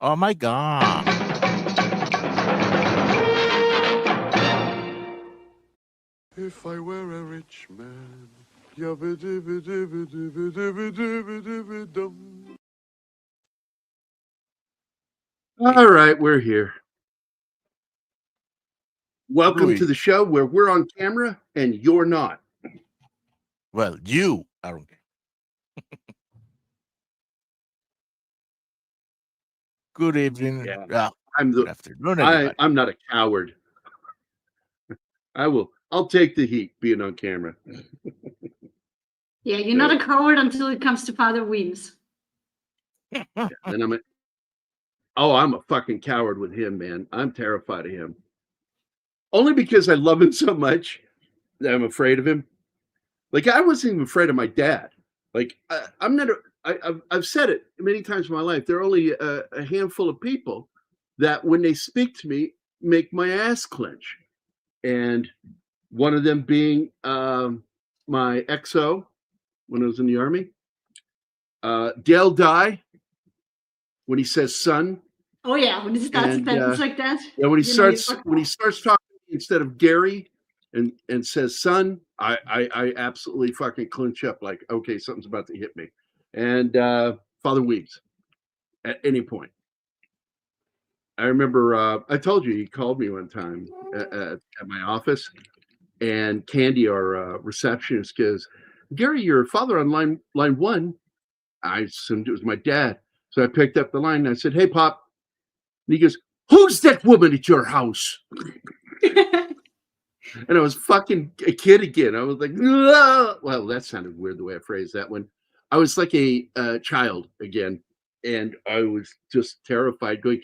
Oh my God. If I were a rich man. All right, we're here. Welcome Louis. to the show where we're on camera and you're not. Well, you aren't. Good evening. Yeah. Good afternoon, everybody. I'm not a coward. I'll take the heat being on camera. Yeah, you're not a coward until it comes to Father Weems. And I'm a fucking coward with him, man. I'm terrified of him. Only because I love him so much that I'm afraid of him. Like, I wasn't even afraid of my dad. Like, I've said it many times in my life. There are only a handful of people that when they speak to me, make my ass clench. And one of them being my XO when I was in the Army. Dale Dye, when he says son. Oh yeah, when he starts a sentence like that. Yeah, when he starts talking instead of Gary and says son, I absolutely fucking clinch up like, okay, something's about to hit me. And Father Weems at any point. I remember I told you he called me one time at my office, and Candy, our receptionist, goes, Gary, your father on line one. I assumed it was my dad. So I picked up the line and I said, hey, Pop. And he goes, who's that woman at your house? And I was fucking a kid again. I was like, ah! Well, that sounded weird the way I phrased that one. I was like a child again. And I was just terrified going,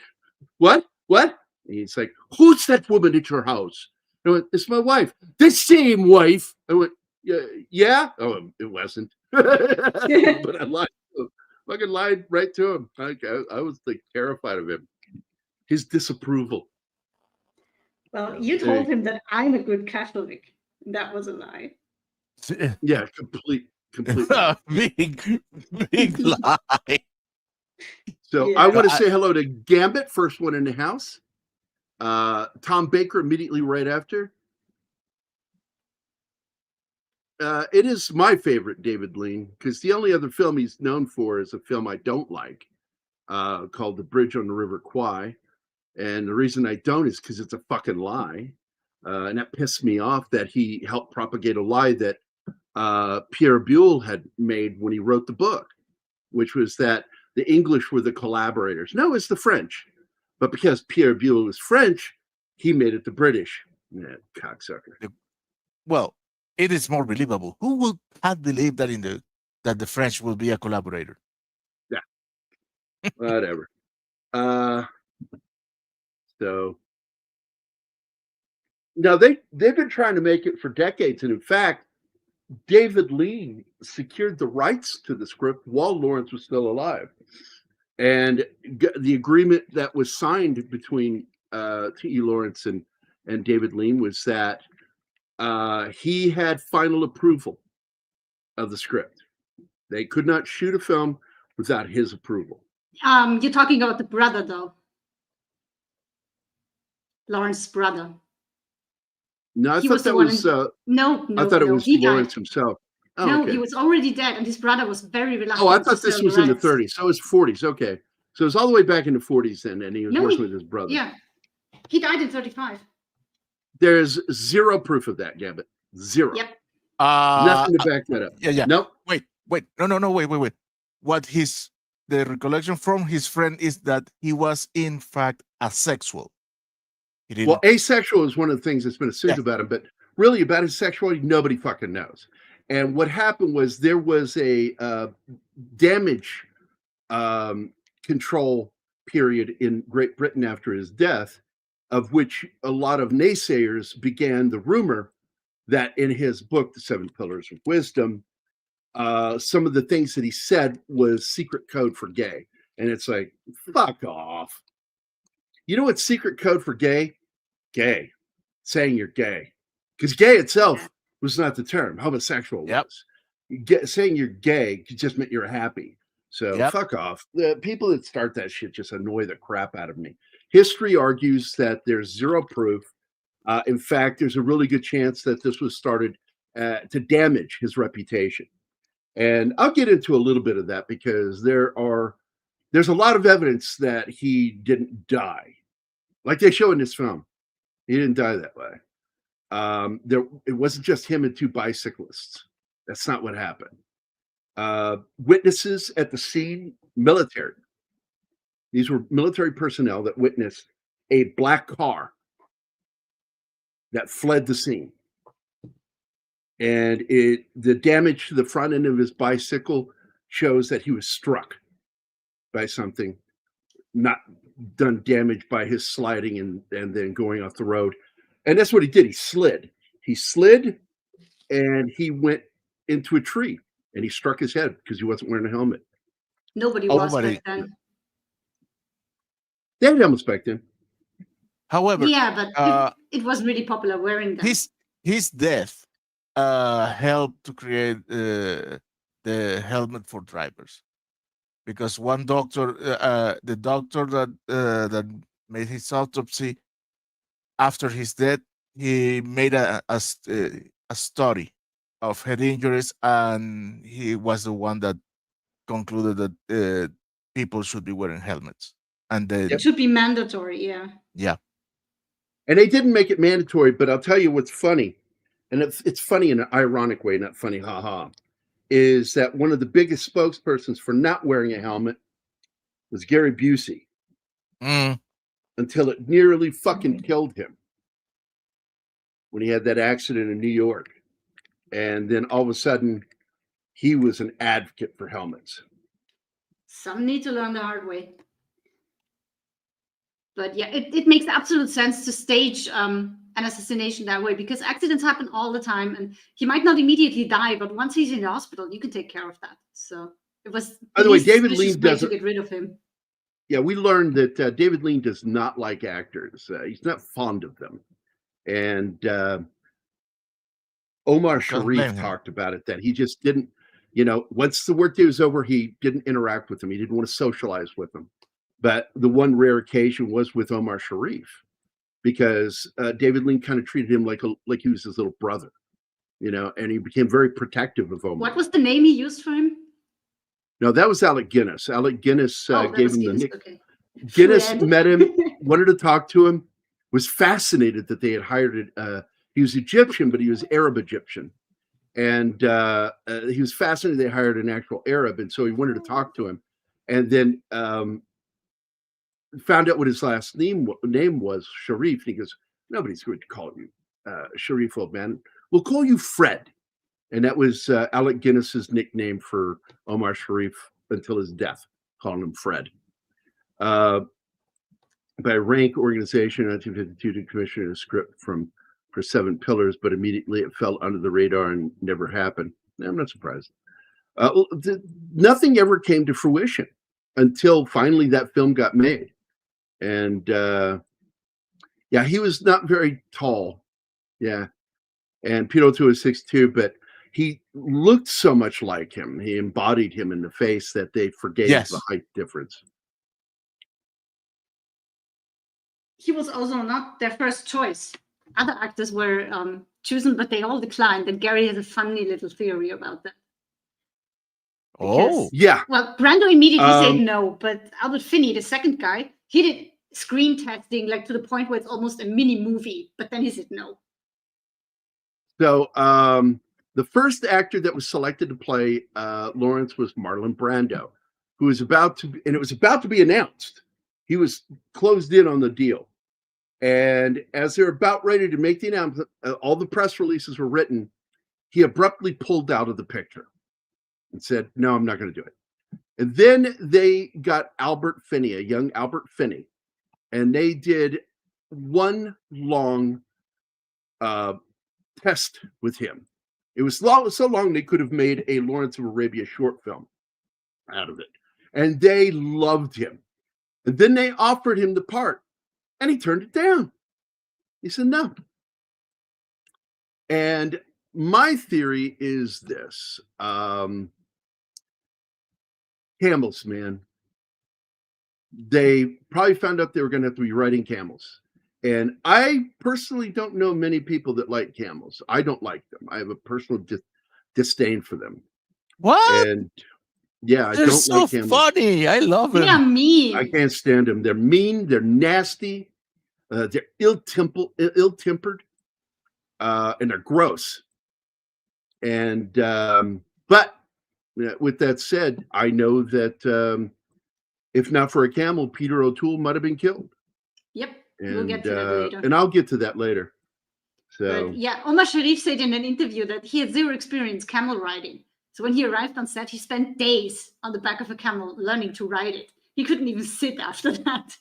what? And he's like, who's that woman at your house? And I went, it's my wife. The same wife. I went, yeah? Oh, it wasn't. But I lied. Fucking lied right to him. I was like terrified of him. His disapproval. Well, you told him that I'm a good Catholic. That was a lie. Yeah, complete big lie. So yeah. I want to say hello to Gambit, first one in the house. Tom Baker immediately right after. It is my favorite David Lean because the only other film he's known for is a film I don't like called The Bridge on the River Kwai. And the reason I don't is because it's a fucking lie. And that pissed me off that he helped propagate a lie that Pierre Buell had made when he wrote the book, which was that the English were the collaborators. No, it's the French. But because Pierre Buell was French, he made it the British. Yeah, cocksucker. Well, it is more believable. Who would have believed that the French will be a collaborator? Yeah. Whatever. So now they've been trying to make it for decades, and in fact, David Lean secured the rights to the script while Lawrence was still alive. And the agreement that was signed between T.E. Lawrence and David Lean was that he had final approval of the script. They could not shoot a film without his approval. You're talking about the brother, though. Lawrence's brother. No, I thought that was no. I thought it was Lawrence himself. Oh, no, okay. He was already dead, and his brother was very reluctant. Oh, I thought this was in the 30s. So it's 40s. Okay, so it's all the way back in the 40s then, and he was working with his brother. Yeah, he died in 35. There's zero proof of that, Gambit. Zero. Yep. Nothing to back that up. Yeah. Nope. Wait. No. Wait. What the recollection from his friend is that he was in fact asexual. Well, asexual is one of the things that's been assumed about him, but really about his sexuality, nobody fucking knows. And what happened was there was a damage control period in Great Britain after his death, of which a lot of naysayers began the rumor that in his book, The Seven Pillars of Wisdom, some of the things that he said was secret code for gay. And it's like, fuck off. You know what's secret code for gay? Gay. Saying you're gay. Because gay itself was not the term. Homosexual was. Saying you're gay just meant you're happy. So Yep. fuck off. The people that start that shit just annoy the crap out of me. History argues that there's zero proof. In fact, there's a really good chance that this was started to damage his reputation. And I'll get into a little bit of that because there's a lot of evidence that he didn't die. Like they show in this film. He didn't die that way. It wasn't just him and two bicyclists. That's not what happened. Witnesses at the scene, military. These were military personnel that witnessed a black car that fled the scene. And the damage to the front end of his bicycle shows that he was struck by something, not done damage by his sliding and then going off the road. And that's what he did. He slid. He slid and he went into a tree and he struck his head because he wasn't wearing a helmet. Nobody Oh, was nobody. back then. They had helmets back then. However, Yeah, but it wasn't really popular wearing them. his death helped to create the helmet for drivers, because one doctor, the doctor that made his autopsy after his death, he made a study of head injuries, and he was the one that concluded that people should be wearing helmets. And then, It should be mandatory, yeah. yeah. And they didn't make it mandatory, but I'll tell you what's funny, and it's funny in an ironic way, not funny, haha, is that one of the biggest spokespersons for not wearing a helmet was Gary Busey, until it nearly fucking killed him when he had that accident in New York. And then all of a sudden, he was an advocate for helmets. Some need to learn the hard way. But yeah, it makes absolute sense to stage an assassination that way, because accidents happen all the time, and he might not immediately die, but once he's in the hospital, you can take care of that. So it was. By the way, least David suspicious Lean way doesn't. to get rid of him. Yeah, we learned that David Lean does not like actors. He's not fond of them. And Omar Sharif talked about it, that he just didn't, once the workday was over, he didn't interact with them. He didn't want to socialize with them. But the one rare occasion was with Omar Sharif, because David Lean kind of treated him like he was his little brother, and he became very protective of Omar. What was the name he used for him? No, that was Alec Guinness. Alec Guinness gave him the nickname. Okay. Guinness Fred. met him, wanted to talk to him, was fascinated that they had hired it. He was Egyptian, but he was Arab Egyptian. And he was fascinated they hired an actual Arab. And so he wanted to talk to him. And then found out what his last name was, Sharif. And he goes, nobody's going to call you Sharif, old man. We'll call you Fred. And that was Alec Guinness's nickname for Omar Sharif until his death, calling him Fred. By rank organization, 1952 to commission a script for 7 Pillars, but immediately it fell under the radar and never happened. I'm not surprised. Nothing ever came to fruition until finally that film got made. And yeah, he was not very tall. Yeah. And Pino 2 is 6'2", but he looked so much like him. He embodied him in the face that they forgave the height difference. He was also not their first choice. Other actors were chosen, but they all declined. And Gary has a funny little theory about that. Oh, yeah. Well, Brando immediately said no, but Albert Finney, the second guy, he did screen testing, like to the point where it's almost a mini movie, but then he said no. So the first actor that was selected to play Lawrence was Marlon Brando, who was about to, and it was about to be announced. He was closed in on the deal. And as they're about ready to make the announcement, all the press releases were written, he abruptly pulled out of the picture and said, no, I'm not going to do it. And then they got Albert Finney, a young Albert Finney, and they did one long test with him. It was so long they could have made a Lawrence of Arabia short film out of it. And they loved him. And then they offered him the part, and he turned it down. He said no. And my theory is this. Camels, man. They probably found out they were going to have to be riding camels. And I personally don't know many people that like camels. I don't like them. I have a personal disdain for them. What? And yeah, I They're don't so like camels. funny. I love They are them. mean. I can't stand them. They're mean. They're nasty. They're ill-tempered, and they're gross. And but with that said, I know that if not for a camel, Peter O'Toole might have been killed. Yep, And we'll get to that later. and I'll get to that later. So But yeah, Omar Sharif said in an interview that he had zero experience camel riding. So when he arrived on set, he spent days on the back of a camel learning to ride it. He couldn't even sit after that.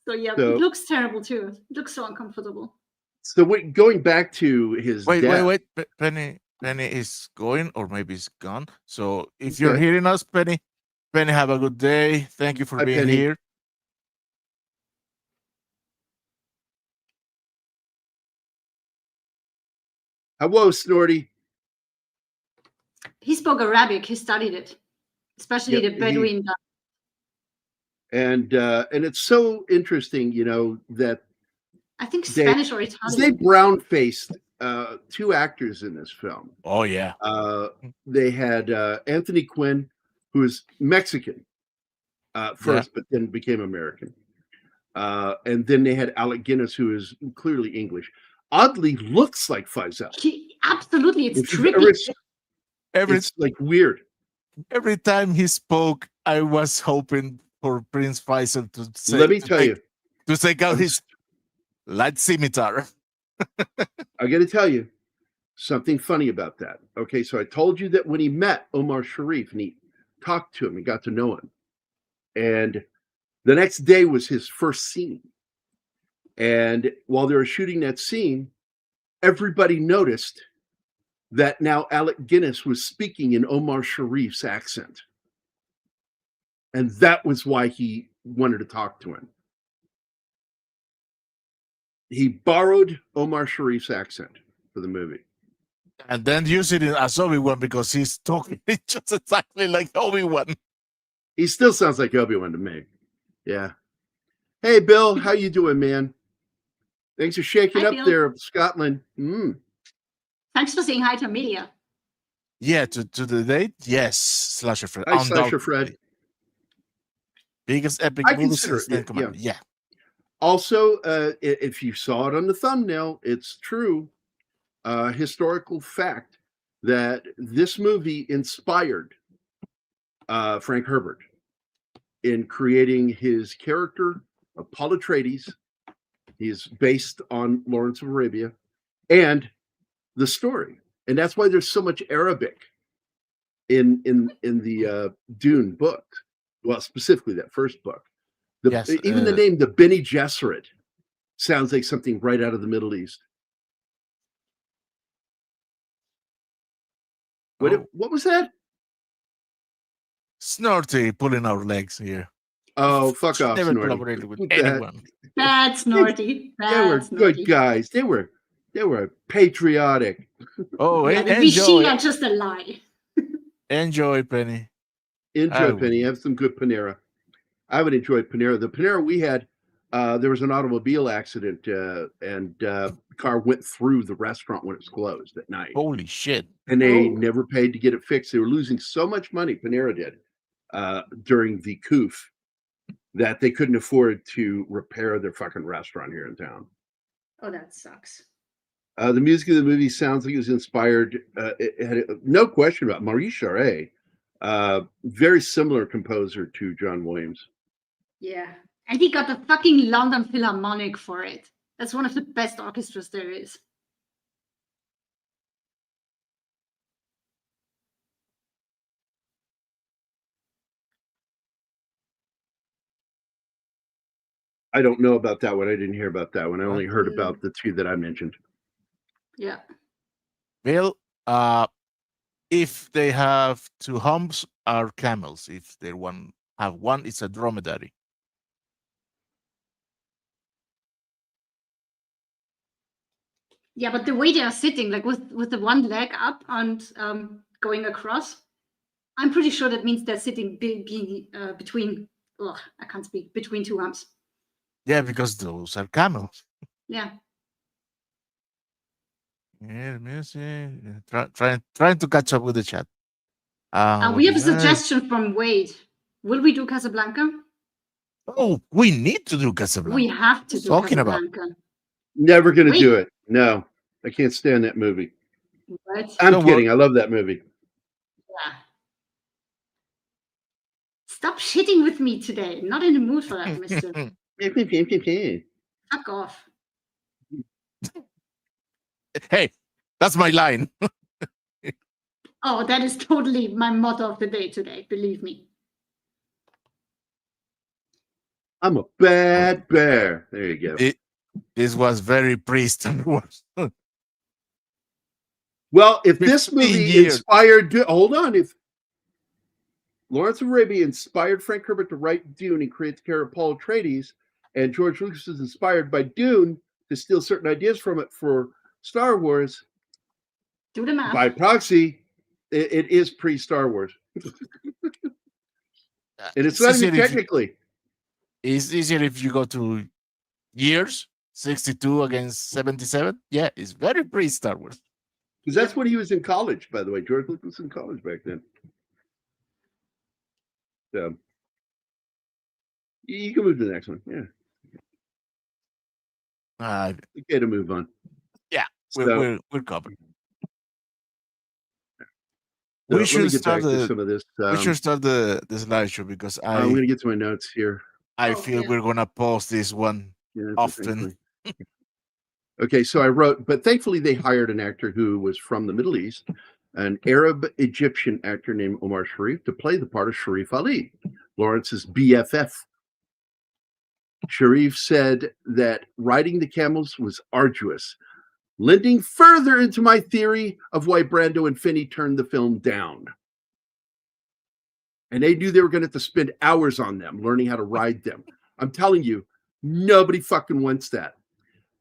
So yeah, So- it looks terrible too. It looks so uncomfortable. so going back to his Wait, death. wait. Penny is going, or maybe it's gone. So if you're Okay. hearing us, Penny, have a good day. Thank you for Hi, being Penny. here. Hello, Snorty. He spoke Arabic. He studied it, especially Yep, the Bedouin. And it's so interesting, that I think They- Spanish or they Italian. brown-faced two actors in this film. Oh yeah. They had Anthony Quinn, who is Mexican first, but then became American. And then they had Alec Guinness, who is clearly English. Oddly, looks like Faisal. Absolutely, it's If you've tricky. Every it's like weird. every time he spoke, I was hoping for Prince Faisal to say. Let me tell you, to take out I'm his light scimitar. I got to tell you something funny about that. Okay, so I told you that when he met Omar Sharif and he talked to him, he got to know him, and the next day was his first scene. And while they were shooting that scene, everybody noticed that now Alec Guinness was speaking in Omar Sharif's accent. And that was why he wanted to talk to him. He borrowed Omar Sharif's accent for the movie. And then use it as Obi-Wan because he's talking just exactly like Obi-Wan. He still sounds like Obi-Wan to me. Yeah. Hey, Bill, how you doing, man? Thanks for shaking Hi, up Bill. there, Scotland. Thanks for saying hi to Amelia. Yeah, to the date, yes. Slasher Fred. Hi, Slasher Undoubtedly. Fred. Biggest epic I movies consider since Ten it, Commandments. Yeah. Also, if you saw it on the thumbnail, it's true. Historical fact that this movie inspired Frank Herbert in creating his character of Paul Atreides. He's based on Lawrence of Arabia and the story, and that's why there's so much Arabic in the Dune book. Well, specifically that first book. Yes, Even the name, the Bene Gesserit, sounds like something right out of the Middle East. What was that? Snorty pulling our legs here. Oh, fuck off, Never Snorty. collaborated with Look at that. anyone. That's naughty. They were That's good naughty. guys. They were patriotic. Oh, Yeah, the enjoy. Vichy are just a lie. Enjoy, Penny. Enjoy, I Penny. Have some good Panera. I would enjoy Panera. The Panera we had, there was an automobile accident, and the car went through the restaurant when it was closed at night. Holy shit. And they Oh. never paid to get it fixed. They were losing so much money, Panera did, during the coup, that they couldn't afford to repair their fucking restaurant here in town. Oh, that sucks. The music of the movie sounds like it was inspired, it had no question about Maurice Jarre, very similar composer to John Williams. Yeah. And he got the fucking London Philharmonic for it. That's one of the best orchestras there is. I don't know about that one. I didn't hear about that one. I only heard about the two that I mentioned. Yeah. Bill, if they have two humps, are camels. If they have one, it's a dromedary. Yeah, but the way they are sitting, like with the one leg up and going across, I'm pretty sure that means they're sitting between. I can't speak, between two humps. Yeah, because those are camels. Yeah. Yeah, music. Trying to catch up with the chat. We have a Looking at- suggestion from Wade. Will we do Casablanca? Oh, we need to do Casablanca. We have to do Talking about. Casablanca. Never going to Wait. do it. No, I can't stand that movie. What? I'm Don't kidding. I love that movie. Yeah. Stop shitting with me today. Not in the mood for that, mister. Fuck off. Hey, that's my line. Oh, that is totally my motto of the day today. Believe me. I'm a bad bear. There you go. This was very pre-Star Wars. Well, if this 15 movie years. inspired, hold on, if Lawrence of Arabia inspired Frank Herbert to write Dune and create the character Paul Atreides, and George Lucas was inspired by Dune to steal certain ideas from it for Star Wars, Do the math. by proxy, it is pre-Star Wars. And it's not even technically. It's easier if you go to years, 62 against 77. Yeah, it's very pre-Star Wars. Because that's when he was in college, by the way. George Lucas was in college back then. So you can move to the next one. Yeah. Okay to move on. Yeah, So, we're covered. let We me should get start back to some of this. we should start the slideshow because I'm going to get to my notes here. I feel we're gonna post this one Yeah, often. Okay, so I wrote, but thankfully they hired an actor who was from the Middle East, an Arab Egyptian actor named Omar Sharif, to play the part of Sharif Ali, Lawrence's BFF. Sharif said that riding the camels was arduous, lending further into my theory of why Brando and Finney turned the film down. And they knew they were going to have to spend hours on them, learning how to ride them. I'm telling you, nobody fucking wants that.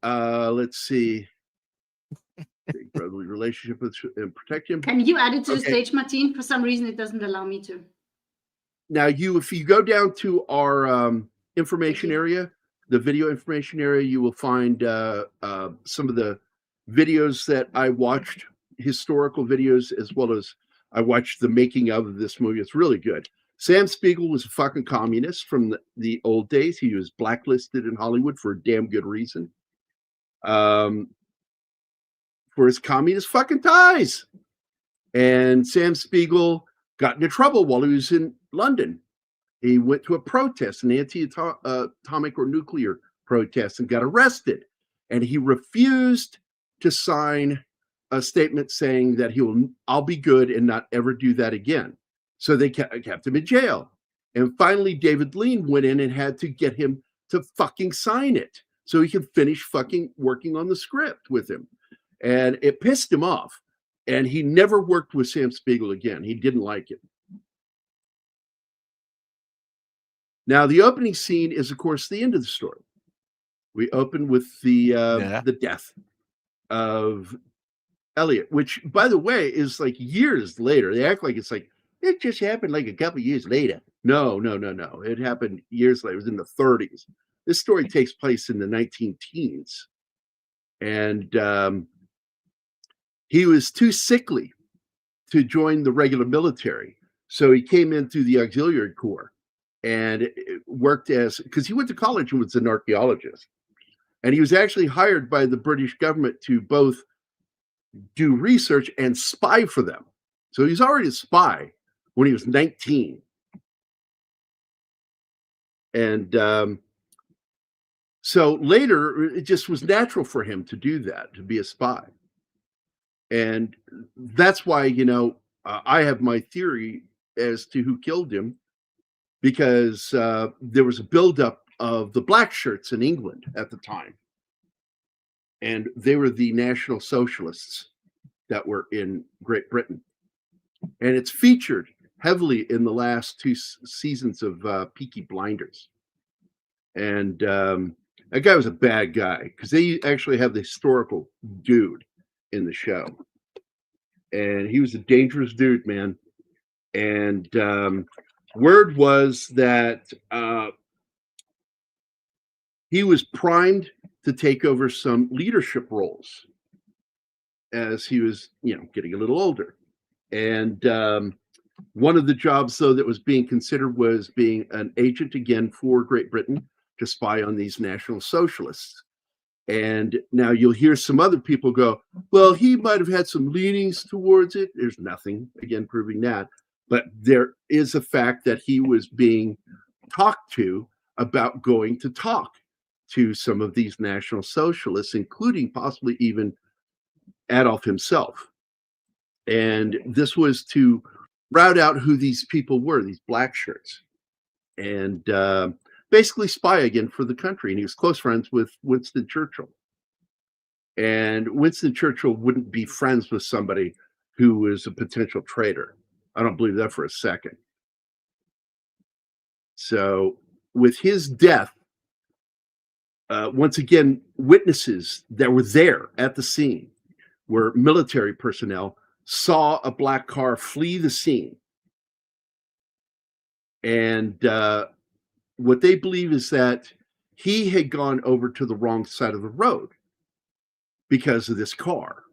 Let's see. Big brotherly relationship with and protect him. Can you add it to the stage, Martine? For some reason, it doesn't allow me to. Now, if you go down to our information area, the video information area, you will find some of the videos that I watched, historical videos, as well as I watched the making of this movie. It's really good. Sam Spiegel was a fucking communist from the old days. He was blacklisted in Hollywood for a damn good reason. For his communist fucking ties. And Sam Spiegel got into trouble while he was in London. He went to a protest, an anti-atomic or nuclear protest, and got arrested. And he refused to sign a statement saying that I'll be good and not ever do that again. So they kept him in jail. And finally, David Lean went in and had to get him to fucking sign it so he could finish fucking working on the script with him. And it pissed him off. And he never worked with Sam Spiegel again. He didn't like it. Now, the opening scene is, of course, the end of the story. We open with the death of Elliot, which, by the way, is like years later. They act like it's like, it just happened like a couple years later. No. It happened years later. It was in the 30s. This story takes place in the 19-teens. And he was too sickly to join the regular military. So he came in through the auxiliary corps and worked because he went to college and was an archaeologist. And he was actually hired by the British government to both do research and spy for them. So he's already a spy when he was 19. And so later, it just was natural for him to do that, to be a spy. And that's why, I have my theory as to who killed him, because there was a buildup of the Blackshirts in England at the time. And they were the National Socialists that were in Great Britain. And it's featured heavily in the last two seasons of Peaky Blinders. And that guy was a bad guy, because they actually have the historical dude in the show. And he was a dangerous dude, man. And word was that he was primed to take over some leadership roles as he was, getting a little older. And one of the jobs, though, that was being considered was being an agent again for Great Britain to spy on these National Socialists. And now you'll hear some other people go, well, he might have had some leanings towards it. There's nothing, again, proving that. But there is a fact that he was being talked to about going to talk to some of these National Socialists, including possibly even Adolf himself. And this was to route out who these people were, these black shirts, and basically spy again for the country. And he was close friends with Winston Churchill. And Winston Churchill wouldn't be friends with somebody who was a potential traitor. I don't believe that for a second. So with his death, once again, witnesses that were there at the scene were military personnel, saw a black car flee the scene. And what they believe is that he had gone over to the wrong side of the road because of this car.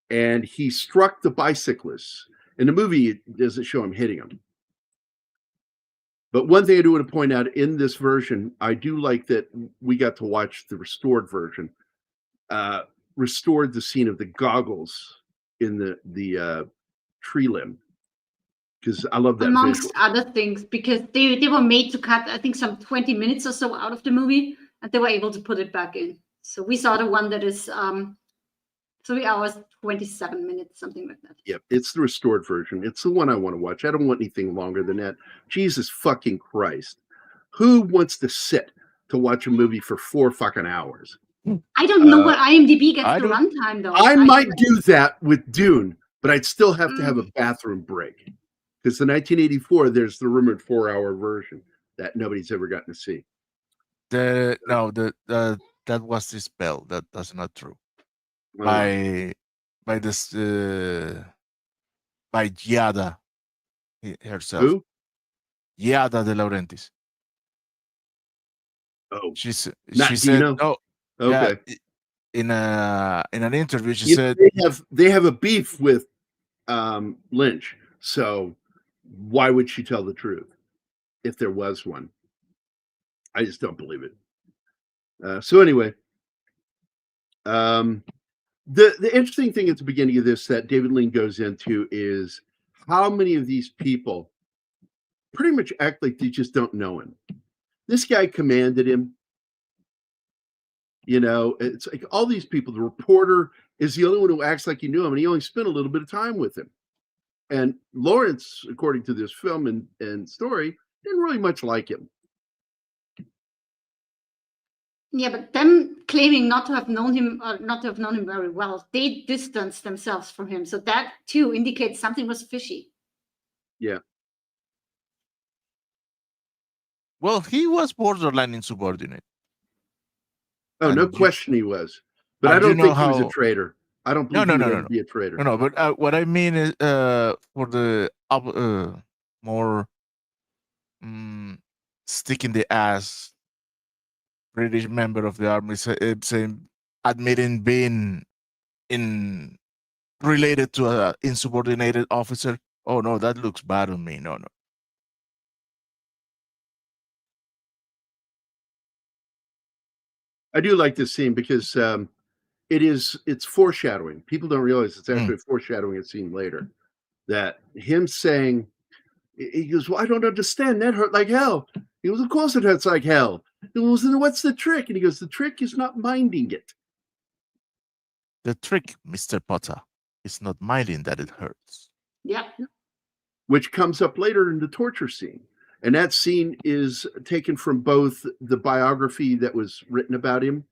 And he struck the bicyclists. In the movie, it doesn't show him hitting them. But one thing I do want to point out in this version, I do like that we got to watch the restored version. Restored the scene of the goggles in the tree limb, because I love that amongst visual. other things, because they were made to cut, I think, some 20 minutes or so out of the movie, and they were able to put it back in. So we saw the one that is 3 hours 27 minutes, something like that. Yep, it's the restored version. It's the one I want to watch. I don't want anything longer than that. Jesus fucking Christ, who wants to sit to watch a movie for 4 fucking hours? I don't know what IMDb gets the runtime, though. I might do that with Dune, but I'd still have to have a bathroom break. Because the 1984, there's the rumored 4-hour version that nobody's ever gotten to see. That was the spell. That's not true. By Giada herself. Who? Giada de Laurentiis. Oh, she not said Dino? no. Okay. Yeah, in an interview, she said they have a beef with Lynch. So why would she tell the truth if there was one? I just don't believe it. So anyway, the interesting thing at the beginning of this that David Lean goes into is how many of these people pretty much act like they just don't know him. This guy commanded him. It's like all these people. The reporter is the only one who acts like he knew him, and he only spent a little bit of time with him. And Lawrence, according to this film and story, didn't really much like him. Yeah, but them claiming not to have known him or not to have known him very well, they distanced themselves from him. So that too indicates something was fishy. Yeah. Well, he was borderline insubordinate. Oh, no question he was. But I don't think he was a traitor. I don't believe he would be a traitor. No, but what I mean is for the more stick in the ass British member of the army saying admitting being related to an insubordinated officer. Oh no, that looks bad on me. No. I do like this scene because it's foreshadowing. People don't realize it's actually foreshadowing a scene later. That him saying, he goes, well, I don't understand. That hurt like hell. He goes, of course it hurts like hell. He goes, then what's the trick? And he goes, the trick is not minding it. The trick, Mr. Potter, is not minding that it hurts. Yeah. Which comes up later in the torture scene. And that scene is taken from both the biography that was written about him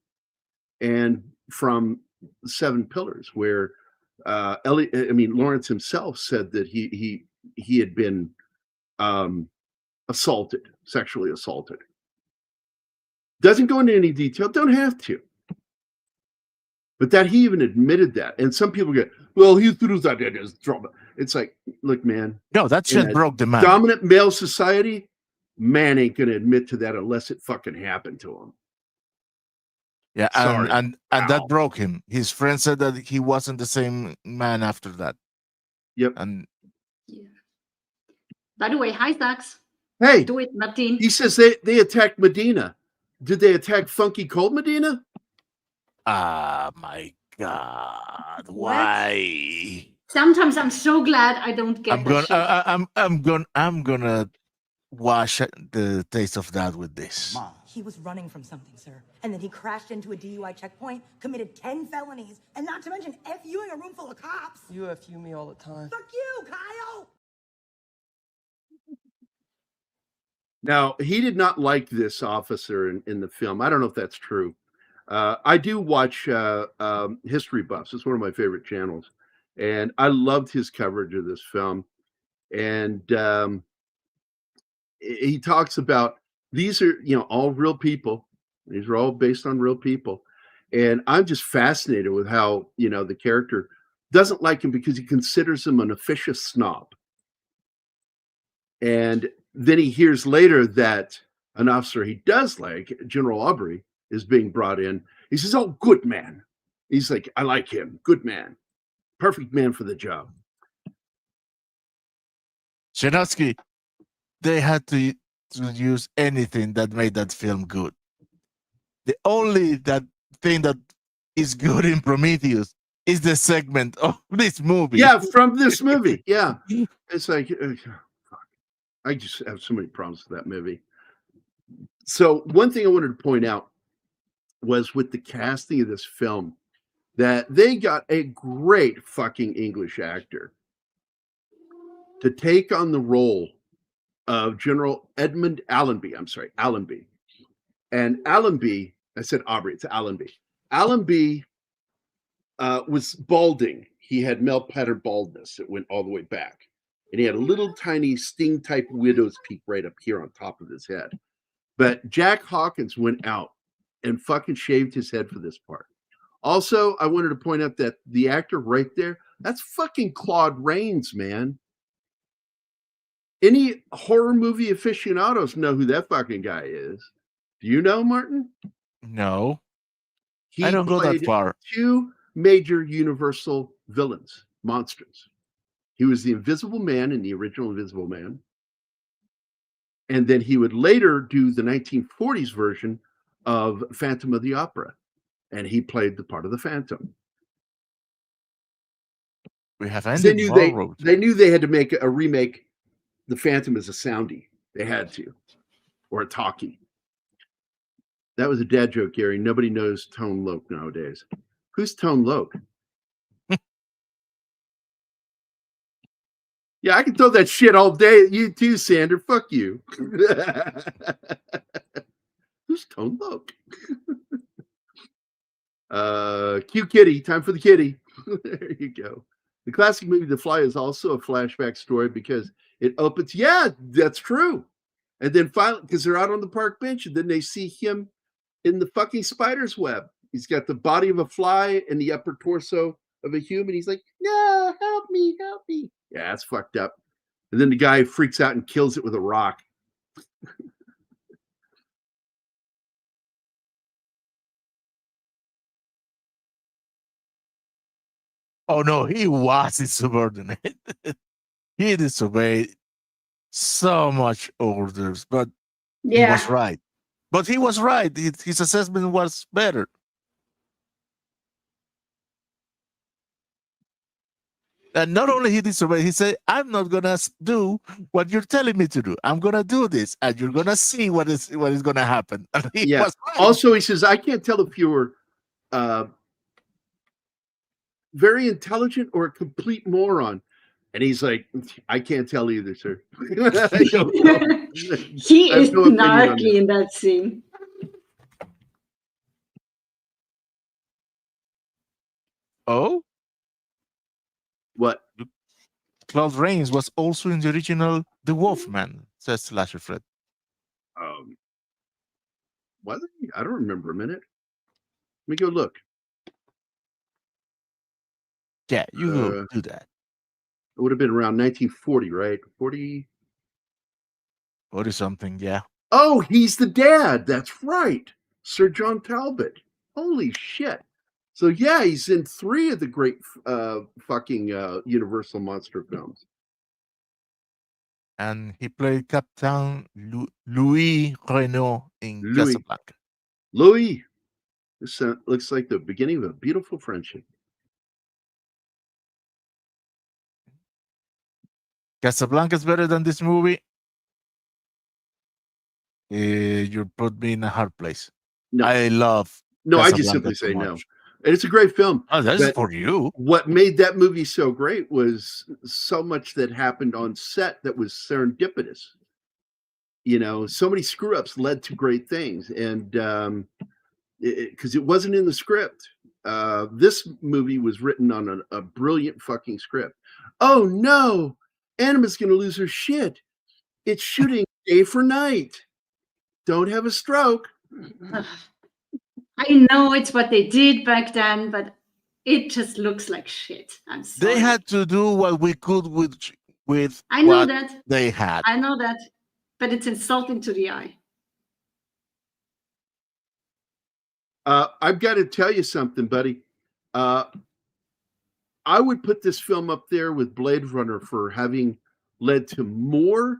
and from Seven Pillars, where Lawrence himself said that he had been sexually assaulted. Doesn't go into any detail, don't have to. But that he even admitted that. And some people go, well, he threw that in his trauma. It's like, look, man, No, that in shit a broke the man. dominant male society, man ain't gonna admit to that unless it fucking happened to him. Yeah, Sorry. and that broke him. His friend said that he wasn't the same man after that. Yep. And Yeah. By the way, hi, Dax. Hey, Do it, Martin. he says they attacked Medina. Did they attack Funky Cold Medina? ah, my God, What? why? Sometimes I'm so glad I don't get I'm that gonna shit. I'm gonna wash the taste of that with this. Mom. He was running from something, sir. And then he crashed into a DUI checkpoint, committed 10 felonies, and not to mention FUing a room full of cops. You FU me all the time. Fuck you, Kyle! Now, he did not like this officer in the film. I don't know if that's true. I do watch History Buffs. It's one of my favorite channels. And I loved his coverage of this film. And he talks about these are, all real people. These are all based on real people. And I'm just fascinated with how, the character doesn't like him because he considers him an officious snob. And then he hears later that an officer he does like, General Aubrey, is being brought in. He says, "Oh, good man." He's like, "I like him. Good man. Perfect man for the job." Chernowski, they had to use anything that made that film good. The only that thing that is good in Prometheus is the segment of this movie. Yeah, from this movie. Yeah. It's like, I just have so many problems with that movie. So one thing I wanted to point out was with the casting of this film that they got a great fucking English actor to take on the role of General Edmund Allenby. I'm sorry, Allenby. And Allenby, I said Aubrey, it's Allenby. Allenby was balding. He had male pattern baldness. It went all the way back. And he had a little tiny sting type widow's peak right up here on top of his head. But Jack Hawkins went out and fucking shaved his head for this part. Also, I wanted to point out that the actor right there, that's fucking Claude Rains, man. Any horror movie aficionados know who that fucking guy is. Do you know, Martin? No, He I don't go that played far. 2 major Universal villains, monsters. He was the Invisible Man in the original Invisible Man. And then he would later do the 1940s version of Phantom of the Opera. And he played the part of the Phantom. We have They Andy knew Morrow. they knew they had to make a remake. The Phantom as a soundie. They had to. Or a talkie. That was a dad joke, Gary. Nobody knows Tone Loc nowadays. Who's Tone Loc? Yeah, I can throw that shit all day at you too, Sander. Fuck you. Who's Tone Loc? Cute kitty. Time for the kitty. There you go. The classic movie The Fly is also a flashback story because it opens. Yeah, that's true. And then finally, because they're out on the park bench, and then they see him in the fucking spider's web. He's got the body of a fly and the upper torso of a human. He's like, "No, help me, help me." Yeah, that's fucked up. And then the guy freaks out and kills it with a rock. Oh no, he was insubordinate. He disobeyed so much orders, but he was right. But he was right. His assessment was better. And not only he disobeyed, he said, "I'm not gonna do what you're telling me to do. I'm gonna do this, and you're gonna see what is gonna happen." And he was right. Also, he says, "I can't tell if you were very intelligent or a complete moron." And he's like, "I can't tell either, sir." I don't know. He I have is no opinion on snarky in that scene. Oh, what? Claude Rains was also in the original The Wolfman, says Slasher Fred. Was he? I don't remember a minute. Let me go look. Yeah, you go do that. It would have been around 1940, right? 40. 40 something, yeah. Oh, he's the dad. That's right. Sir John Talbot. Holy shit. So yeah, he's in 3 of the great fucking Universal monster films. And he played Captain Louis Renault in Louis. Casablanca. Louis. This looks like the beginning of a beautiful friendship. Casablanca is better than this movie. You put me in a hard place. No, I love. no, I just Casablanca simply say too no. much. And it's a great film. Oh, that's But for you. what made that movie so great was so much that happened on set that was serendipitous. You know, so many screw ups led to great things, and because it wasn't in the script. This movie was written on a brilliant fucking script. Oh no, Anima's gonna lose her shit. It's shooting day for night. Don't have a stroke. I know it's what they did back then, but it just looks like shit. I'm sorry. They had to do what we could with I know what that. they had. I know that, but it's insulting to the eye. I've got to tell you something, buddy. I would put this film up there with Blade Runner for having led to more,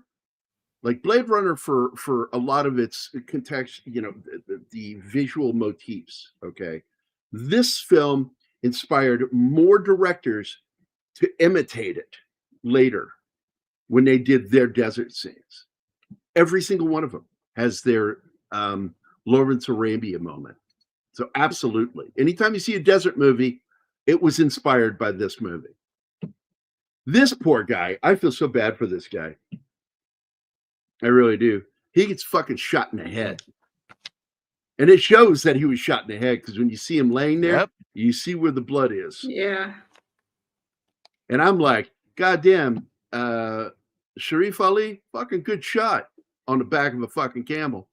like Blade Runner for a lot of its context, you know, the visual motifs. Okay, this film inspired more directors to imitate it later when they did their desert scenes. Every single one of them has their Lawrence Arabia moment. So absolutely, anytime you see a desert movie, it was inspired by this movie. This poor guy, I feel so bad for this guy. I really do. He gets fucking shot in the head. And it shows that he was shot in the head because when you see him laying there, Yep. you see where the blood is. Yeah. And I'm like, goddamn, Sharif Ali, fucking good shot on the back of a fucking camel.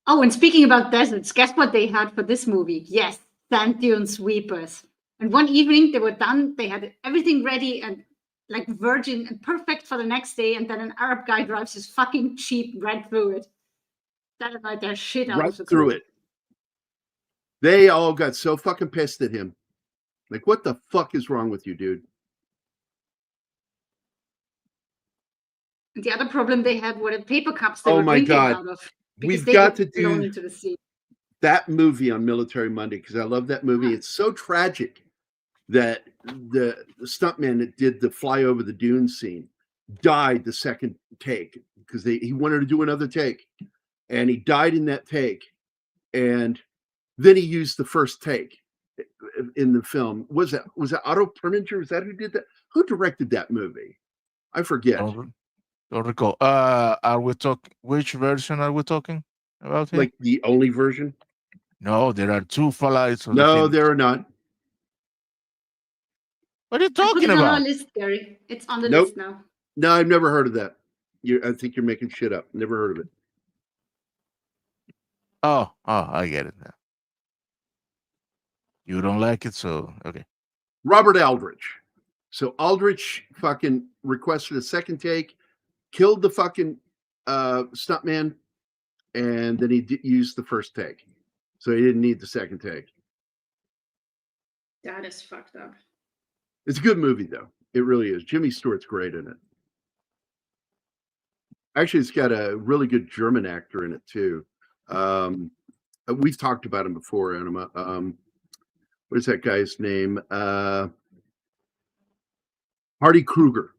Oh, and speaking about deserts, guess what they had for this movie? Yes, sand dune sweepers. And one evening they were done. They had everything ready and like virgin and perfect for the next day. And then an Arab guy drives his fucking Jeep right through it. That about their shit out Right of the through crew. it. They all got so fucking pissed at him. Like, what the fuck is wrong with you, dude? The other problem they had were the paper cups they Oh were my drinking God. out of. We've they got were to thrown do into the sea. that movie on Military Monday because I love that movie. It's so tragic that the stuntman that did the fly over the dune scene died the second take because he wanted to do another take, and he died in that take, and then he used the first take in the film. Was that Otto Preminger? Is that who did that? Who directed that movie? I forget. Don't recall. Are we talking? Which version are we talking about here? Like the only version? No, there are 2 flights. No, there are not. What are you I put talking it on our about? list, Gary. It's on the Nope. list now. No, I've never heard of that. I think you're making shit up. Never heard of it. Oh, I get it now. You don't like it, so okay. Robert Aldrich. So Aldrich fucking requested a second take, killed the fucking stuntman, and then he used the first take. So he didn't need the second take. That is fucked up. It's a good movie, though. It really is. Jimmy Stewart's great in it. Actually, it's got a really good German actor in it, too. We've talked about him before, Anima. What is that guy's name? Hardy Kruger.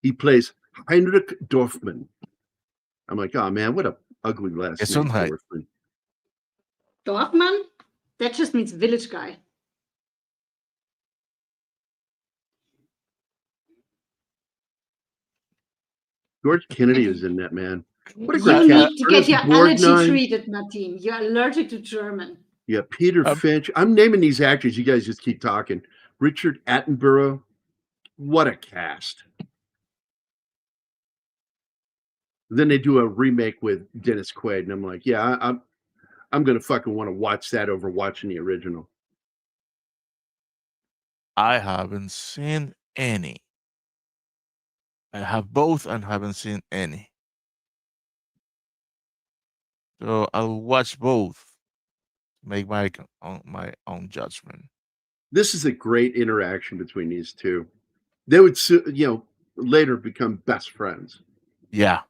He plays Heinrich Dorfman. I'm like, oh man, what a ugly last name. Gesundheit. Dorfman. Dorfman? That just means village guy. George Kennedy is in that, man. What a You great need cast. to get your Ernest allergy Borgnine. treated, Martin. You're allergic to German. Yeah, Peter Finch. I'm naming these actors. You guys just keep talking. Richard Attenborough. What a cast. Then they do a remake with Dennis Quaid, and I'm like, yeah, I'm gonna fucking want to watch that over watching the original. I haven't seen any. I have both and haven't seen any. So I'll watch both, make my own judgment. This is a great interaction between these two. They would, later become best friends. Yeah.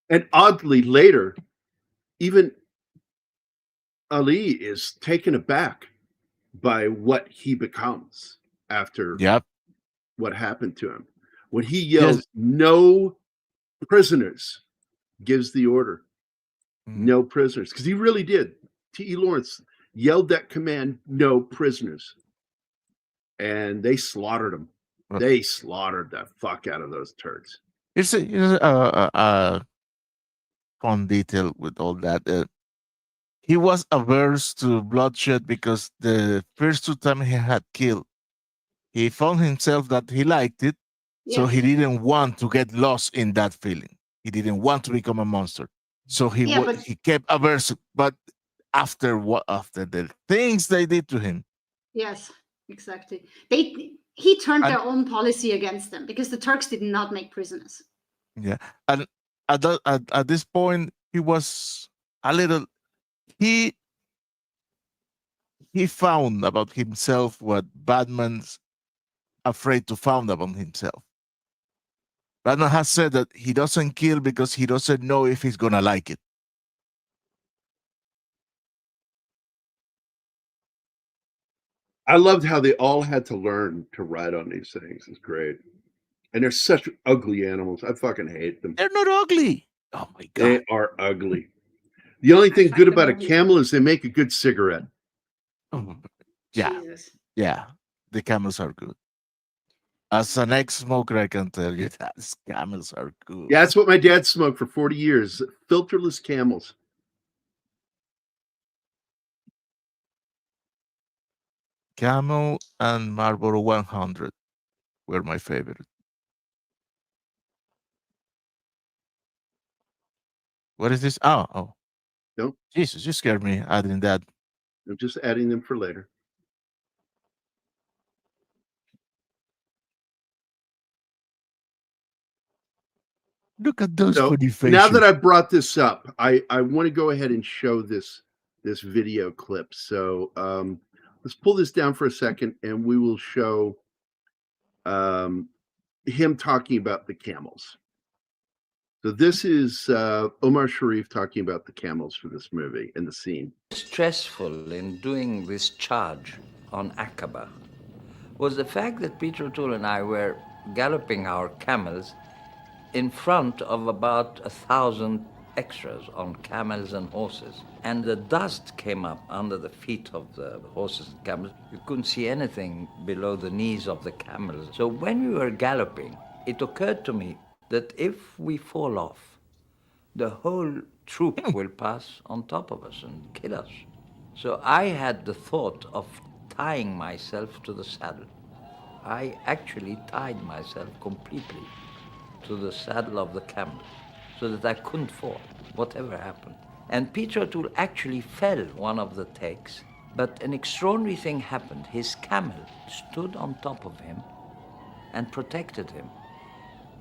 And oddly, later, even Ali is taken aback by what he becomes after Yep. what happened to him. When he Yes. yells, "No prisoners," gives the order, Mhm. "No prisoners," because he really did. T.E. Lawrence yelled that command, "No prisoners," and they slaughtered him. Well, They slaughtered the fuck out of those turds. here's a fun detail with all that. He was averse to bloodshed because the first two times he had killed, he found himself that he liked it, so he Yes. didn't want to get lost in that feeling. He didn't want to become a monster, so Yeah, but he kept averse. But after the things they did to him, yes, exactly. He turned and their own policy against them because the Turks did not make prisoners. yeah, and at this point he was a little he he found about himself what Batman's afraid to found about himself. Batman has said that he doesn't kill because he doesn't know if he's gonna like it. I loved how they all had to learn to ride on these things. It's great. And they're such ugly animals. I fucking hate them. They're not ugly. Oh my god. They are ugly. The only thing find good them about a ugly. camel is they make a good cigarette. Oh, yeah, Jesus. yeah. The camels are good. As an ex-smoker, I can tell you that camels are good. Yeah, that's what my dad smoked for 40 years. Filterless camels. Camel and Marlboro 100 were my favorite. What is this? Oh. No, Jesus, you scared me adding that. I'm just adding them for later. Look at those So funny faces. now that I brought this up, I want to go ahead and show this video clip. So let's pull this down for a second, and we will show him talking about the camels. So this is Omar Sharif talking about the camels for this movie and the scene. Stressful in doing this charge on Aqaba was the fact that Peter O'Toole and I were galloping our camels in front of about 1,000 extras on camels and horses. And the dust came up under the feet of the horses and camels. You couldn't see anything below the knees of the camels. So when we were galloping, it occurred to me that if we fall off, the whole troop will pass on top of us and kill us. So I had the thought of tying myself to the saddle. I actually tied myself completely to the saddle of the camel so that I couldn't fall, whatever happened. And Peter O'Toole actually fell one of the takes, but an extraordinary thing happened. His camel stood on top of him and protected him.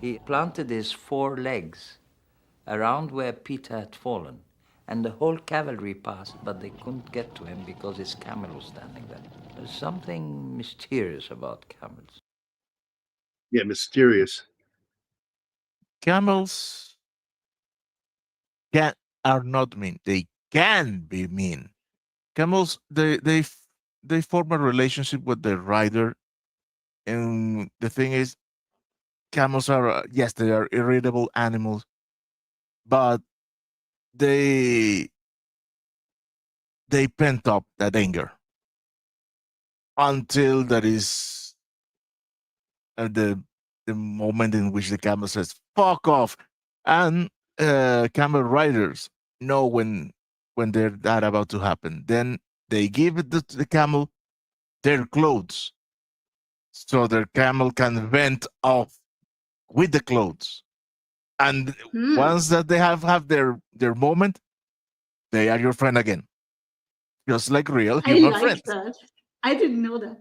He planted his 4 legs around where Peter had fallen, and the whole cavalry passed, but they couldn't get to him because his camel was standing there. There's something mysterious about camels. Yeah, mysterious. Camels are not mean. They can be mean. Camels they form a relationship with the rider, and the thing is, camels are yes, they are irritable animals, but they pent up that anger until there is the moment in which the camel says "fuck off," and camel riders know when they're that about to happen. Then they give it to the camel their clothes, so their camel can vent off with the clothes. And once that they have their moment, they are your friend again. just like real I human like friends. that. I didn't know that.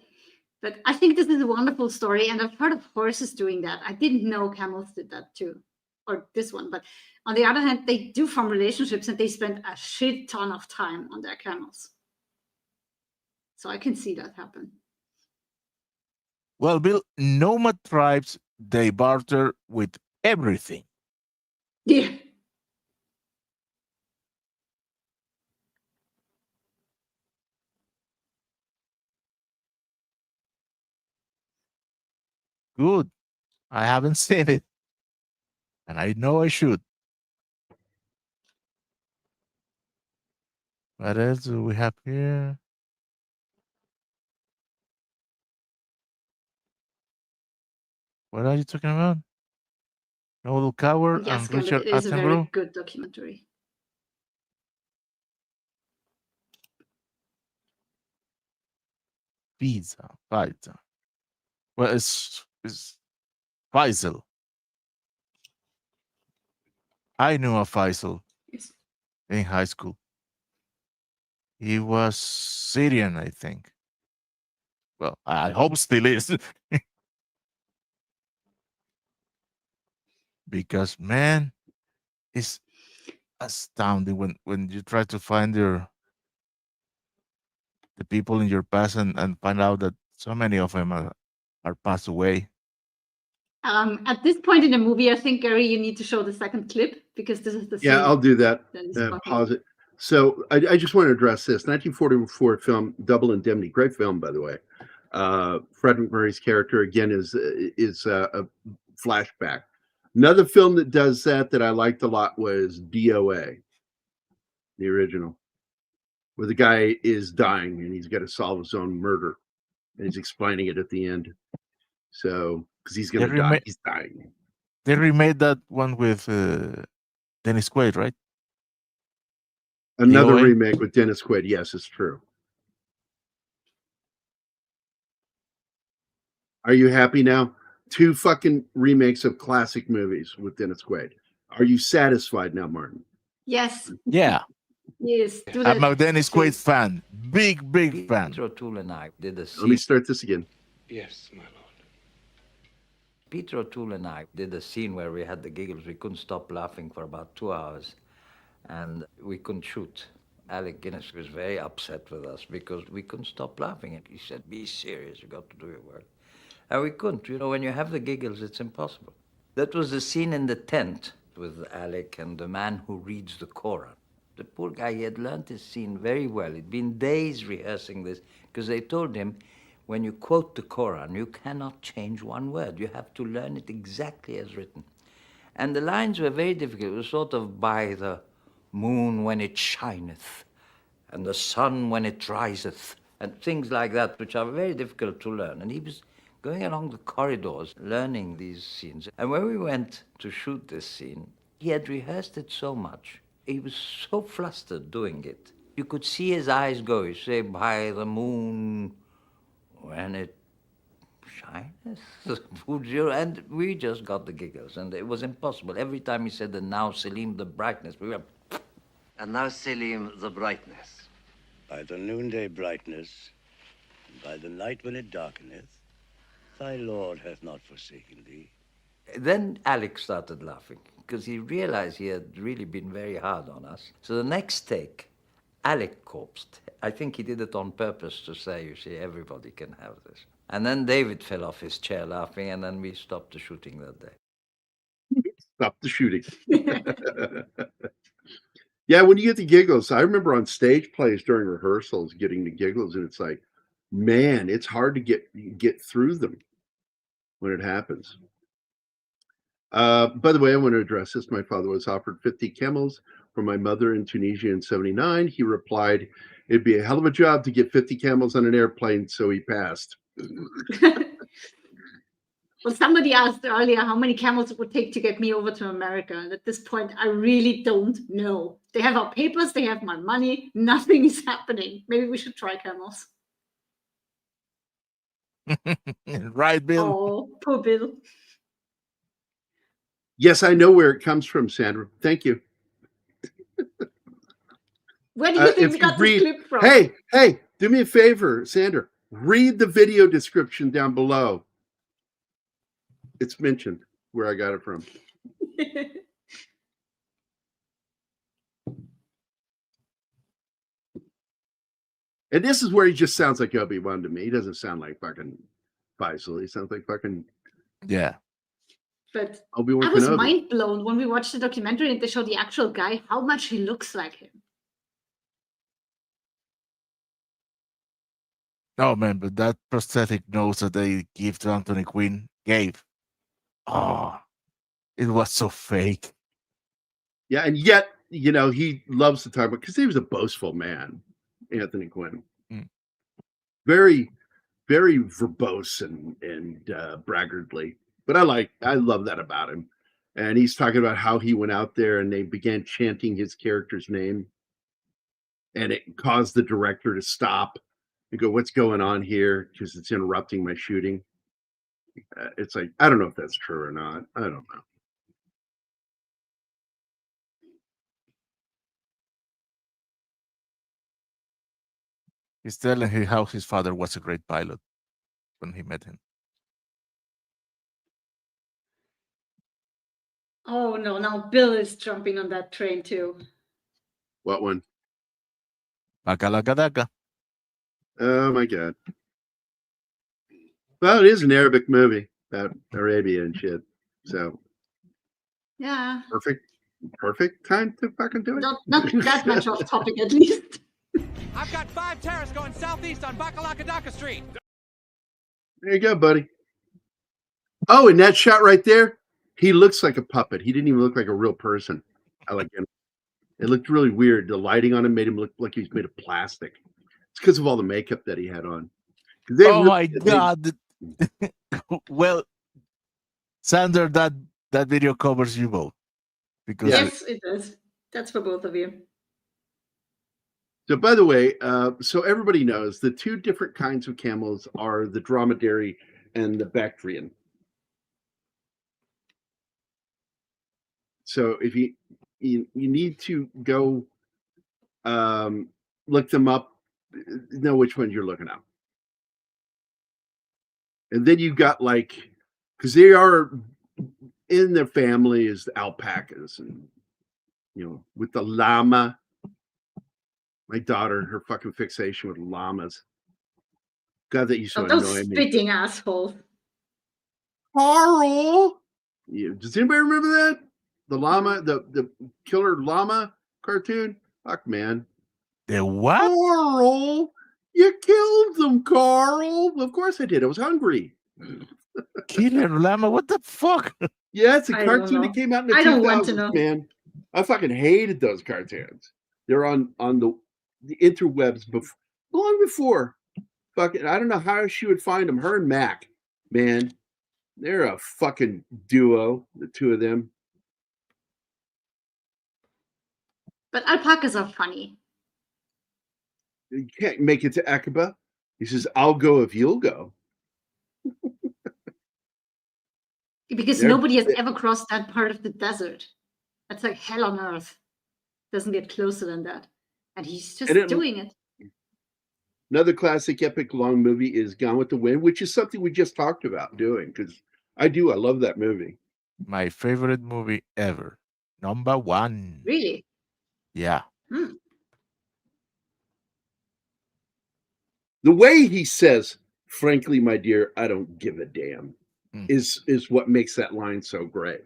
But I think this is a wonderful story, and I've heard of horses doing that. I didn't know camels did that too, or this one. But on the other hand, they do form relationships, and they spend a shit ton of time on their camels. So I can see that happen. Well, Bill, nomad tribes, they barter with everything. Yeah. Good. I haven't seen it, and I know I should. What else do we have here? What are you talking about? Noel Coward Yes, and Gambit, Richard it is a very Attenborough? good documentary. Pizza. Well, it's Faisal. I knew a Faisal Yes. in high school. He was Syrian, I think. Well, I hope still is. Because man, it's astounding when you try to find the people in your past and find out that so many of them are passed away. At this point in the movie, I think, Gary, you need to show the second clip because this is the scene. Yeah, I'll do that. that is fucking- Pause it. So I just want to address this 1944 film, Double Indemnity, great film, by the way. Fred McMurray's character again is a flashback. Another film that does that I liked a lot was DOA, the original, where the guy is dying and he's got to solve his own murder, and he's explaining it at the end. So because he's going to die, he's dying. They remade that one with Dennis Quaid, right? Another DOA? remake with Dennis Quaid. Yes, it's true. Are you happy now? 2 fucking remakes of classic movies with Dennis Quaid. Are you satisfied now, Martin? Yes. Yeah. Yes. Do I'm that. a Dennis Quaid fan. Big fan. Peter O'Toole and I did a scene. Let me start this again. Yes, my lord. Peter O'Toole and I did a scene where we had the giggles. We couldn't stop laughing for about 2 hours, and we couldn't shoot. Alec Guinness was very upset with us because we couldn't stop laughing. And he said, "Be serious, you got to do your work." And we couldn't. You know, when you have the giggles, it's impossible. That was the scene in the tent with Alec and the man who reads the Quran. The poor guy, he had learned this scene very well. He'd been days rehearsing this because they told him, when you quote the Quran, you cannot change one word. You have to learn it exactly as written. And the lines were very difficult. It was sort of by the moon when it shineth, and the sun when it riseth, and things like that, which are very difficult to learn. And he was going along the corridors, learning these scenes. And when we went to shoot this scene, he had rehearsed it so much. He was so flustered doing it. You could see his eyes go. He'd say, by the moon when it shineth. And we just got the giggles, and it was impossible. Every time he said, and now Selim, the brightness, we were... And now, Selim, the brightness. By the noonday brightness, and by the night when it darkeneth, thy Lord hath not forsaken thee. Then Alec started laughing, because he realized he had really been very hard on us. So the next take, Alec corpsed. I think he did it on purpose to say, you see, everybody can have this. And then David fell off his chair laughing, and then we stopped the shooting that day. Stop the shooting. Yeah, when you get the giggles, I remember on stage plays during rehearsals getting the giggles, and it's like, man, it's hard to get through them when it happens. By the way, I want to address this. My father was offered 50 camels from my mother in Tunisia in 1979. He replied, it'd be a hell of a job to get 50 camels on an airplane, so he passed. Well, somebody asked earlier how many camels it would take to get me over to America. And at this point, I really don't know. They have our papers, they have my money. Nothing is happening. Maybe we should try camels. Right, Bill? Oh, poor Bill. Yes, I know where it comes from, Sandra. Thank you. Where do you think if we you got read, this clip from? hey, do me a favor, Sander. Read the video description down below. It's mentioned where I got it from. And this is where he just sounds like Obi-Wan to me. He doesn't sound like fucking Faisal. He sounds like fucking Yeah. But Obi-Wan I was Kenobi. mind blown when we watched the documentary and they showed the actual guy, how much he looks like him. Oh man, but that prosthetic nose that they give to Anthony Quinn oh, it was so fake. Yeah, and yet, you know, he loves to talk about, because he was a boastful man, Anthony Quinn. Mm. Very, very verbose and braggartly. But I love that about him. And he's talking about how he went out there and they began chanting his character's name. And it caused the director to stop and go, "What's going on here?" Because it's interrupting my shooting. It's like, I don't know if that's true or not. I don't know. He's telling him how his father was a great pilot when he met him. Oh no, now Bill is jumping on that train too. What one? Bakalakadaka. Oh my God. Well, it is an Arabic movie about Arabia and shit. So Yeah. perfect time to fucking do it. Not that much off topic at least. I've got 5 terrorists going southeast on Bakalakadaka Street. There you go, buddy. Oh, and that shot right there, he looks like a puppet. He didn't even look like a real person. I like him. It looked really weird. The lighting on him made him look like he was made of plastic. It's because of all the makeup that he had on. My God. Well, Sander, that video covers you both. Because Yes, it does. That's for both of you. So, by the way, so everybody knows the two different kinds of camels are the dromedary and the Bactrian. So, if you need to go look them up, know which ones you're looking at. And then you got because they are in their family is the alpacas, and with the llama. My daughter, her fucking fixation with llamas. God, that used to annoy Those me. spitting assholes. Carl! Yeah, does anybody remember that? The llama, the killer llama cartoon? Fuck, man. The what? Carl! You killed them, Carl! Of course I did. I was hungry. Killer llama? What the fuck? Yeah, it's a I don't cartoon know. that came out in the 2000s, I don't want to know. man. I fucking hated those cartoons. They're on the interwebs long before. Fucking, I don't know how she would find them. Her and Mac, man, they're a fucking duo. The two of them. But alpacas are funny. You can't make it to Aqaba. He says, "I'll go if you'll go." Because nobody has ever crossed that part of the desert. That's like hell on earth. Doesn't get closer than that. And he's just doing it. Another classic epic long movie is Gone with the Wind, which is something we just talked about doing, because I love that movie. My favorite movie ever. Number 1. Really? Yeah. The way he says, "Frankly, my dear, I don't give a damn," is what makes that line so great.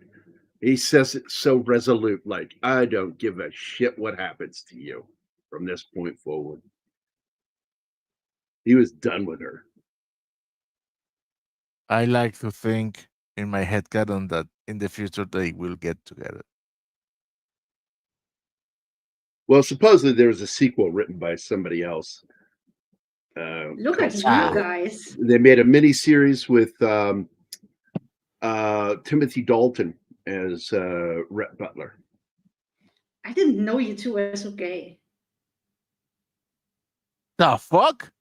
He says it so resolute, like, "I don't give a shit what happens to you from this point forward." He was done with her. I like to think in my head canon that in the future they will get together. Well, supposedly there was a sequel written by somebody else. Look at you guys. They made a mini series with Timothy Dalton as Rhett Butler. I didn't know you two were so gay. The fuck?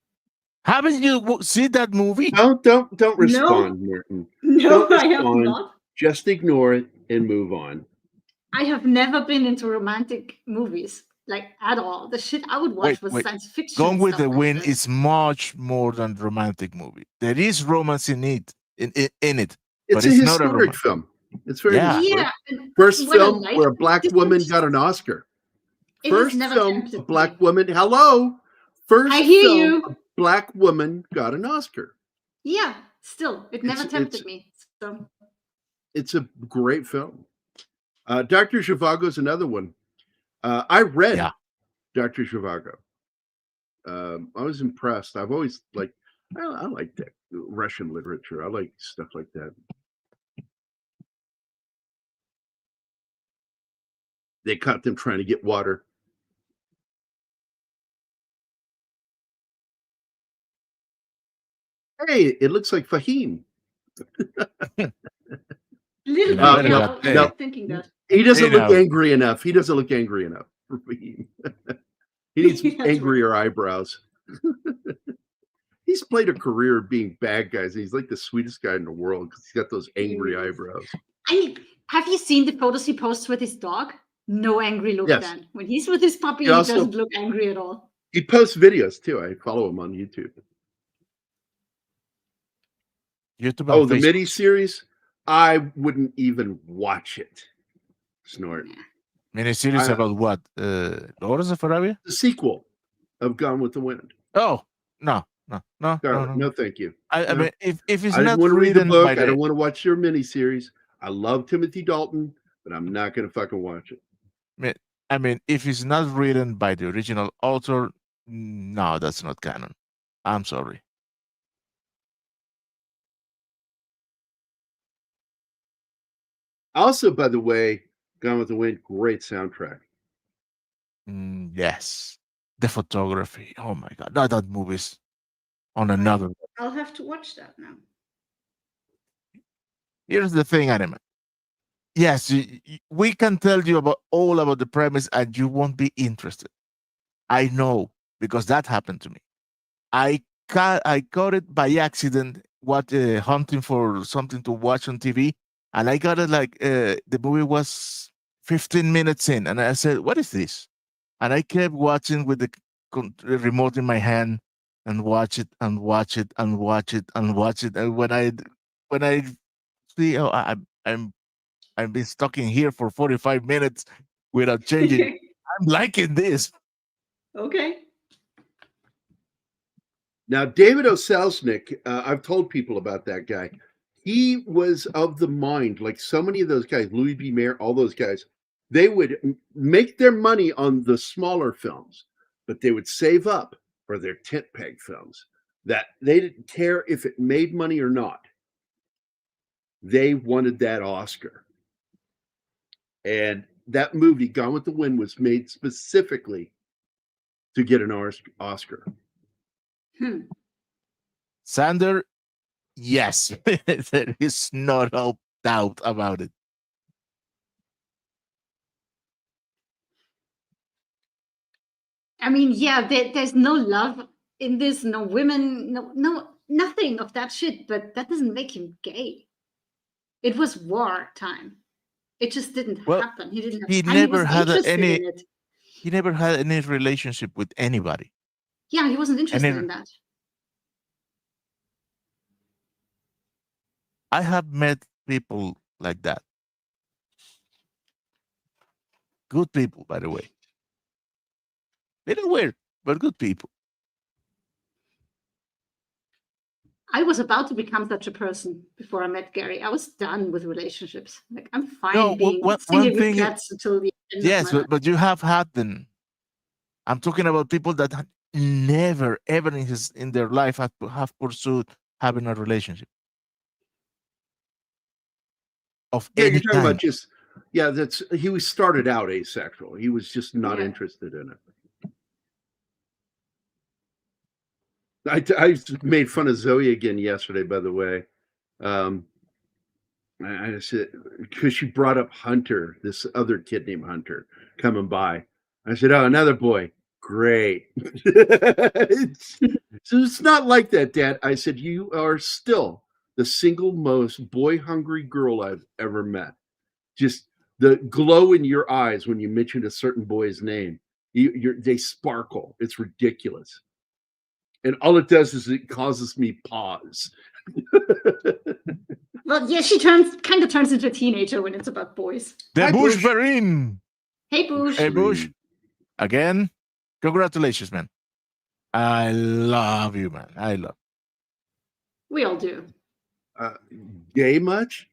Haven't you seen that movie? No, don't respond, Martin. No, Don't I have respond. not. Just ignore it and move on. I have never been into romantic movies. like at all. The shit I would watch was Wait. science fiction. Gone with stuff the like Wind this. is much more than romantic movie. There is romance in it, in it, It's but a it's not a historic romance. film. It's very Yeah. historic. Yeah. and First what I film like where a black is woman that got an Oscar. it has First never film, tempted a black me. woman. Hello. First I hear film, you. a black woman got an Oscar. Yeah, still, it never It's- tempted it's- me. So It's a great film. Dr. Zhivago is another one. I read Yeah. Dr. Zhivago. I was impressed. I've always I like that Russian literature. I like stuff like that. They caught them trying to get water. Hey, it looks like Fahim. little No, bit, no, yeah, I no. was thinking that. He doesn't Hey, look now. angry enough. He doesn't look angry enough for Fahim. He needs That's right. angrier eyebrows. He's played a career of being bad guys. And he's like the sweetest guy in the world because he's got those angry He is. eyebrows. I mean, have you seen the photos he posts with his dog? No angry look Yes. then. When he's with his puppy, He he also- doesn't look angry at all. He posts videos too. I follow him on YouTube. YouTube Oh, and the Facebook. mini series. I wouldn't even watch it. Snort. Miniseries I- about what? Lawrence of Arabia? The sequel of Gone with the Wind. Oh, no. No, thank you. I No. mean, if it's I didn't not want to read the written book. by I the, don't want to watch your miniseries. I love Timothy Dalton, but I'm not going to fucking watch it. I mean, if it's not written by the original author, no, that's not canon. I'm sorry. Also, by the way, Gone with the Wind, great soundtrack. Yes, the photography. Oh my god, that movie's on another. I'll have to watch that now. Here's the thing, anime. Yes, we can tell you all about the premise, and you won't be interested. I know because that happened to me. I got it by accident. Hunting for something to watch on TV, and I got it like the movie was 15 minutes in, and I said, "What is this?" And I kept watching with the remote in my hand, and watch it and watch it and watch it and watch it. And when I see, oh, I've been stuck in here for 45 minutes without changing. I'm liking this. Okay. Now, David O. Selznick, I've told people about that guy. He was of the mind, like so many of those guys, Louis B. Mayer, all those guys, they would make their money on the smaller films, but they would save up for their tent peg films. That they didn't care if it made money or not. They wanted that Oscar. And that movie, Gone with the Wind, was made specifically to get an Oscar. Sander, yes, there is no doubt about it. I mean, yeah, there's no love in this, no women, no, nothing of that shit. But that doesn't make him gay. It was war time. It just didn't happen. He didn't. He and never was had interested any. in it. He never had any relationship with anybody. Yeah, he wasn't interested it- in that. I have met people like that. Good people, by the way. Little weird, but good people. I was about to become such a person before I met Gary. I was done with relationships. Like I'm fine No, being one single with thing. cats until the end Yes, of my life. but you have had them. I'm talking about people that never, ever in their life have pursued having a relationship of Yeah, any you're talking kind. about just he was started out asexual. He was just not Yeah. interested in it. I made fun of Zoe again yesterday, by the way. I said, because she brought up Hunter, this other kid named Hunter, coming by. I said, oh, another boy. Great. So it's not like that, Dad. I said, you are still the single most boy-hungry girl I've ever met. Just the glow in your eyes when you mentioned a certain boy's name. They sparkle. It's ridiculous. And all it does is it causes me pause. Well, yeah, she kind of turns into a teenager when it's about boys. The Hi, Bush Bush. Marine. Hey, Bush. Hey, Bush. Again, congratulations, man. I love you, man. I love. We all do. Gay much?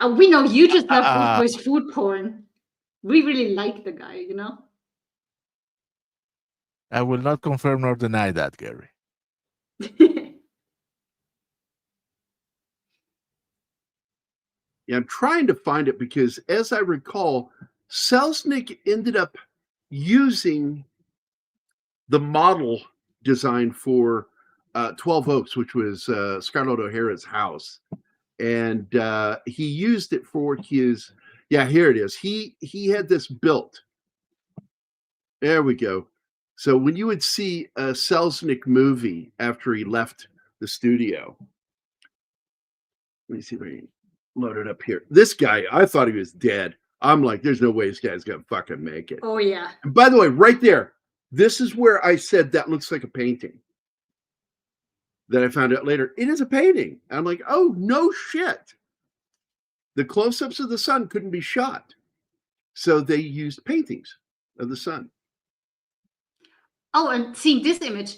We know you just love boys food porn. We really like the guy, you know? I will not confirm nor deny that, Gary. Yeah, I'm trying to find it because, as I recall, Selznick ended up using the model design for 12 Oaks, which was Scarlett O'Hara's house. And he used it for his, here it is. He had this built. There we go. So when you would see a Selznick movie after he left the studio, let me see if I can load it up here. This guy, I thought he was dead. I'm like, there's no way this guy's gonna fucking make it. Oh yeah. And by the way, right there, this is where I said that looks like a painting. That I found out later, it is a painting. I'm like, oh no shit. The close-ups of the sun couldn't be shot, so they used paintings of the sun. Oh, and seeing this image,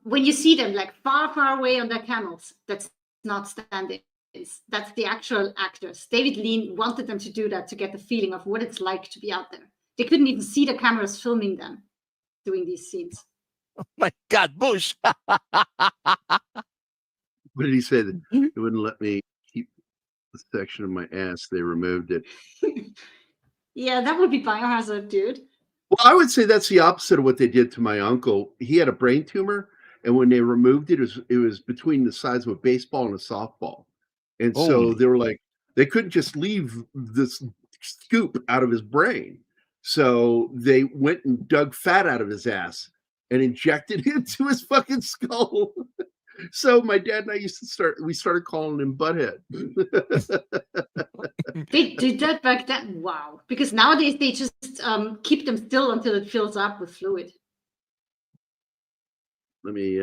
when you see them like far, far away on their camels, that's not stand-ins. That's the actual actors. David Lean wanted them to do that to get the feeling of what it's like to be out there. They couldn't even see the cameras filming them doing these scenes. Oh my God, Bush! What did he say? That it wouldn't let me keep the section of my ass. They removed it. Yeah, that would be biohazard, dude. Well, I would say that's the opposite of what they did to my uncle. He had a brain tumor, and when they removed it, it was between the size of a baseball and a softball. And so they were like, they couldn't just leave this scoop out of his brain. So they went and dug fat out of his ass and injected it into his fucking skull. So my dad and I we started calling him Butthead. They did that back then. Wow. Because nowadays they just keep them still until it fills up with fluid. Let me,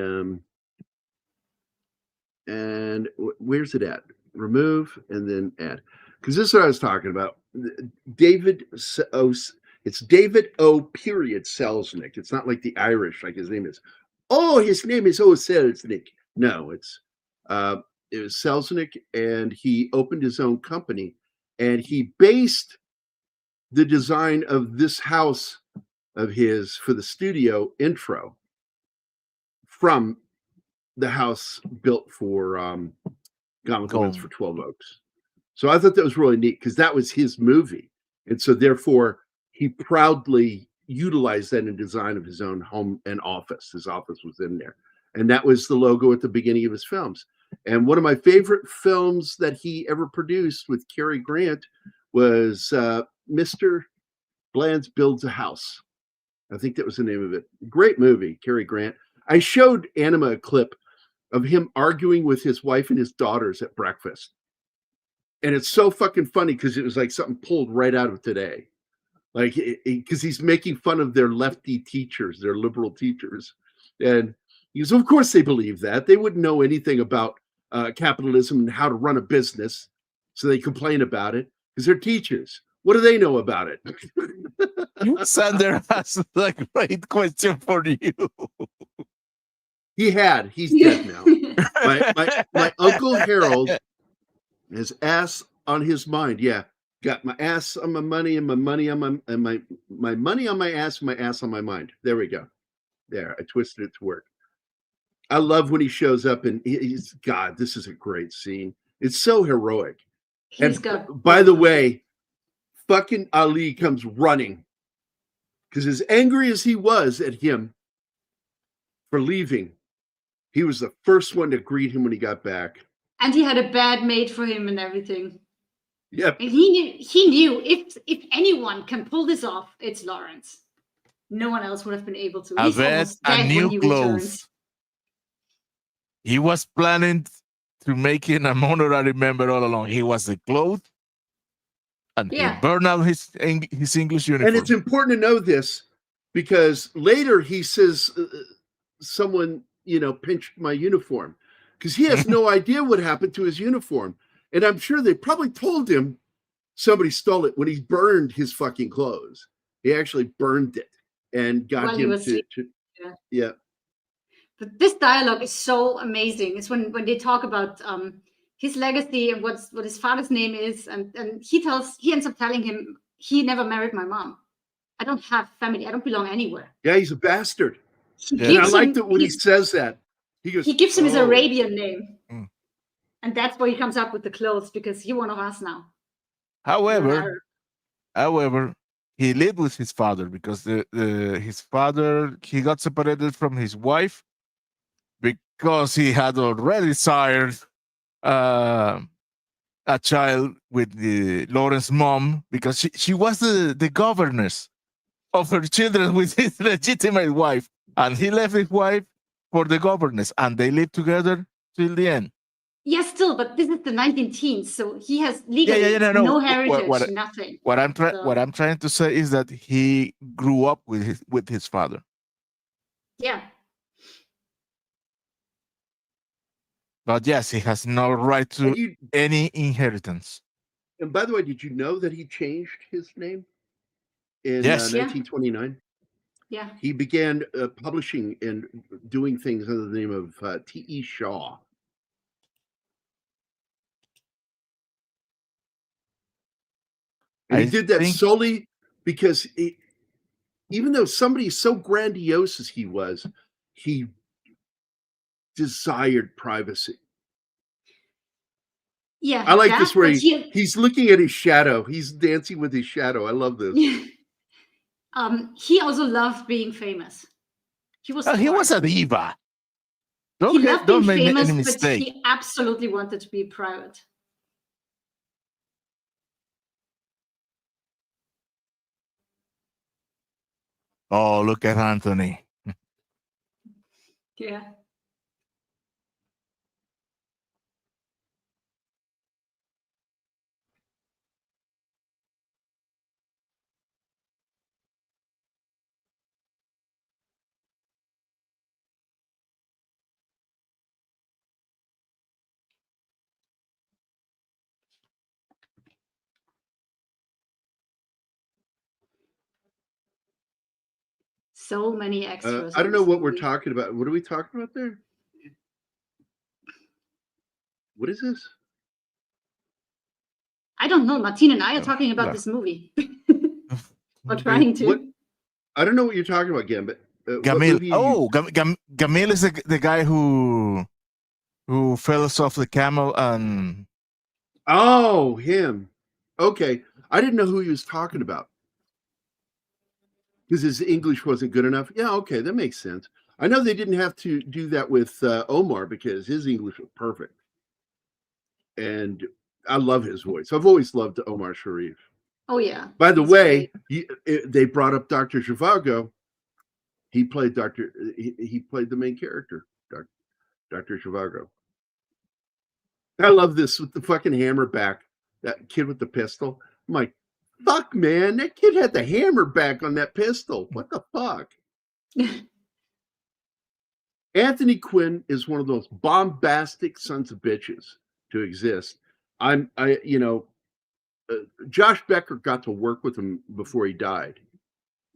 and where's it at? Remove and then add. Because this is what I was talking about. It's David O. Period Selznick. It's not like the Irish, like his name is. Oh, his name is O. Selznick. No, it was Selznick, and he opened his own company, and he based the design of this house of his for the studio intro from the house built for Gone with the Wind for 12 Oaks. So I thought that was really neat because that was his movie. And so therefore he proudly utilized that in design of his own home and office. His office was in there. And that was the logo at the beginning of his films. And one of my favorite films that he ever produced with Cary Grant was Mr. Bland's Builds a House. I think that was the name of it. Great movie, Cary Grant. I showed Anima a clip of him arguing with his wife and his daughters at breakfast. And it's so fucking funny because it was like something pulled right out of today. Like, because he's making fun of their lefty teachers, their liberal teachers. And he goes, of course they believe that. They wouldn't know anything about capitalism and how to run a business. So they complain about it because they're teachers. What do they know about it? Sander has a great question for you. He's dead now. My Uncle Harold has ass on his mind. Yeah. Got my ass on my money and my money on my money on my ass and my ass on my mind. There we go. There, I twisted it to work. I love when he shows up and he's God. This is a great scene. It's so heroic. By the way, fucking Ali comes running because as angry as he was at him for leaving, he was the first one to greet him when he got back. And he had a bad mate for him and everything. Yep. And he knew if anyone can pull this off, it's Lawrence. No one else would have been able to. He's almost dead when he returns. He was planning to make him an honorary member all along. He was the clothes and he Yeah. burned out his English uniform. And it's important to know this because later he says, someone, pinched my uniform, because he has no idea what happened to his uniform. And I'm sure they probably told him somebody stole it when he burned his fucking clothes. He actually burned it and got While he him was to yeah. But this dialogue is so amazing. It's when they talk about his legacy and what his father's name is, and he ends up telling him he never married my mom. I don't have family. I don't belong anywhere. Yeah, he's a bastard. He And I gives like him that when he says that. He goes, he gives him his "Oh." Arabian name, Mm. and that's where he comes up with the clothes, because you're one of us now. However, he lived with his father because his father, he got separated from his wife because he had already sired a child with the Lawrence mom, because she was the governess of her children with his legitimate wife, and he left his wife for the governess, and they lived together till the end. Yes, still, but this is the 19 teens, so he has legally no heritage, nothing. What I'm trying to say is that he grew up with his father. Yeah. But yes, he has no right to any inheritance. And by the way, did you know that he changed his name in Yes. 1929? Yeah. He began publishing and doing things under the name of T.E. Shaw. And he did that solely because even though somebody so grandiose as he was, he desired privacy. Yeah. I like this where he's looking at his shadow. He's dancing with his shadow. I love this. He also loved being famous. He was a diva. Don't make famous, any mistake. But he absolutely wanted to be private. Oh, look at Anthony. Yeah. So many extras. I don't know what we're talking about. What are we talking about there? What is this? I don't know. Martine and I are talking about this movie. Or trying to. What? I don't know what you're talking about again, but Gamil. Gamil is the guy who fell off the camel and. Oh, him. Okay, I didn't know who he was talking about because his English wasn't good enough. Yeah, okay, that makes sense. I know they didn't have to do that with Omar because his English was perfect, and I love his voice. I've always loved Omar Sharif. Oh yeah. By the way, they brought up Dr. Zhivago. He played He played the main character, Dr. Zhivago. I love this with the fucking hammer back. That kid with the pistol. I'm like, fuck, man, that kid had the hammer back on that pistol. What the fuck? Anthony Quinn is one of those bombastic sons of bitches to exist. Josh Becker got to work with him before he died.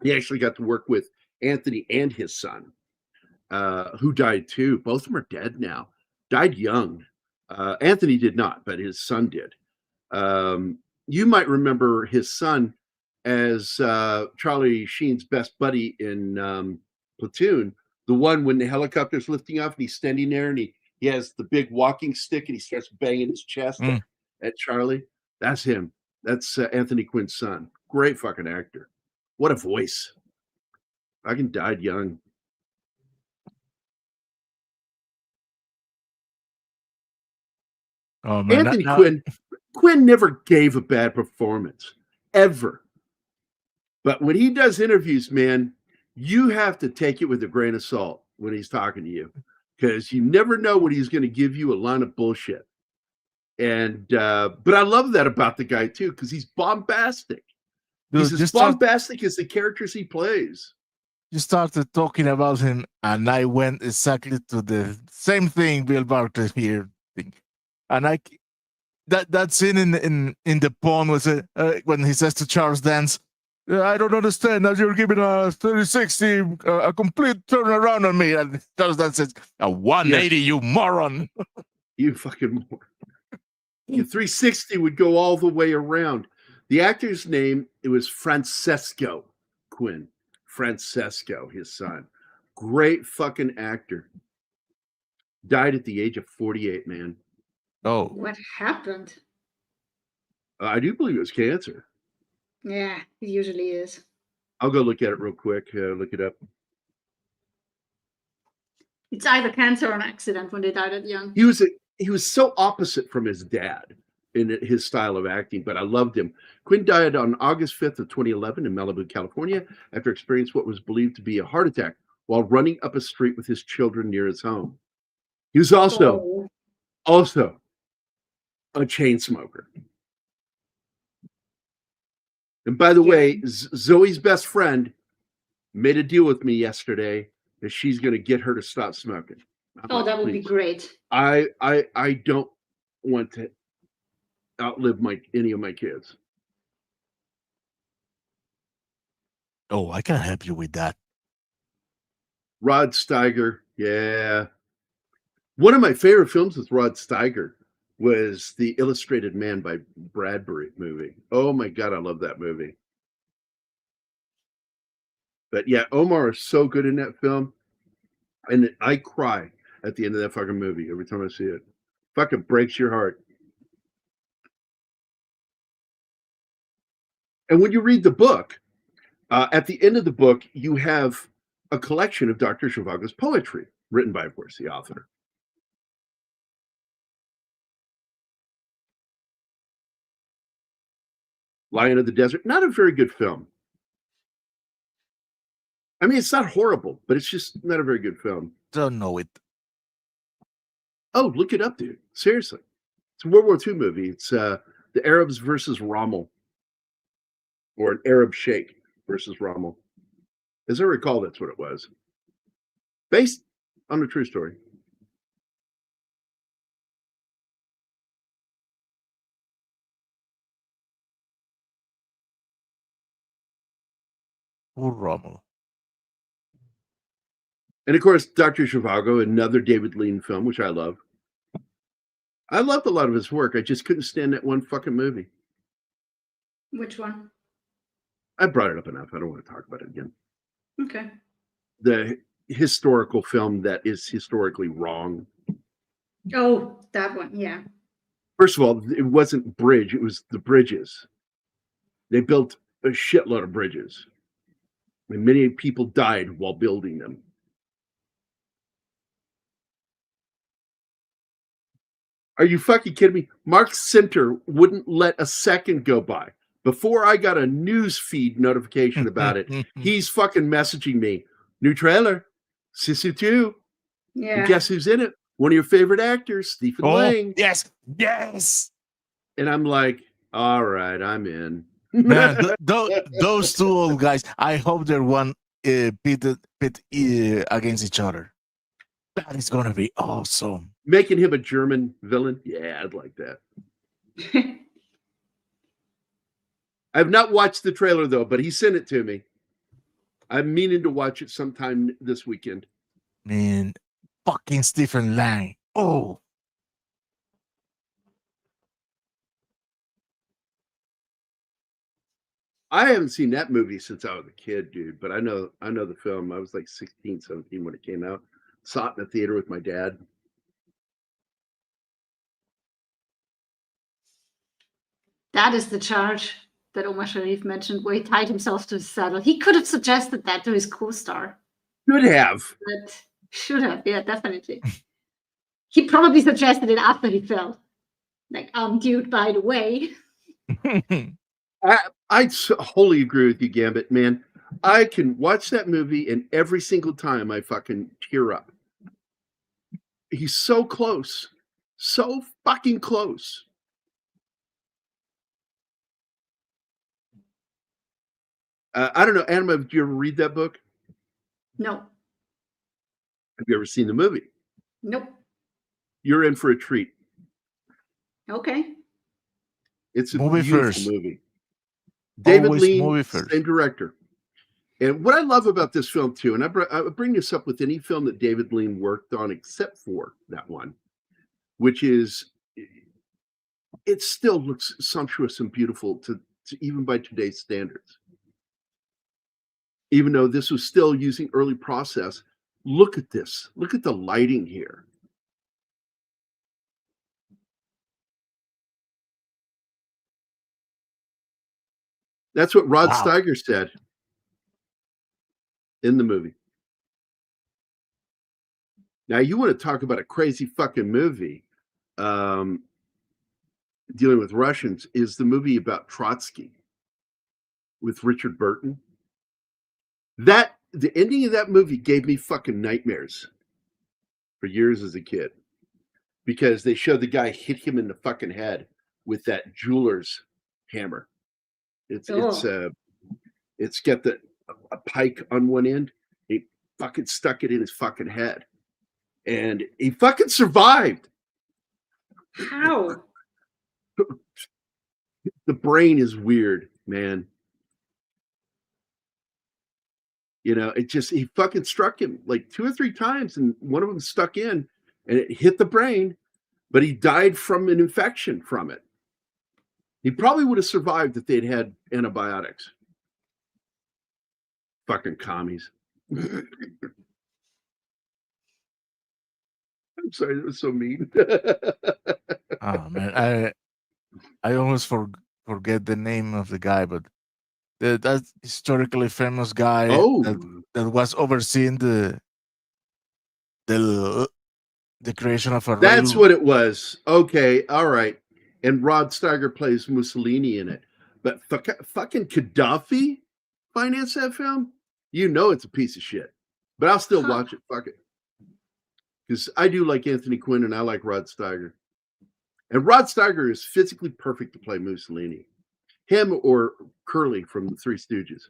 He actually got to work with Anthony and his son, who died too. Both of them are dead now. Died young. Anthony did not, but his son did. You might remember his son as Charlie Sheen's best buddy in Platoon. The one when the helicopter's lifting off and he's standing there and he has the big walking stick and he starts banging his chest at Charlie. That's him. That's Anthony Quinn's son. Great fucking actor. What a voice. Fucking died young. Oh, man, Anthony Quinn never gave a bad performance, ever. But when he does interviews, man, you have to take it with a grain of salt when he's talking to you, because you never know when he's going to give you a line of bullshit. And but I love that about the guy too, because he's bombastic. He's Dude, as bombastic as the characters he plays. you started talking about him, and I went exactly to the same thing Bill Barker here think. And that scene in the poem was when he says to Charles Dance, I don't understand that you're giving a 3060 a complete turnaround on me. And Charles Dance says, a 180, you moron. You fucking moron. Your 360 would go all the way around. The actor's name, it was Francesco Quinn. Francesco, his son. Great fucking actor. Died at the age of 48, man. Oh. What happened? I do believe it was cancer. Yeah, it usually is. I'll go look at it real quick. Look it up. It's either cancer or an accident when they died at young. He was so opposite from his dad in his style of acting, but I loved him. Quinn died on August 5th of 2011 in Malibu, California, after experiencing what was believed to be a heart attack while running up a street with his children near his home. He was also a chain smoker. And by the way, Zoe's best friend made a deal with me yesterday that she's going to get her to stop smoking. Oh, that would be great. I don't want to outlive any of my kids. Oh, I can help you with that. Rod Steiger, yeah. One of my favorite films with Rod Steiger was the Illustrated Man by Bradbury movie. Oh my God, I love that movie. But yeah, Omar is so good in that film. And I cry at the end of that fucking movie every time I see it. Fucking breaks your heart. And when you read the book, at the end of the book, you have a collection of Dr. Zhivago's poetry, written by, of course, the author. Lion of the Desert, not a very good film. I mean, it's not horrible, but it's just not a very good film. Don't know it. Oh, look it up, dude. Seriously. It's a World War II movie. It's the Arabs versus Rommel. Or an Arab Sheikh versus Rommel. As I recall, that's what it was. Based on a true story. Poor Rommel. And of course, Dr. Zhivago, another David Lean film, which I love. I loved a lot of his work. I just couldn't stand that one fucking movie. Which one? I brought it up enough. I don't want to talk about it again. Okay. The historical film that is historically wrong. Oh, that one. Yeah. First of all, it wasn't bridge. It was the bridges. They built a shitload of bridges. And many people died while building them. Are you fucking kidding me? Mark Center wouldn't let a second go by. Before I got a news feed notification about it, he's fucking messaging me. New trailer, Sisu 2. Yeah. And guess who's in it? One of your favorite actors, Stephen Lang. Yes, yes. And I'm like, all right, I'm in. Man, those two old guys, I hope they're one pit against each other. That is going to be awesome. Making him a German villain? Yeah, I'd like that. I've not watched the trailer, though, but he sent it to me. I'm meaning to watch it sometime this weekend. Man, fucking Stephen Lang. Oh. I haven't seen that movie since I was a kid, dude, but I know the film. I was like 16, 17 when it came out. Saw it in the theater with my dad. That is the charge that Omar Sharif mentioned, where he tied himself to his saddle. He could have suggested that to his co-star. Should have. But should have, yeah, definitely. He probably suggested it after he fell. Like, dude, by the way. I wholly agree with you, Gambit, man. I can watch that movie, and every single time I fucking tear up. He's so close. So fucking close. I don't know, Anima, did you ever read that book? No. Have you ever seen the movie? Nope. You're in for a treat. Okay. It's a Movie beautiful first. movie. David Always Lean, movie first. same director. And what I love about this film too, and I bring this up with any film that David Lean worked on except for that one, which is it still looks sumptuous and beautiful to even by today's standards. Even though this was still using early process, look at this. Look at the lighting here. That's what Rod Wow. Steiger said in the movie. Now, you want to talk about a crazy fucking movie dealing with Russians, is the movie about Trotsky with Richard Burton. The ending of that movie gave me fucking nightmares for years as a kid, because they showed the guy hit him in the fucking head with that jeweler's hammer. It's got a pike on one end. He fucking stuck it in his fucking head, and he fucking survived. How? The brain is weird, man. You know, he fucking struck him like 2 or 3 times, and one of them stuck in, and it hit the brain, but he died from an infection from it. He probably would have survived if they'd had antibiotics. Fucking commies. I'm sorry, that was so mean. Oh man, I almost forget the name of the guy, but that historically famous guy that was overseeing the creation of a That's rail. what it was. Okay, all right. And Rod Steiger plays Mussolini in it. But fucking Gaddafi financed that film? You know it's a piece of shit. But I'll still watch it. Fuck it. Because I do like Anthony Quinn and I like Rod Steiger. And Rod Steiger is physically perfect to play Mussolini. Him or Curly from the Three Stooges.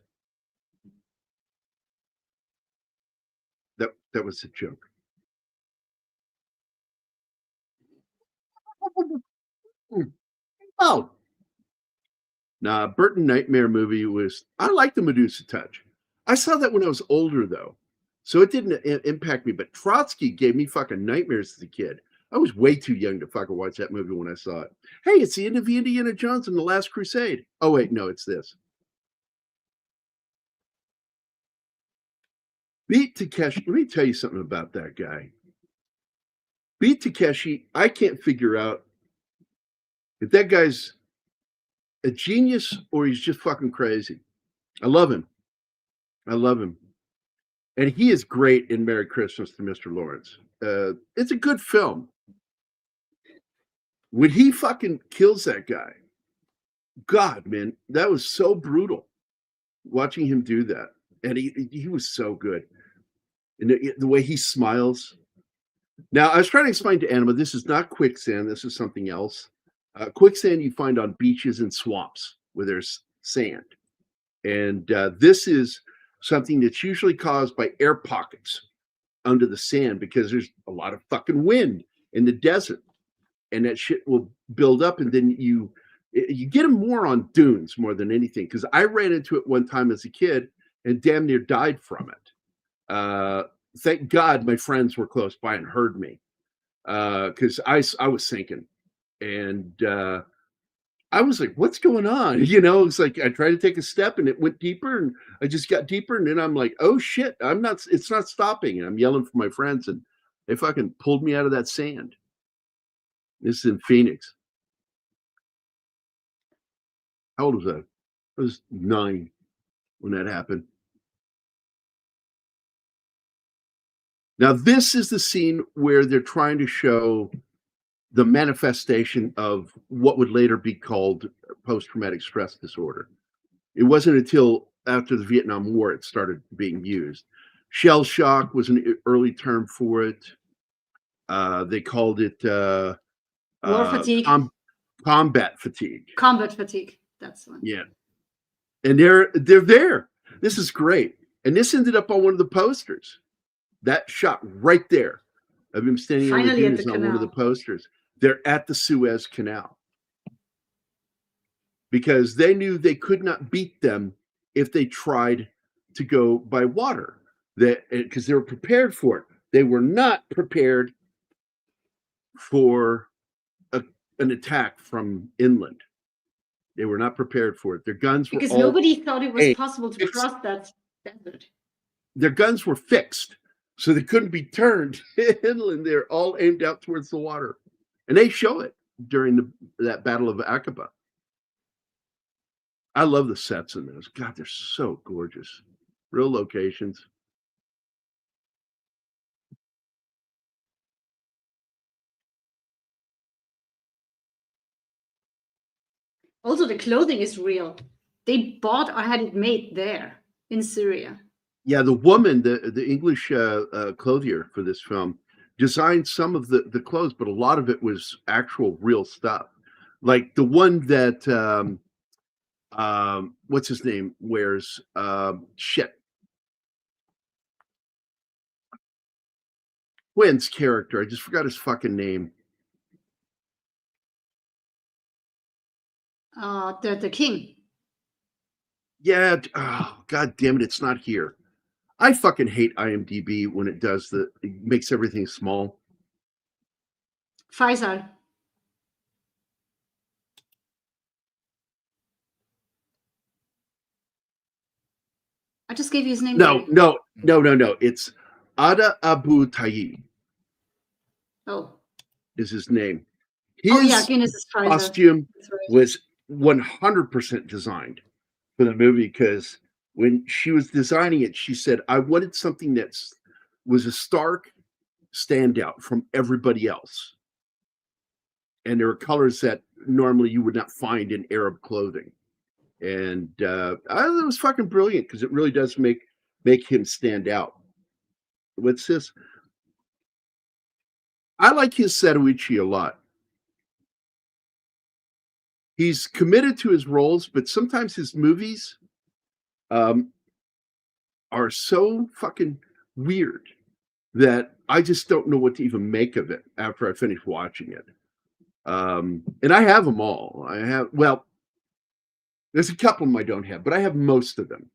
That was a joke. Oh. Nah, Burton Nightmare movie I like the Medusa touch. I saw that when I was older, though. So it didn't impact me. But Trotsky gave me fucking nightmares as a kid. I was way too young to fucking watch that movie when I saw it. Hey, it's the end of Indiana Jones and the Last Crusade. Oh, wait, no, it's this. Beat Takeshi. Let me tell you something about that guy. Beat Takeshi, I can't figure out if that guy's a genius or he's just fucking crazy. I love him. And he is great in Merry Christmas to Mr. Lawrence. It's a good film. When he fucking kills that guy, God, man, that was so brutal watching him do that. And he was so good. And the way he smiles. Now, I was trying to explain to Anima, this is not quicksand. This is something else. Quicksand you find on beaches and swamps where there's sand. And this is something that's usually caused by air pockets under the sand because there's a lot of fucking wind in the desert. And that shit will build up, and then you get them more on dunes more than anything. Because I ran into it one time as a kid and damn near died from it. Thank God my friends were close by and heard me, because I was sinking, and I was like, "What's going on?" You know, it's like I tried to take a step and it went deeper, and I just got deeper, and then I'm like, "Oh shit, I'm not. It's not stopping." And I'm yelling for my friends, and they fucking pulled me out of that sand. This is in Phoenix. How old was that? I was 9 when that happened. Now, this is the scene where they're trying to show the manifestation of what would later be called post-traumatic stress disorder. It wasn't until after the Vietnam War it started being used. Shell shock was an early term for it. They called it war fatigue. Combat fatigue. Combat fatigue. That's one. Yeah. And they're there. This is great. And this ended up on one of the posters. That shot right there of him standing on the Finally at dunes the on one of the canal. posters. They're at the Suez Canal. Because they knew they could not beat them if they tried to go by water. Because they were prepared for it. They were not prepared for an attack from inland. They were not prepared for it. Their guns were Because all nobody thought it was aimed. possible to cross that desert. Their guns were fixed, so they couldn't be turned inland. They're all aimed out towards the water. And they show it during that Battle of Aqaba. I love the sets in those. God, they're so gorgeous. Real locations. Also, the clothing is real. They bought or had it made there in Syria. Yeah, the woman, the English clothier for this film, designed some of the clothes, but a lot of it was actual real stuff. Like the one that what's his name wears Quinn's character. I just forgot his fucking name. The king. Yeah. Oh, God damn it. It's not here. I fucking hate IMDb when it does it makes everything small. Faisal. I just gave you his name. No. It's Ada Abu Tayyib. Oh. Is his name. Guinness is Faisal. Costume right. was 100% designed for the movie, because when she was designing it, she said, I wanted something that was a stark standout from everybody else. And there were colors that normally you would not find in Arab clothing. And it was fucking brilliant, because it really does make him stand out. What's this? I like his Setoichi a lot. He's committed to his roles, but sometimes his movies are so fucking weird that I just don't know what to even make of it after I finish watching it. And I have them all. There's a couple of them I don't have, but I have most of them.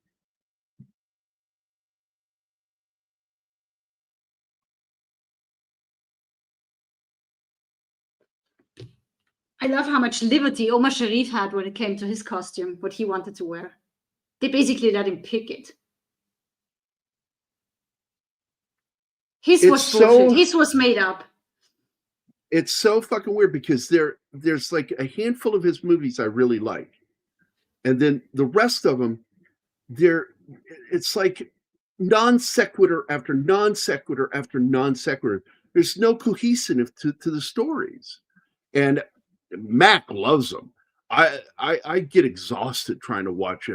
I love how much liberty Omar Sharif had when it came to his costume, what he wanted to wear. They basically let him pick it. His was bullshit. His was made up. It's so fucking weird, because there's like a handful of his movies I really like. And then the rest of them, it's like non sequitur after non sequitur after non sequitur. There's no cohesiveness to the stories. And Mac loves them. I get exhausted trying to watch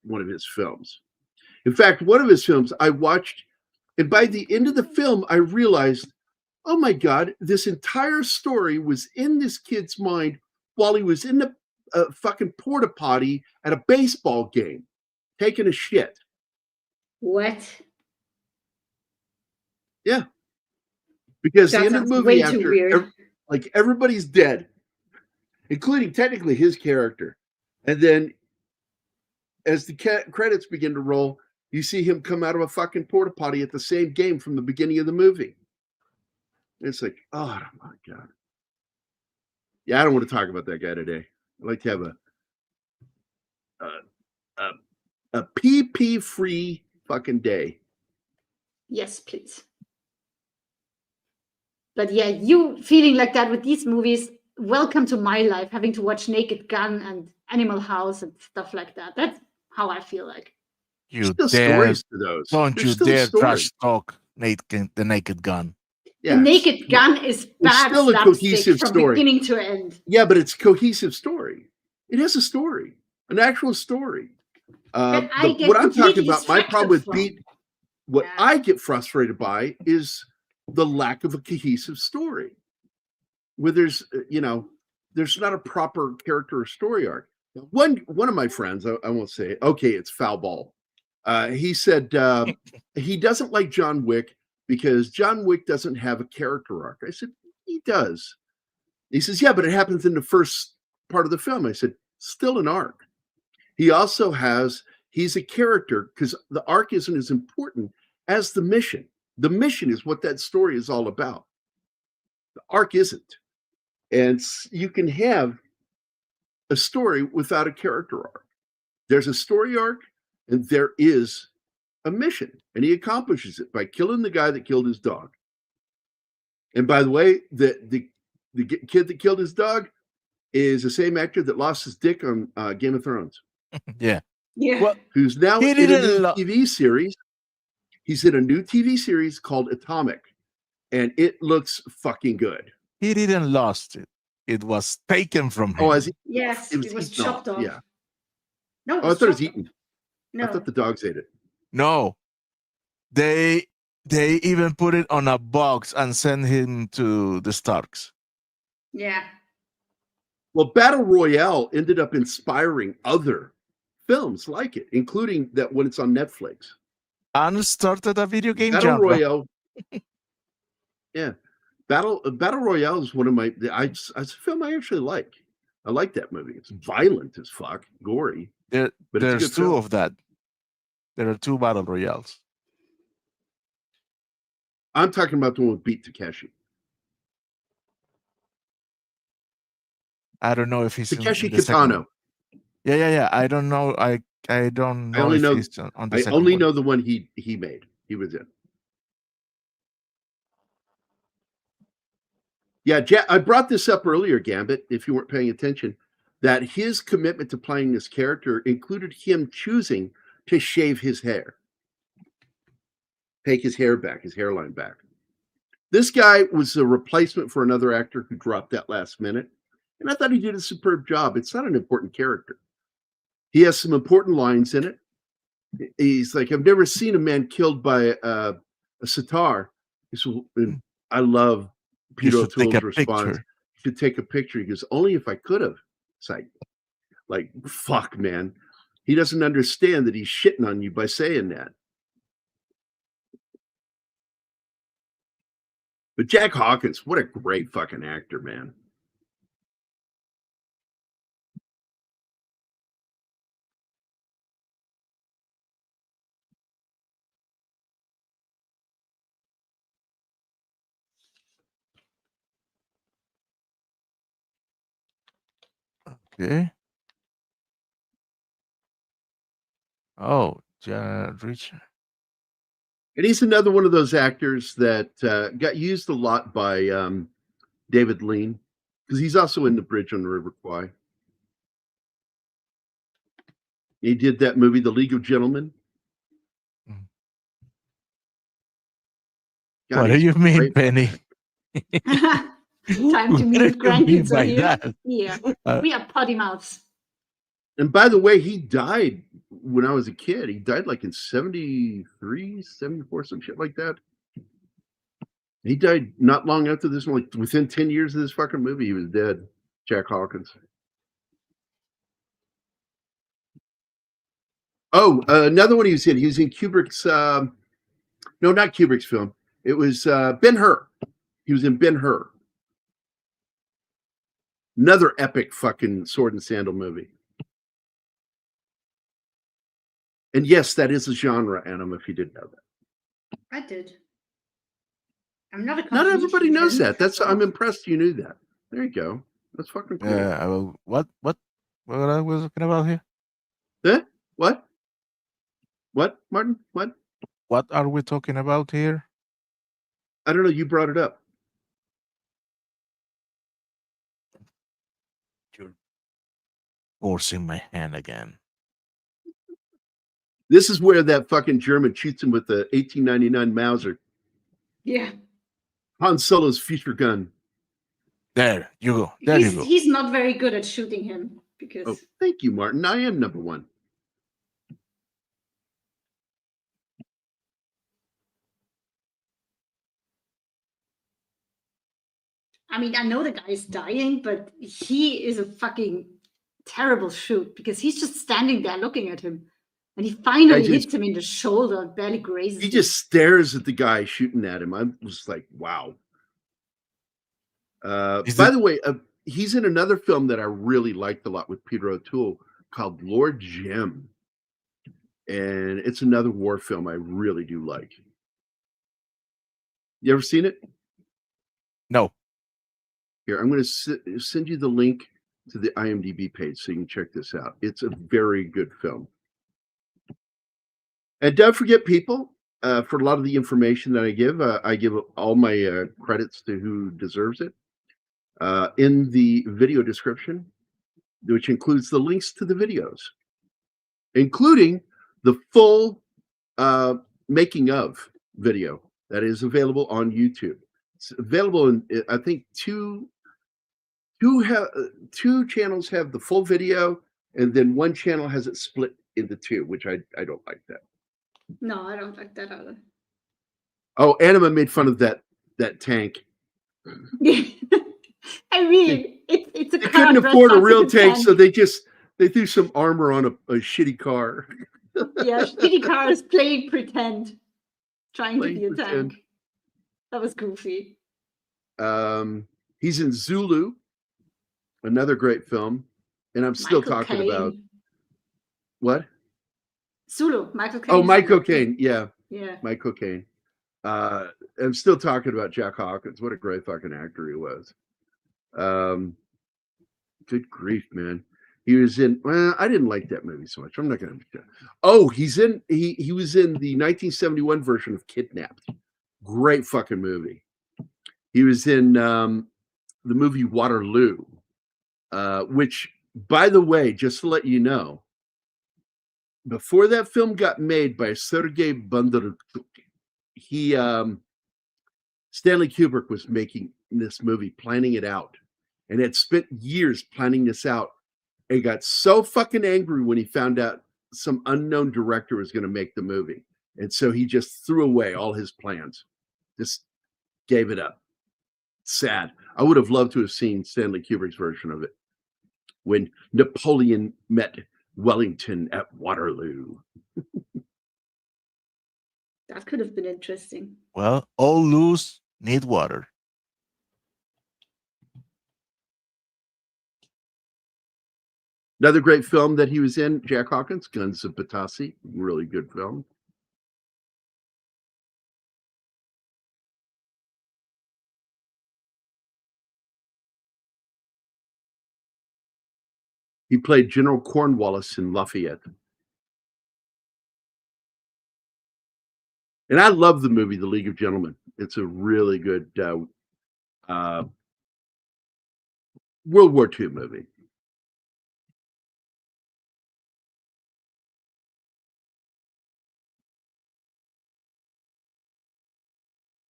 one of his films. In fact, one of his films I watched, and by the end of the film, I realized, oh my God, this entire story was in this kid's mind while he was in the fucking porta potty at a baseball game, taking a shit. What? Yeah. Because That the end of the sounds movie, way too weird. Everybody's dead, including technically his character. And then as the credits begin to roll, you see him come out of a fucking porta potty at the same game from the beginning of the movie. It's like, oh my God. Yeah, I don't want to talk about that guy today. I'd like to have a PP free fucking day. Yes, please. But yeah, you feeling like that with these movies, welcome to my life, having to watch Naked Gun and Animal House and stuff like that. That's how I feel like. You There's dare, stories to those. don't There's you still dare stories. trash talk the Naked Gun. Yeah, The Naked Gun is bad still a slapstick cohesive from story. beginning to end. Yeah, but it's a cohesive story. It has a story, an actual story. That I get What I'm talking completely about, my problem with distracted what Yeah. I get frustrated by is the lack of a cohesive story, where there's not a proper character or story arc. One of my friends, I won't say, okay, it's Foul Ball. He said he doesn't like John Wick because John Wick doesn't have a character arc. I said, he does. He says, yeah, but it happens in the first part of the film. I said, still an arc. He also he's a character because the arc isn't as important as the mission. The mission is what that story is all about. The arc isn't. And you can have a story without a character arc. There's a story arc and there is a mission. And he accomplishes it by killing the guy that killed his dog. And by the way, the kid that killed his dog is the same actor that lost his dick on Game of Thrones. Yeah. Yeah. Well, Who's now he in a didn't new TV series. He's in a new TV series called Atomic. And it looks fucking good. he didn't lost it. It was taken from him. Oh, as he, Yes, it was eaten chopped off. Yeah. No, Oh, I thought it was chopped off. eaten. No. I thought the dogs ate it. No. They even put it on a box and sent him to the Starks. Yeah. Well, Battle Royale ended up inspiring other films like it, including that when it's on Netflix. And started a video game Battle genre. Royale. Yeah. Battle Royale is one of my it's a film I actually like. I like that movie. It's violent as fuck, gory. But it's a There's good two film. of that. There are two battle royales. I'm talking about the one with Beat Takeshi. I don't know if he's in Takeshi the second Kitano. one. Yeah. I don't know. I don't know only if know- he's on the I second only one. know the one he made. He was in. Yeah, I brought this up earlier, Gambit, if you weren't paying attention, that his commitment to playing this character included him choosing to shave his hair. Take his hair back, his hairline back. This guy was a replacement for another actor who dropped that last minute. And I thought he did a superb job. It's not an important character. He has some important lines in it. He's like, I've never seen a man killed by a sitar. And I love You Peter should take a O'Toole's response. picture. You should take a picture. He goes, only if I could have. It's like, fuck, man. He doesn't understand that he's shitting on you by saying that. But Jack Hawkins, what a great fucking actor, man. Okay. Oh, Richard. And he's another one of those actors that got used a lot by David Lean, because he's also in The Bridge on the River Kwai. He did that movie, The League of Gentlemen. God, What do he's you mean, great. Penny? Time to What meet do with you grandkids mean are by here. that? Yeah. We are potty mouths. And by the way, he died when I was a kid. He died like in 73, 74, some shit like that. He died not long after this one, like within 10 years of this fucking movie, he was dead. Jack Hawkins. Oh, another one he was in. He was in Kubrick's, no, not Kubrick's film. It was Ben-Hur. He was in Ben-Hur. Another epic fucking sword and sandal movie. And yes, that is a genre, Adam, if you didn't know that. I did. I'm not a Not complete everybody knows heathen. that. I'm impressed you knew that. There you go. That's fucking cool. Yeah. What I was talking about here? Eh? What? What, Martin? What? What are we talking about here? I don't know. You brought it up. You're forcing my hand again. This is where that fucking German shoots him with the 1899 Mauser. Yeah. Han Solo's future gun. There you go. There you go. He's not very good at shooting him because Oh, thank you, Martin. I am number one. I mean, I know the guy's dying, but he is a fucking terrible shoot because he's just standing there looking at him. And he finally just- hits him in the shoulder, barely grazes He him. just stares at the guy shooting at him. I was like, wow. By the way, he's in another film that I really liked a lot with Peter O'Toole called Lord Jim. And it's another war film I really do like. You ever seen it? No. Here, I'm going to send you the link to the IMDb page so you can check this out. It's a very good film. And don't forget, people, for a lot of the information that I give all my credits to who deserves it in the video description, which includes the links to the videos, including the full making of video that is available on YouTube. It's available in, I think, two channels have the full video, and then one channel has it split into two, which I don't like that. No, I don't like that either. Oh, Anima made fun of that tank. I mean, it's a They car couldn't dressed afford a up as real tank, so tank. they threw some armor on a shitty car. Yeah, shitty cars playing pretend, trying to be a Pretend. tank. That was goofy. He's in Zulu, another great film, and I'm still Michael talking Caine. about what? Zulu, Michael Caine. Oh, is Michael in it. Caine. Yeah, Yeah. Michael Caine. I'm still talking about Jack Hawkins. What a great fucking actor he was. Good grief, man. He was in. Well, I didn't like that movie so much. I'm not going to. Oh, he was in the 1971 version of Kidnapped. Great fucking movie. He was in the movie Waterloo, which, by the way, just to let you know, before that film got made by Sergei Bondarchuk, Stanley Kubrick was making this movie, planning it out, and had spent years planning this out. And got so fucking angry when he found out some unknown director was going to make the movie, and so he just threw away all his plans, just gave it up. Sad. I would have loved to have seen Stanley Kubrick's version of it when Napoleon met Wellington at Waterloo. That could have been interesting. Well, all loose need water. Another great film that he was in, Jack Hawkins, Guns of Batasi, really good film. He played General Cornwallis in Lafayette. And I love the movie, The League of Gentlemen. It's a really good World War II movie.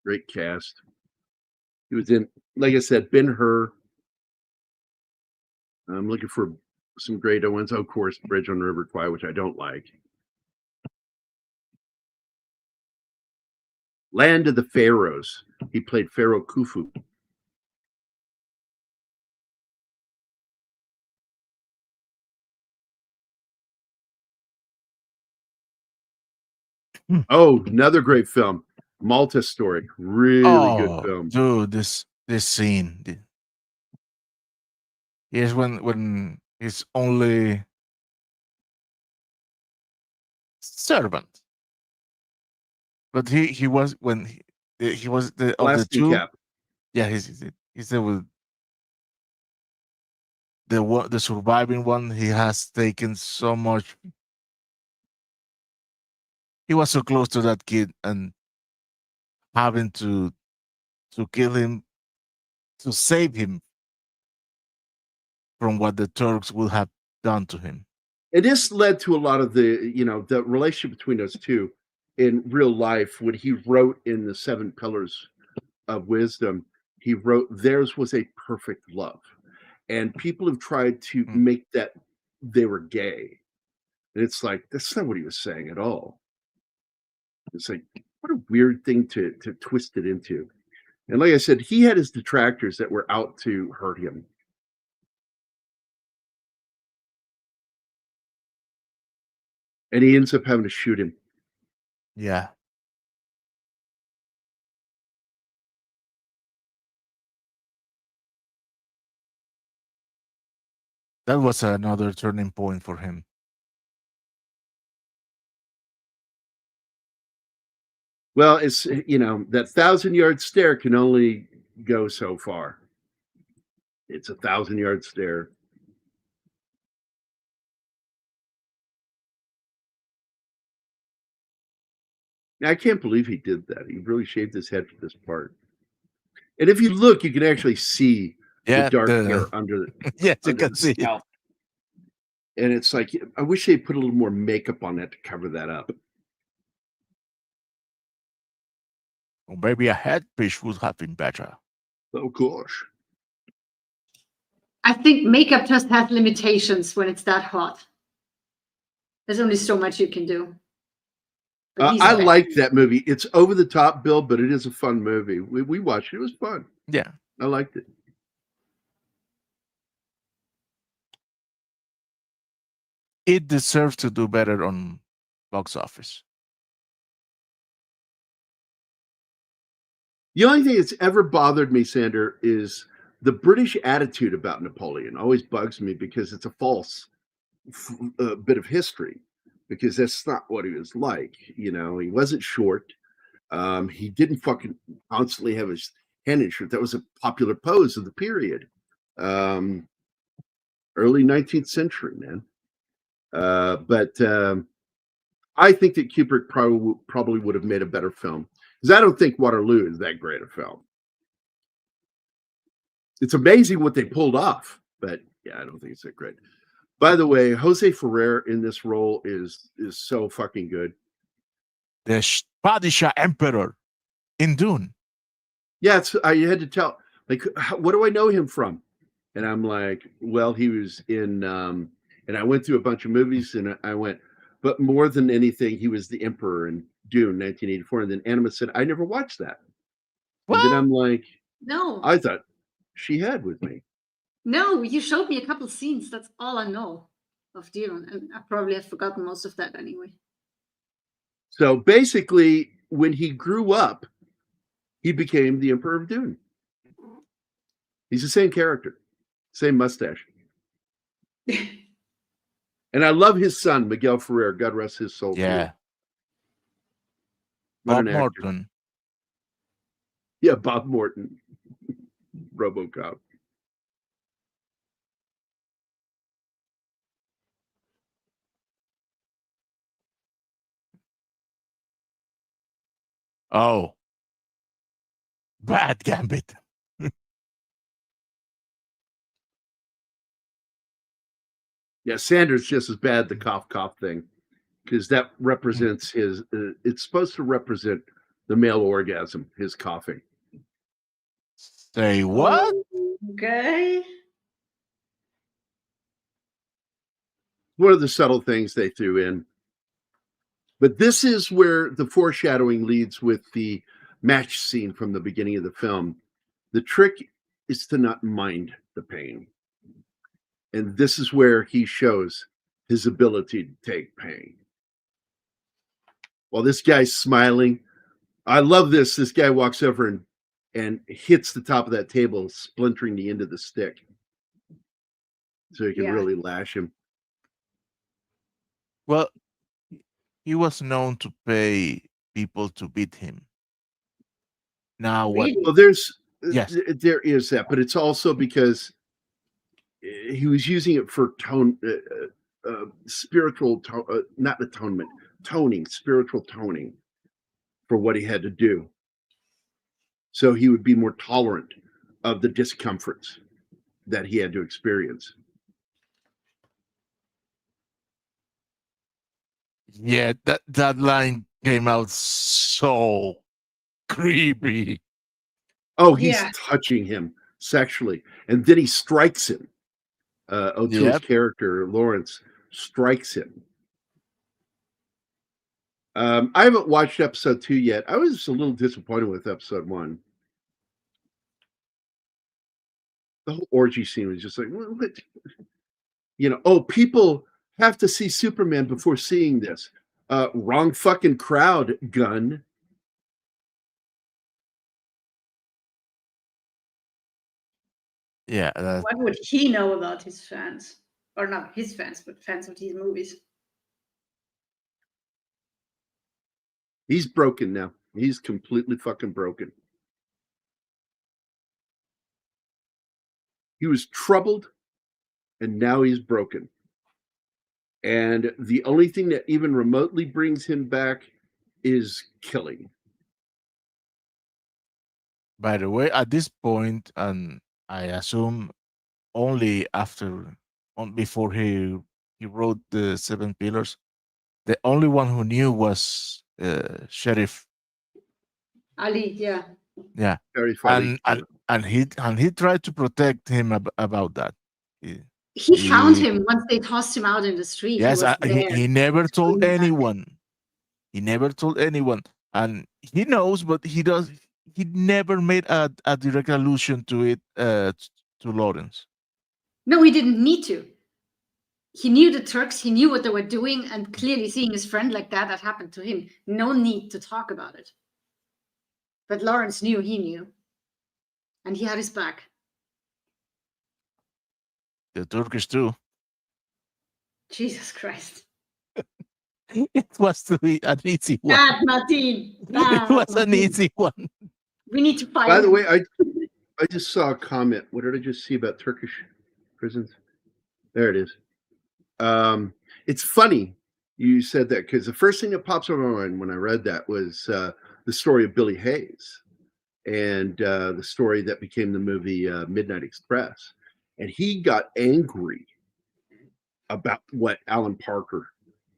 Great cast. He was in, like I said, Ben-Hur. I'm looking for some great ones. Of course, Bridge on the River Kwai, which I don't like. Land of the Pharaohs. He played Pharaoh Khufu. Oh, another great film, Malta Story. Really good film. Dude, this scene. Yes, when his only servant, but he was when he was the of the Blasting two. Cap. Yeah, he's the the surviving one. He has taken so much. He was so close to that kid, and having to kill him to save him from what the Turks would have done to him. And this led to a lot of the relationship between those two in real life. When he wrote in the 7 Pillars of Wisdom, he wrote, theirs was a perfect love. And people have tried to make that they were gay. And it's like, that's not what he was saying at all. It's like, what a weird thing to twist it into. And like I said, he had his detractors that were out to hurt him. And he ends up having to shoot him. Yeah. That was another turning point for him. Well, it's, that 1,000-yard stare can only go so far. It's a 1,000-yard stare. I can't believe he did that. He really shaved his head for this part. And if you look, you can actually see the dark hair under the yes, you under can the see it. scalp. And it's like, I wish they put a little more makeup on that to cover that up. Or maybe a headpiece would have been better. Oh gosh. I think makeup just has limitations when it's that hot. There's only so much you can do. I like that movie. It's over the top, Bill, but it is a fun movie. We watched it. It was fun. Yeah. I liked it. It deserves to do better on box office. The only thing that's ever bothered me, Sander, is the British attitude about Napoleon. Always bugs me because it's a false bit of history, because that's not what he was like. He wasn't short. He didn't fucking constantly have his hand in shirt. That was a popular pose of the period. Early 19th century, man. But I think that Kubrick probably would have made a better film, because I don't think Waterloo is that great a film. It's amazing what they pulled off, but yeah, I don't think it's that great. By the way, Jose Ferrer in this role is so fucking good. The Padishah Emperor in Dune. Yeah, I had to tell, like, what do I know him from? And I'm like, well, he was in, and I went through a bunch of movies, and I went, but more than anything, he was the Emperor in Dune, 1984. And then Anima said, I never watched that. What? And then I'm like, No. I thought she had with me. No, you showed me a couple scenes. That's all I know of Dune. And I probably have forgotten most of that anyway. So basically, when he grew up, he became the Emperor of Dune. He's the same character, same mustache. And I love his son, Miguel Ferrer. God rest his soul. Yeah. What Bob an actor. Morton. Yeah, Bob Morton. RoboCop. Oh. Bad Gambit. Yeah, Sanders just as bad, the cough thing, because that represents his, it's supposed to represent the male orgasm, his coughing. Say what? Okay. One of the subtle things they threw in. But this is where the foreshadowing leads with the match scene from the beginning of the film. The trick is to not mind the pain. And this is where he shows his ability to take pain. While this guy's smiling, I love this. This guy walks over and hits the top of that table, splintering the end of the stick, so he can really lash him. Well, he was known to pay people to beat him. Now what? Really? Well, there is that, but it's also because he was using it for spiritual, not atonement, spiritual toning for what he had to do. So he would be more tolerant of the discomforts that he had to experience. Yeah, that line came out so creepy. Oh, he's touching him sexually, and then he strikes him. O'Toole's character, Lawrence, strikes him. I haven't watched episode 2 yet. I was a little disappointed with episode 1. The whole orgy scene was just like, what? People have to see Superman before seeing this. Wrong fucking crowd, Gunn. Yeah, What would he know about his fans? Or not his fans, but fans of these movies. He's broken now. He's completely fucking broken. He was troubled, and now he's broken. And the only thing that even remotely brings him back is killing. by the way, at this point, and I assume only before he wrote the Seven Pillars, the only one who knew was Sheriff. Ali, yeah. Yeah, Very funny. and he tried to protect him about that. He found him once they tossed him out in the street. Yes, he, was there. he never told Bring him back. anyone. He never told anyone, and he knows, but he does. He never made a direct allusion to it to Lawrence. No, he didn't need to. He knew the Turks. He knew what they were doing, and clearly seeing his friend like that happened to him. No need to talk about it. But Lawrence knew. He knew, and he had his back. The Turkish too. Jesus Christ! It was to be an easy one. Bad, Martin. Bad, It was an Martin. easy one. We need to fight. By the him. way, I just saw a comment. What did I just see about Turkish prisons? There it is. It's funny you said that, because the first thing that pops up in my mind when I read that was the story of Billy Hayes and the story that became the movie Midnight Express. And he got angry about what Alan Parker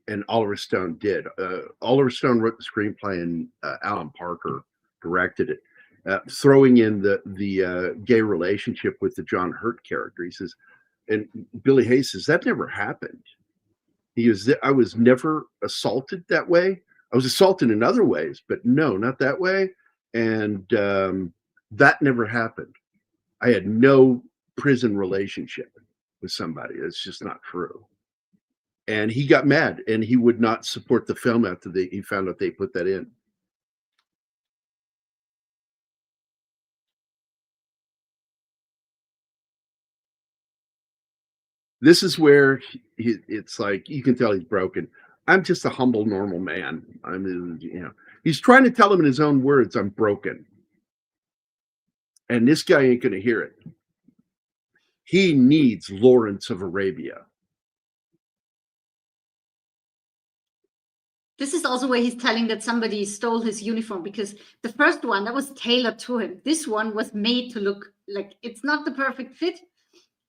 and Oliver Stone did. Oliver Stone wrote the screenplay, and Alan Parker directed it, throwing in the gay relationship with the John Hurt character. He says, and Billy Hayes says, that never happened. I was never assaulted that way. I was assaulted in other ways, but no, not that way. And that never happened. I had no prison relationship with somebody. It's just not true. And he got mad, and he would not support the film after he found out they put that in. This is where it's like, you can tell he's broken. I'm just a humble, normal man. He's trying to tell him in his own words, I'm broken. And this guy ain't going to hear it. He needs Lawrence of Arabia. This is also where he's telling that somebody stole his uniform, because the first one, that was tailored to him. This one was made to look like it's not the perfect fit.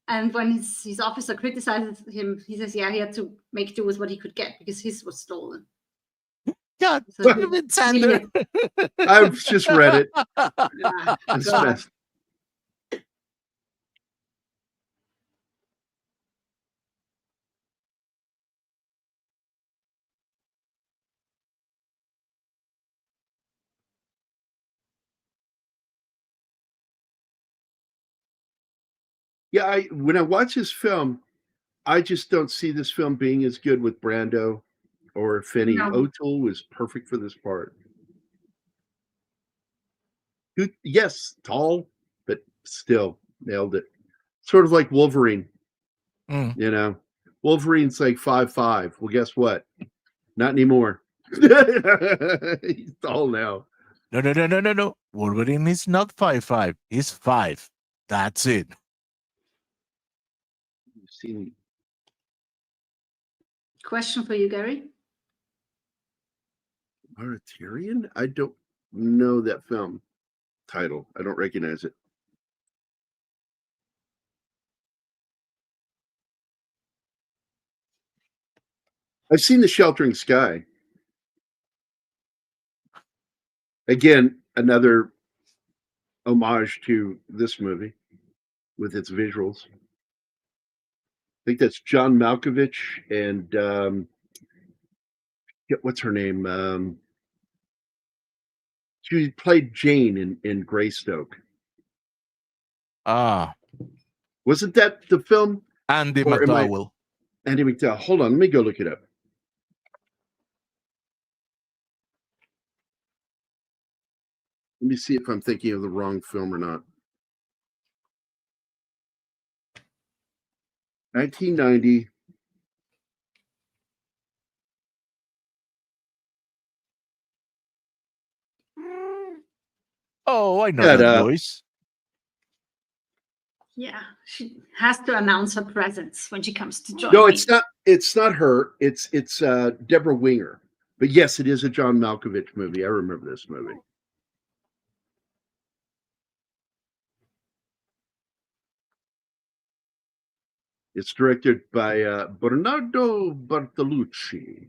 And when his officer criticizes him, he says, yeah, he had to make do with what he could get because his was stolen. God, So damn it, Sander. I've just read it. It's God. messed. Yeah, when I watch this film, I just don't see this film being as good with Brando or Finney. No. O'Toole was perfect for this part. Yes, tall, but still nailed it. Sort of like Wolverine. Mm. Wolverine's like 5'5". Well, guess what? Not anymore. He's tall now. No. Wolverine is not 5'5". He's 5. That's it. You've seen Question for you, Gary. Mauritanian? I don't know that film title. I don't recognize it. I've seen The Sheltering Sky. Again, another homage to this movie with its visuals. I think that's John Malkovich and what's her name? She played Jane in Greystoke. Ah, Wasn't that the film? Andy Or am I- McDowell. Andy McDowell. Hold on, let me go look it up. Let me see if I'm thinking of the wrong film or not. 1990. Oh, I know Shut that up. voice. Yeah, she has to announce her presence when she comes to join No, me. it's not. It's not her. It's Deborah Winger. But yes, it is a John Malkovich movie. I remember this movie. It's directed by Bernardo Bertolucci,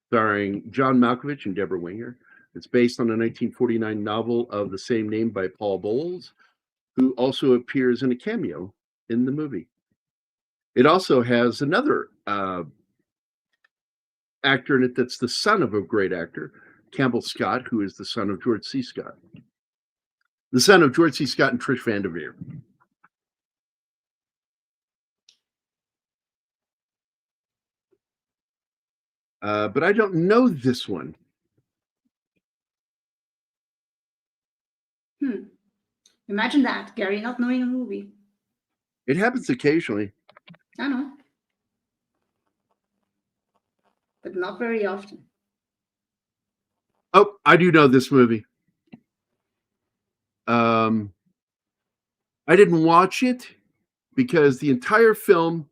starring John Malkovich and Deborah Winger. It's based on a 1949 novel of the same name by Paul Bowles, who also appears in a cameo in the movie. It also has another actor in it that's the son of a great actor, Campbell Scott, who is the son of George C. Scott. The son of George C. Scott and Trish Van Devere. But I don't know this one. Imagine that, Gary, not knowing a movie. It happens occasionally. I know. But not very often. Oh, I do know this movie. I didn't watch it because the entire film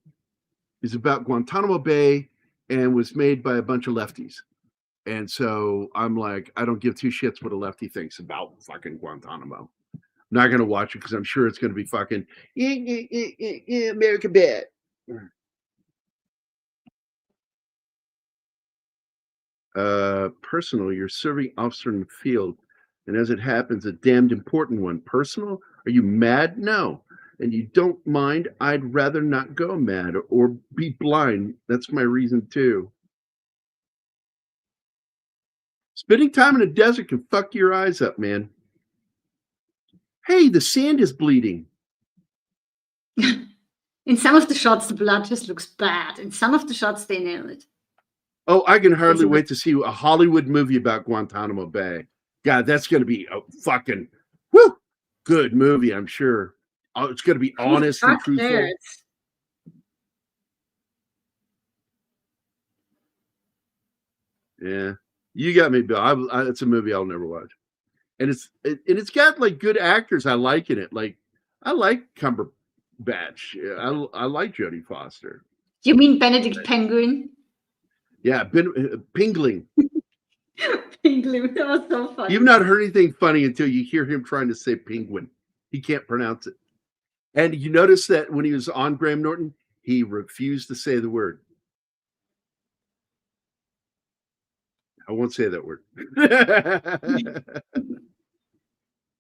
is about Guantanamo Bay and was made by a bunch of lefties. And so I'm like, I don't give two shits what a lefty thinks about fucking Guantanamo. I'm not going to watch it because I'm sure it's going to be fucking American Bad. Personal, you're serving officer in the field. And as it happens, a damned important one. Personal? Are you mad? No. And you don't mind? I'd rather not go mad or be blind. That's my reason too. Spending time in a desert can fuck your eyes up, man. Hey, the sand is bleeding. In some of the shots, the blood just looks bad. In some of the shots, they nail it. Oh, I can hardly wait to see a Hollywood movie about Guantanamo Bay. God, that's going to be a fucking good movie, I'm sure. Oh, it's going to be honest and truthful. Cares? Yeah, you got me, Bill. It's a movie I'll never watch, and it's got like good actors I like in it. Like I like Cumberbatch. I like Jodie Foster. You mean Benedict Penguin? Yeah, Pingling. Penguin, that was so funny. You've not heard anything funny until you hear him trying to say penguin. He can't pronounce it. And you notice that when he was on Graham Norton, he refused to say the word. I won't say that word.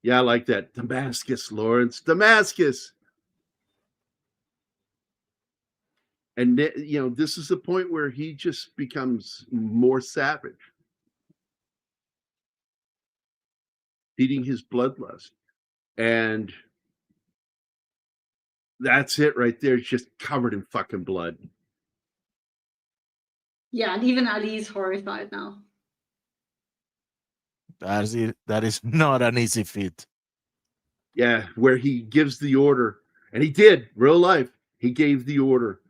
Yeah, I like that. Damascus, Lawrence. Damascus. And, you know, this is the point where he just becomes more savage. Feeding his bloodlust. And that's it right there. It's just covered in fucking blood. Yeah, and even Ali is horrified now. That is not an easy feat. Yeah, where he gives the order, and he did, real life. He gave the order,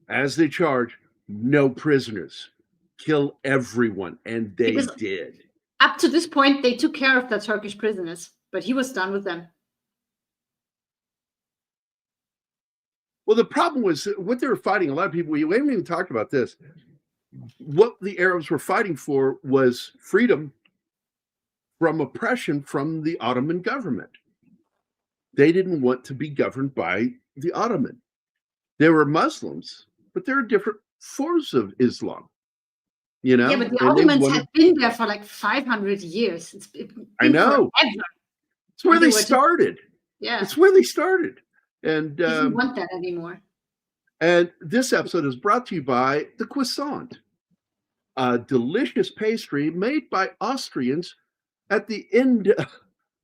as they charge, no prisoners, kill everyone, and they did. Up to this point, they took care of the Turkish prisoners, but he was done with them. Well, the problem was what they were fighting. A lot of people, we haven't even talked about this. What the Arabs were fighting for was freedom from oppression from the Ottoman government. They didn't want to be governed by the Ottoman. They were Muslims, but there are different forms of Islam. You know? Yeah, but the Ottomans had been there for like 500 years. I know. Forever. It's where they started. Yeah. It's where they started. And they didn't want that anymore. And this episode is brought to you by the croissant, a delicious pastry made by Austrians at the end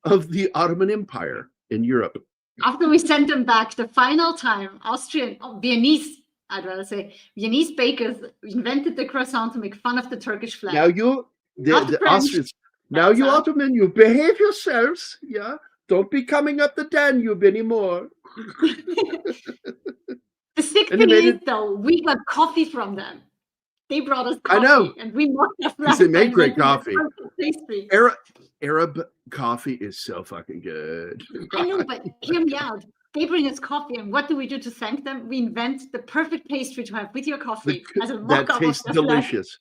of the Ottoman Empire in Europe. After we sent them back the final time, Viennese I'd rather say Viennese bakers invented the croissant to make fun of the Turkish flag. Now you, Not the French. Austrians, now you That's Ottoman, you behave yourselves. Yeah, don't be coming up the Danube anymore. The sick And they thing made is, it- though, we got coffee from them. They brought us I coffee, know. and we mocked their flag. Because they make by great inventing coffee. the perfect pastry. Arab coffee is so fucking good. I know, but hear me out. They bring us coffee, and what do we do to thank them? We invent the perfect pastry to have with your coffee as a That mock-up tastes of their flag. delicious.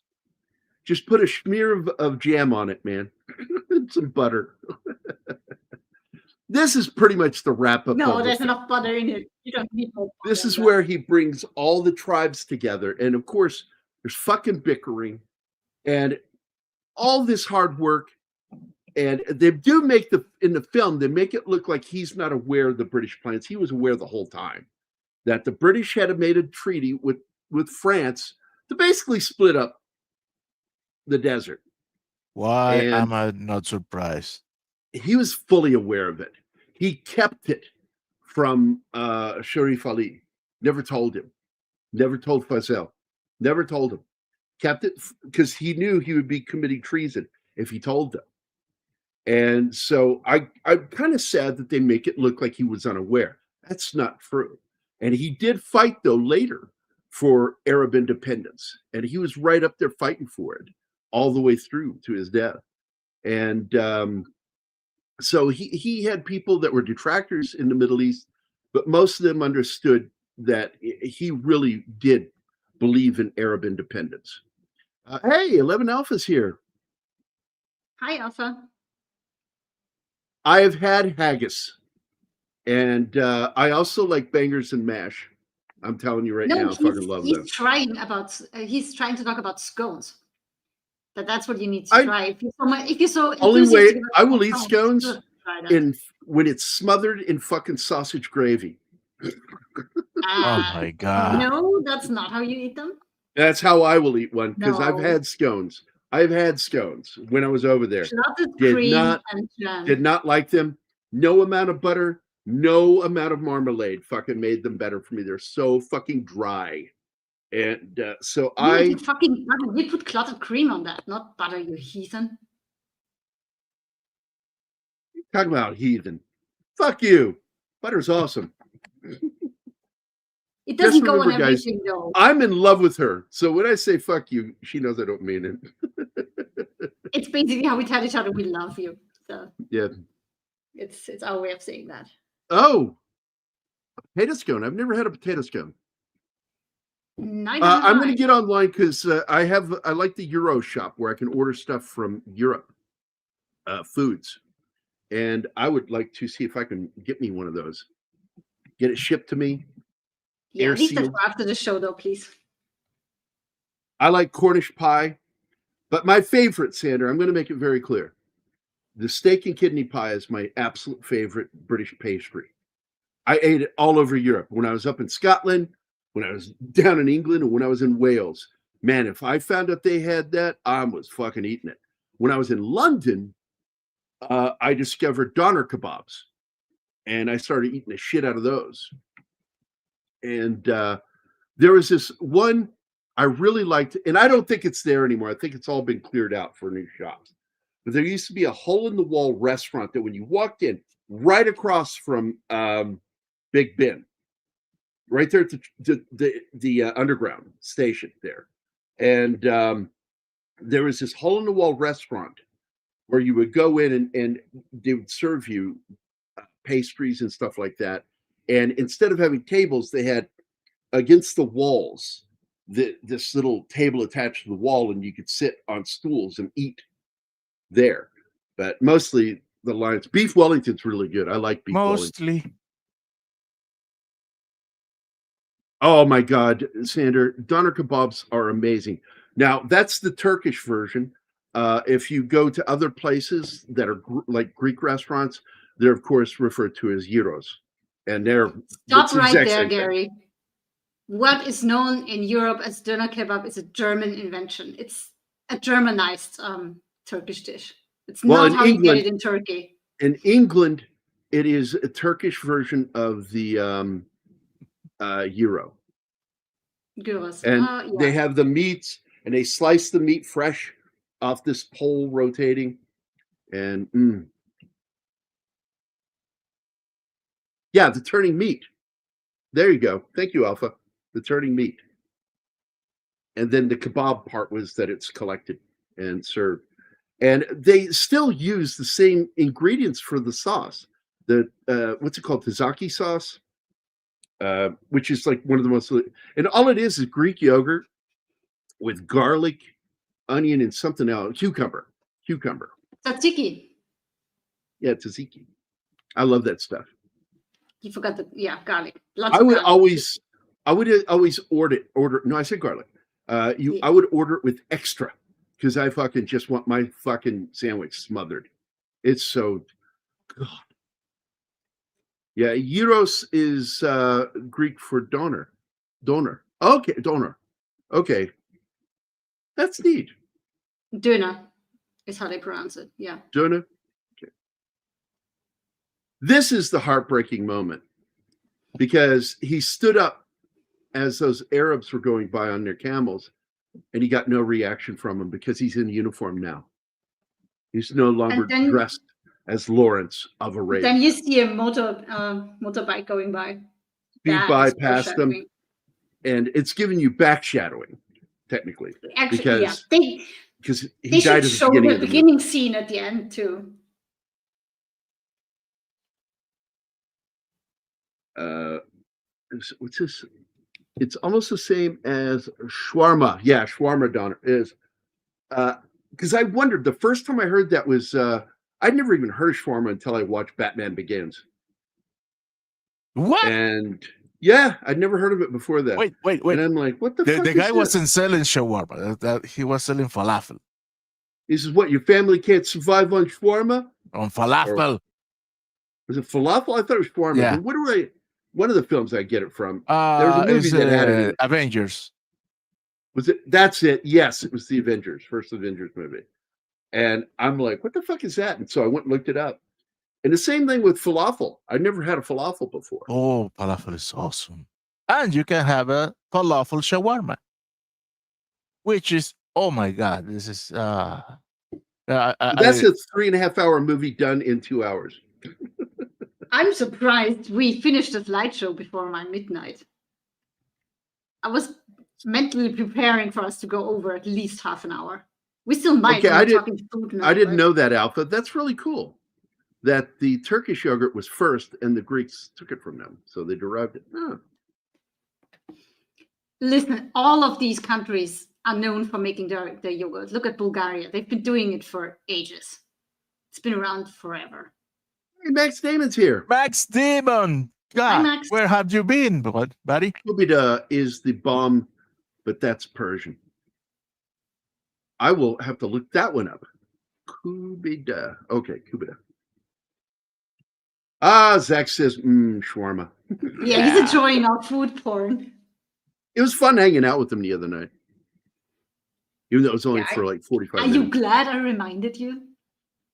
Just put a smear of jam on it, man. Some butter. This is pretty much the wrap up. No, of there's the enough butter in it. You don't need more butter. This is where he brings all the tribes together. And of course, there's fucking bickering and all this hard work. And they do make in the film, they make it look like he's not aware of the British plans. He was aware the whole time that the British had made a treaty with France to basically split up the desert. Why And am I not surprised? he was fully aware of it. He kept it from Sharif Ali. Never told him. Never told Faisal. Never told him. Kept it because he knew he would be committing treason if he told them. And so I'm kind of sad that they make it look like he was unaware. That's not true. And he did fight, though, later for Arab independence. And he was right up there fighting for it all the way through to his death. And so he had people that were detractors in the Middle East, but most of them understood that he really did believe in Arab independence. Hey, 11 Alpha's here. Hi, Alpha. I have had haggis, and I also like bangers and mash. I'm telling you right now, I fucking love them. He's trying to talk about scones. That's what you need to try. If you're so Only way enthusiastic about I will eat scones, scones try that. when it's smothered in fucking sausage gravy. Oh my god! No, that's not how you eat them. That's how I will eat one because I've No. had scones. I've had scones when I was over there. Clotted Did cream not and jam. did not like them. No amount of butter, no amount of marmalade fucking made them better for me. They're so fucking dry. And so You put fucking butter. You put clotted cream on that, not butter, you heathen. talk about heathen. Fuck you. Butter's awesome. It doesn't go on remember, guys, everything, though. I'm in love with her. So when I say fuck you, she knows I don't mean it. It's basically how we tell each other we love you. So Yeah. it's our way of saying that. Oh, a potato scone. I've never had a potato scone. Neither I'm going I. to get online because I like the Euro shop where I can order stuff from Europe, foods, and I would like to see if I can get me one of those. Get it shipped to me. Yeah, air leave that sealed. for after the show, though, please. I like Cornish pie, but my favorite, Sandra, I'm going to make it very clear. The steak and kidney pie is my absolute favorite British pastry. I ate it all over Europe. When I was up in Scotland, when I was down in England, and when I was in Wales. Man, if I found out they had that, I was fucking eating it. When I was in London, I discovered doner kebabs, and I started eating the shit out of those. And there was this one I really liked, and I don't think it's there anymore. I think it's all been cleared out for new shops. But there used to be a hole-in-the-wall restaurant that when you walked in, right across from Big Ben, right there at the underground station there. And there was this hole-in-the-wall restaurant where you would go in and they would serve you pastries and stuff like that. And instead of having tables, they had against the walls this little table attached to the wall, and you could sit on stools and eat there. But mostly the lines. Beef Wellington's really good. I like beef Wellington. Mostly. Oh my God, Sander, doner kebabs are amazing. Now that's the Turkish version. If you go to other places that are like Greek restaurants, they're of course referred to as gyros, and they're Stop right exact there, same thing. Gary. What is known in Europe as doner kebab is a German invention. It's a Germanized Turkish dish. It's Well, not in how you England- get it in Turkey. In England, it is a Turkish version of the gyro. Gyros. And they Yeah. have the meats, and they slice the meat fresh off this pole rotating. And yeah, the turning meat. There you go. Thank you, Alpha. The turning meat. And then the kebab part was that it's collected and served. And they still use the same ingredients for the sauce. The what's it called? Tzatziki sauce, which is like one of the most. And all it is Greek yogurt with garlic, onion, and something else. Cucumber. Tzatziki. Yeah, tzatziki. I love that stuff. You forgot garlic. Lots I of would garlic. always order. No, I said garlic. I would order it with extra because I fucking just want my fucking sandwich smothered. It's so God. Yeah, gyros is Greek for donor. Okay, donor. Okay. That's neat. DUNE is how they pronounce it. Yeah. DUNE. Okay. This is the heartbreaking moment because he stood up as those Arabs were going by on their camels, and he got no reaction from them because he's in uniform now. He's no longer dressed as Lawrence of Arabia. Then you see a motorbike going by. Speed by past them, and it's giving you back shadowing, technically. Actually, because he they died should at show the beginning scene at the end too. What's this? It's almost the same as shawarma. Yeah, shawarma donor is. Because I wondered the first time I heard that was I'd never even heard of shawarma until I watched Batman Begins. What? And yeah, I'd never heard of it before that. Wait. And I'm like, what the fuck? The guy wasn't selling shawarma. That he was selling falafel. This is what your family can't survive on shawarma? On falafel. Was it falafel? I thought it was shawarma. Yeah. What do I? One of the films I get it from. There was a movie that had it. Avengers. Was it? That's it. Yes, it was the Avengers, first Avengers movie. And I'm like, what the fuck is that? And so I went and looked it up. And the same thing with falafel. I'd never had a falafel before. Oh, falafel is awesome. And you can have a falafel shawarma, which is, oh my God, this is... that's a 3.5 hour movie done in 2 hours. I'm surprised we finished the slideshow before my midnight. I was mentally preparing for us to go over at least half an hour. We still might. Okay, I know didn't know that, Alpha. That's really cool. That the Turkish yogurt was first, and the Greeks took it from them, so they derived it. Oh. Listen, all of these countries are known for making their yogurt. Look at Bulgaria; they've been doing it for ages. It's been around forever. Hey, Max Damon's here. Max Damon, God, Hi, Max. Where have you been, buddy? Kubida is the bomb, but that's Persian. I will have to look that one up. Kubida. Okay, Kubida. Zach says, shawarma. Yeah, he's enjoying our food porn. It was fun hanging out with him the other night. Even though it was only for like 45 minutes. Are you glad I reminded you?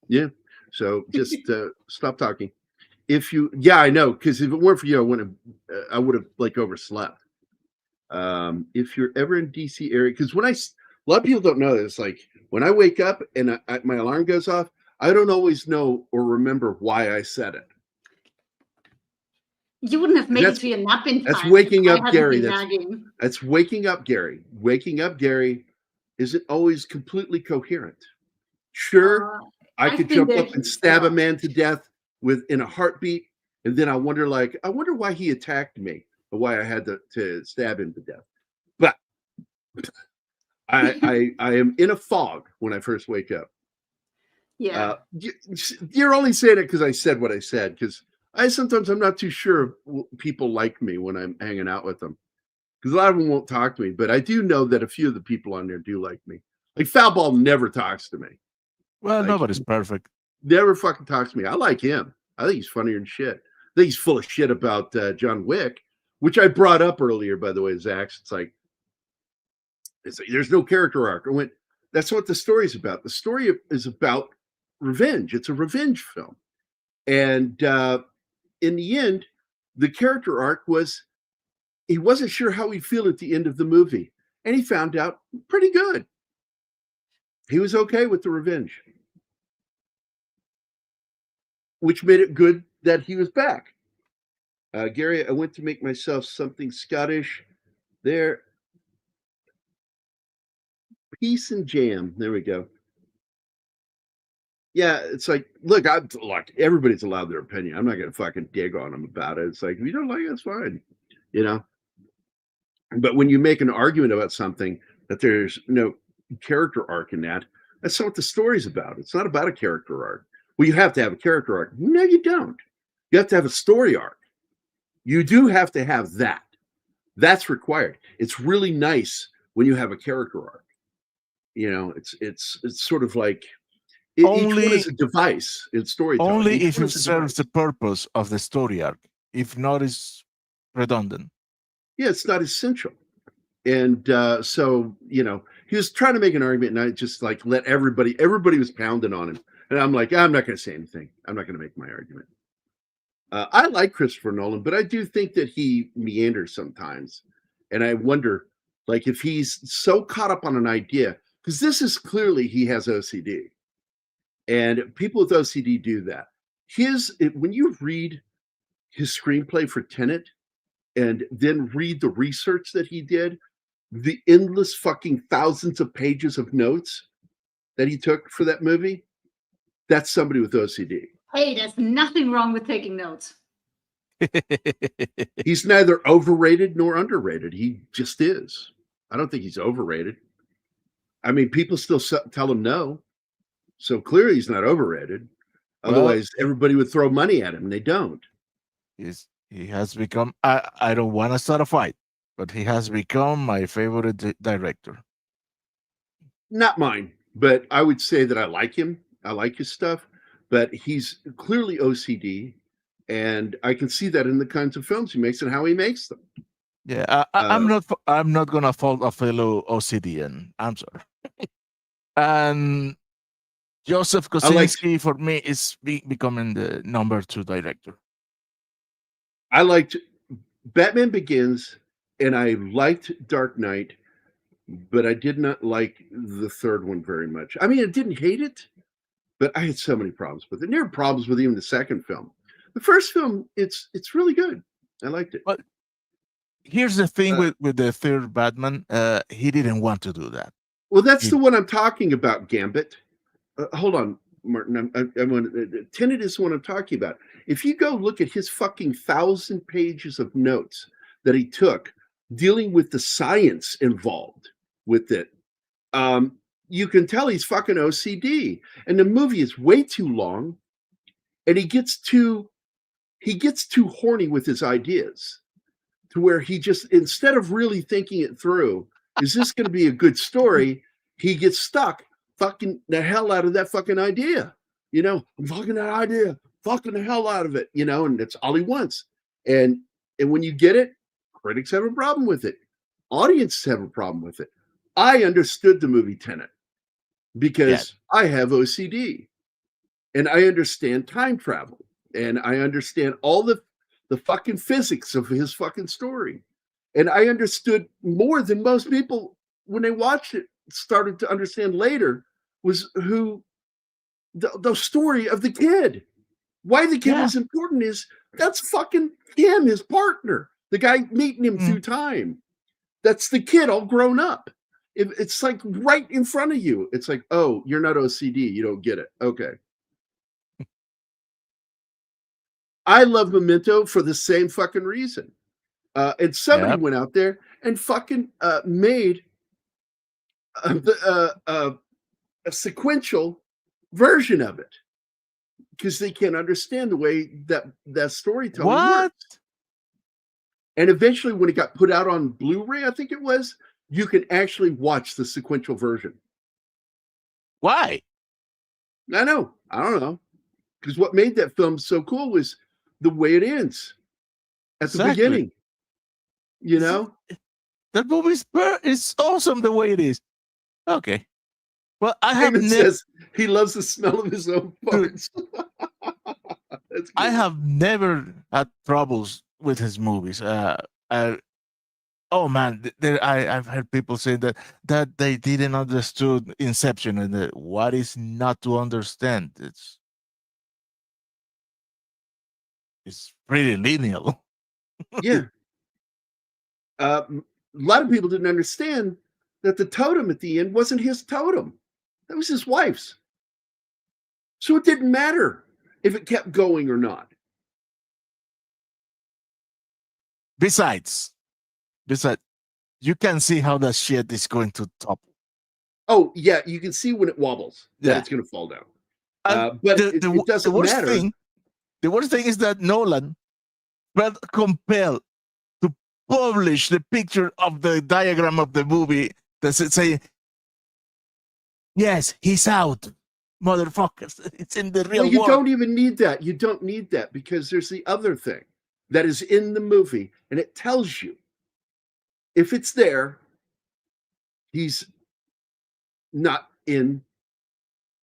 Yeah. So just stop talking. I know, because if it weren't for you, I would have like overslept. If you're ever in DC area, because a lot of people don't know this, like when I wake up and my alarm goes off, I don't always know or remember why I said it. You wouldn't have made it to your nap in time. That's waking up Gary. That's waking up Gary. Waking up Gary isn't always completely coherent. Sure, I could jump up and stab a man to death in a heartbeat, and then I wonder why he attacked me or why I had to stab him to death. But I am in a fog when I first wake up. Yeah. You're only saying it because I said what I said, because I'm not too sure people like me when I'm hanging out with them, because a lot of them won't talk to me, but I do know that a few of the people on there do like me. Like Foulball never talks to me. Well, nobody's perfect. Never fucking talks to me. I like him. I think he's funnier than shit. I think he's full of shit about John Wick, which I brought up earlier, by the way, Zach. It's like there's no character arc. I went, that's what the story's about. The story is about revenge. It's a revenge film. And in the end, the character arc was he wasn't sure how he'd feel at the end of the movie, and he found out pretty good. He was okay with the revenge, which made it good that he was back. Gary, I went to make myself something Scottish. There, peace and jam. There we go. Yeah, it's like, look, everybody's allowed their opinion. I'm not going to fucking dig on them about it. It's like, if you don't like it, it's fine, you know? But when you make an argument about something that there's no character arc in that, that's not what the story's about. It's not about a character arc. Well, you have to have a character arc. No, you don't. You have to have a story arc. You do have to have that. That's required. It's really nice when you have a character arc. You know, it's sort of like each one is a device in storytelling. Only if it serves the purpose of the story arc. If not, it's redundant. Yeah, it's not essential. And so, you know, he was trying to make an argument, and I just like let everybody was pounding on him. And I'm like, I'm not going to say anything. I'm not going to make my argument. I like Christopher Nolan, but I do think that he meanders sometimes. And I wonder, like, if he's so caught up on an idea, because this is clearly he has OCD. And people with OCD do that. When you read his screenplay for Tenet and then read the research that he did, the endless fucking thousands of pages of notes that he took for that movie, that's somebody with OCD. Hey, there's nothing wrong with taking notes. He's neither overrated nor underrated. He just is. I don't think he's overrated. I mean, people still tell him no. So clearly he's not overrated. Otherwise, everybody would throw money at him, and they don't. He has become, I don't want to start a fight, but he has become my favorite director. Not mine, but I would say that I like him. I like his stuff, but he's clearly OCD, and I can see that in the kinds of films he makes and how he makes them. Yeah, I'm not gonna fault a fellow OCDian. I'm sorry. And Joseph Kosinski for me is becoming the number 2 director. I liked Batman Begins, and I liked Dark Knight, but I did not like the third one very much. I mean, I didn't hate it, but I had so many problems with it. And there were problems with even the second film. The first film, it's really good. I liked it. But here's the thing with the third Batman, he didn't want to do that. Well, that's the one I'm talking about, Gambit. Hold on, Martin. Tenet is the one I'm talking about. If you go look at his fucking 1,000 pages of notes that he took dealing with the science involved with it, you can tell he's fucking OCD. And the movie is way too long, and he gets too horny with his ideas, to where he just, instead of really thinking it through, is this going to be a good story? He gets stuck fucking the hell out of that fucking idea. You know, I'm fucking that idea, fucking the hell out of it, you know, and that's all he wants. And when you get it, critics have a problem with it. Audiences have a problem with it. I understood the movie Tenet because I have OCD, and I understand time travel, and I understand all the fucking physics of his fucking story. And I understood more than most people when they watched it, started to understand later, was who the story of the kid. Why the kid was important is that's fucking him, his partner, the guy meeting him through time. That's the kid all grown up. It's like right in front of you. It's like, oh, you're not OCD. You don't get it. Okay. I love Memento for the same fucking reason. And somebody went out there and fucking made a sequential version of it because they can't understand the way that storytelling works. And eventually, when it got put out on Blu-ray, I think it was, you can actually watch the sequential version. Why? I know. I don't know. Because what made that film so cool was the way it ends at the beginning. You know? That movie is awesome the way it is. Okay. Well, says he loves the smell of his own farts. I have never had troubles with his movies. Oh man, I've heard people say that they didn't understood Inception, and what is not to understand? It's pretty lineal. Yeah. A lot of people didn't understand that the totem at the end wasn't his totem. That was his wife's. So it didn't matter if it kept going or not. Besides, you can see how that shit is going to topple. Oh, yeah, you can see when it wobbles that Yeah. it's going to fall down. And But it doesn't matter. The worst thing is that Nolan felt compelled to publish the picture of the diagram of the movie that say, yes, he's out, motherfuckers. It's in the real Well, you world. don't even need that. You don't need that because there's the other thing that is in the movie, and it tells you if it's there, he's not in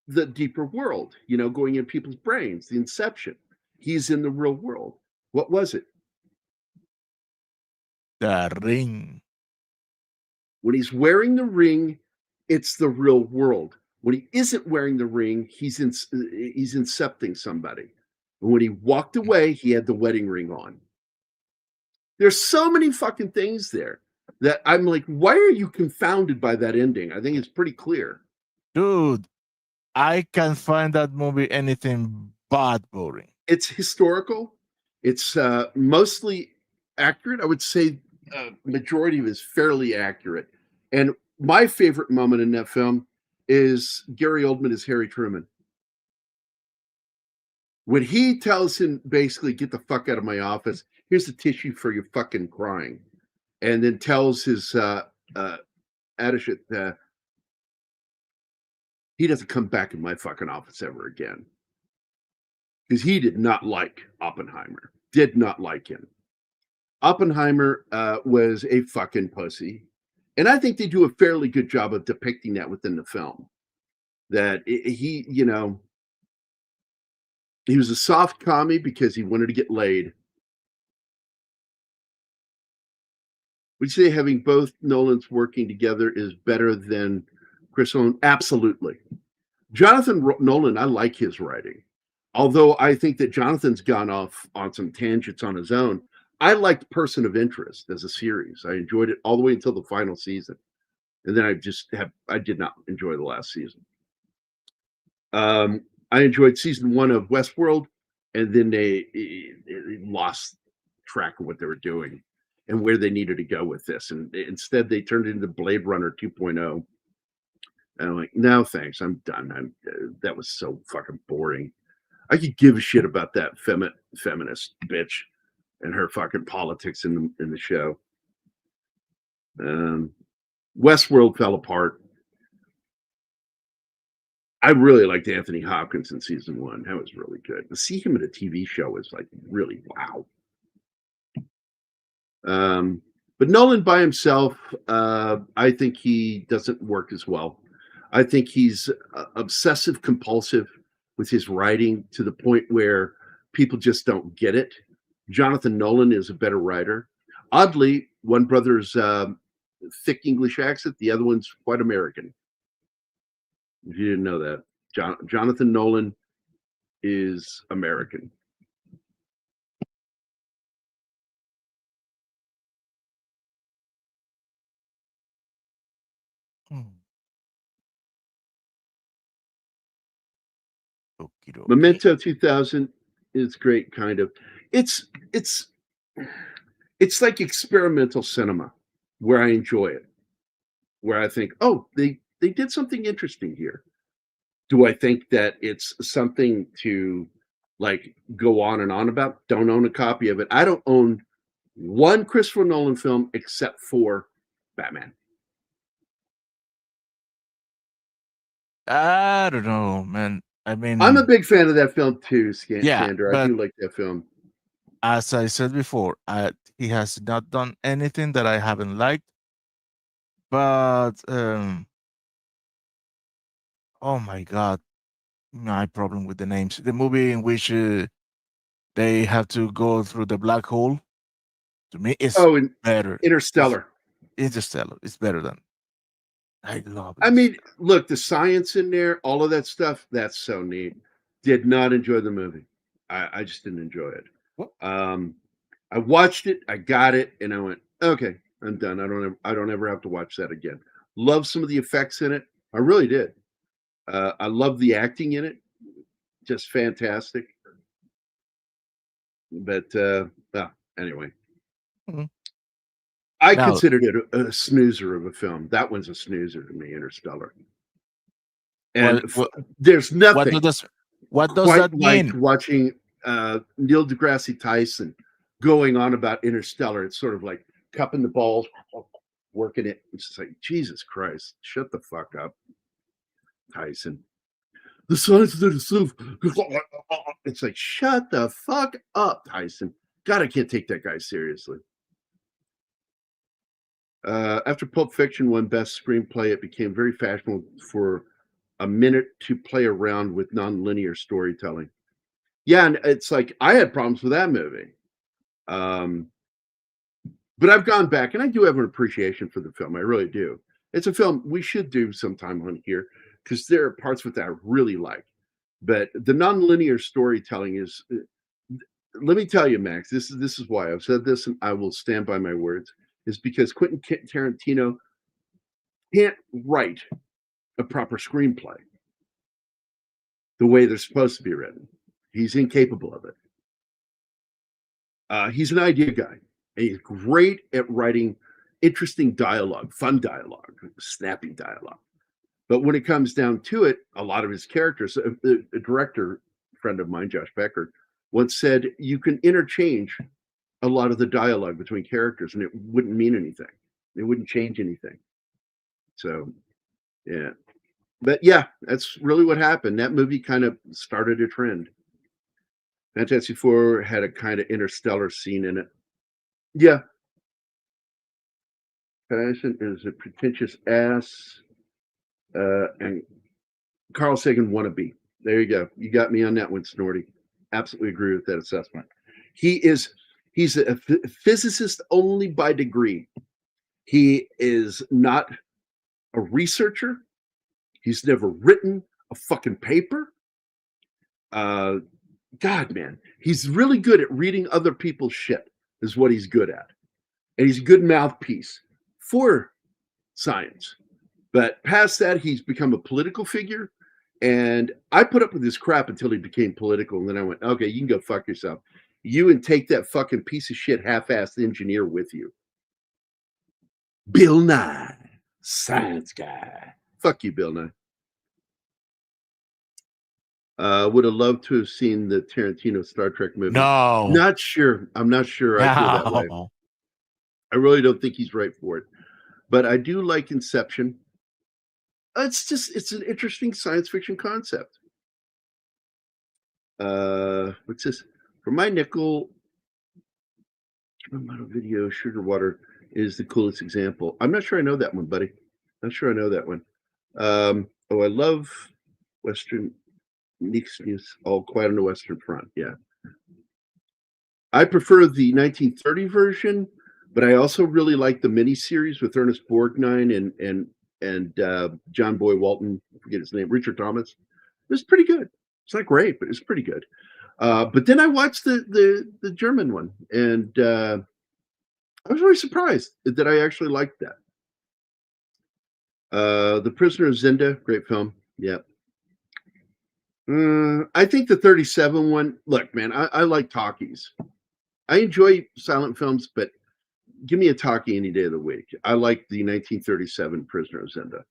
the deeper world, going in people's brains, the inception. He's in the real world. What was it? The ring. When he's wearing the ring, it's the real world. When he isn't wearing the ring, he's incepting somebody. And when he walked away, he had the wedding ring on. There's so many fucking things there that I'm like, why are you confounded by that ending? I think it's pretty clear. Dude, I can't find that movie anything but boring. It's historical. It's mostly accurate. I would say majority of it is fairly accurate. And my favorite moment in that film is Gary Oldman as Harry Truman. When he tells him basically, get the fuck out of my office, here's the tissue for your fucking crying. And then tells his attaché that he doesn't come back in my fucking office ever again. Because he did not like Oppenheimer. Did not like him. Oppenheimer was a fucking pussy. And I think they do a fairly good job of depicting that within the film. That he was a soft commie because he wanted to get laid. Would you say having both Nolans working together is better than Chris Nolan? Absolutely. Jonathan Nolan, I like his writing. Although I think that Jonathan's gone off on some tangents on his own. I liked Person of Interest as a series. I enjoyed it all the way until the final season. And then I did not enjoy the last season. I enjoyed season 1 of Westworld, and then they lost track of what they were doing and where they needed to go with this. And instead, they turned it into Blade Runner 2.0. And I'm like, no, thanks. I'm done. That was so fucking boring. I could give a shit about that feminist bitch and her fucking politics in the show. Westworld fell apart. I really liked Anthony Hopkins in season 1. That was really good. To see him in a TV show is like really wow. But Nolan by himself, I think he doesn't work as well. I think he's obsessive compulsive with his writing to the point where people just don't get it. Jonathan Nolan is a better writer. Oddly, one brother's thick English accent, the other one's quite American. If you didn't know that, Jonathan Nolan is American. Memento 2000 is great, kind of. It's like experimental cinema where I enjoy it, where I think, oh, they did something interesting here. Do I think that it's something to like go on and on about? Don't own a copy of it. I don't own one Christopher Nolan film except for Batman. I don't know, man. I mean, I'm a big fan of that film too, Yeah, Sandra. I do like that film. As I said before, he has not done anything that I haven't liked. But oh my god, my problem with the names. The movie in which they have to go through the black hole, to me, is better. Interstellar. Interstellar is better than. I love it. I mean, look, the science in there, all of that stuff, that's so neat. Did not enjoy the movie. I just didn't enjoy it. What? I watched it, I got it, and I went, okay, I'm done. I don't ever have to watch that again. Love some of the effects in it. I really did. I love the acting in it. Just fantastic. But anyway. Mhm. I Now- considered it a snoozer of a film. That one's a snoozer to me, Interstellar. And there's nothing What does quite that mean? like watching Neil deGrasse Tyson going on about Interstellar. It's sort of like cupping the balls, working it. It's just like, Jesus Christ, shut the fuck up, Tyson. The science of itself. It's like, shut the fuck up, Tyson. God, I can't take that guy seriously. After Pulp Fiction won Best Screenplay, it became very fashionable for a minute to play around with nonlinear storytelling. Yeah, and it's like I had problems with that movie. But I've gone back and I do have an appreciation for the film. I really do. It's a film we should do sometime on here because there are parts of it that I really like. But the nonlinear storytelling is, let me tell you, Max, this is why I've said this and I will stand by my words, is because Quentin Tarantino can't write a proper screenplay the way they're supposed to be written. He's incapable of it. He's an idea guy. And he's great at writing interesting dialogue, fun dialogue, snappy dialogue. But when it comes down to it, a lot of his characters, a director friend of mine, Josh Becker, once said you can interchange a lot of the dialogue between characters and it wouldn't mean anything. It wouldn't change anything. So, yeah. But yeah, that's really what happened. That movie kind of started a trend. Fantastic Four had a kind of interstellar scene in it. Yeah. Patterson is a pretentious ass. And Carl Sagan wannabe. There you go. You got me on that one, Snorty. Absolutely agree with that assessment. He's a physicist only by degree. He is not a researcher. He's never written a fucking paper. God, man. He's really good at reading other people's shit, is what he's good at. And he's a good mouthpiece for science. But past that, he's become a political figure. And I put up with this crap until he became political. And then I went, okay, you can go fuck yourself. You and take that fucking piece of shit half-assed engineer with you. Bill Nye, science guy. Fuck you, Bill Nye. Would have loved to have seen the Tarantino Star Trek movie. No. Not sure. I'm not sure I feel that way. No. I really don't think he's right for it. But I do like Inception. It's an interesting science fiction concept. What's this? For my nickel, video, sugar water is the coolest example. I'm not sure I know that one, buddy. Not sure I know that one. I love Western Nick's news, all Quiet on the Western Front. Yeah. I prefer the 1930 version, but I also really like the miniseries with Ernest Borgnine and John Boy Walton, I forget his name, Richard Thomas. It was pretty good. It's not great, but it's pretty good. But then I watched the German one, and I was really surprised that I actually liked that. The Prisoner of Zenda, great film. Yeah. I think the 37 one, look, man, I like talkies. I enjoy silent films, but give me a talkie any day of the week. I like the 1937 Prisoner of Zenda.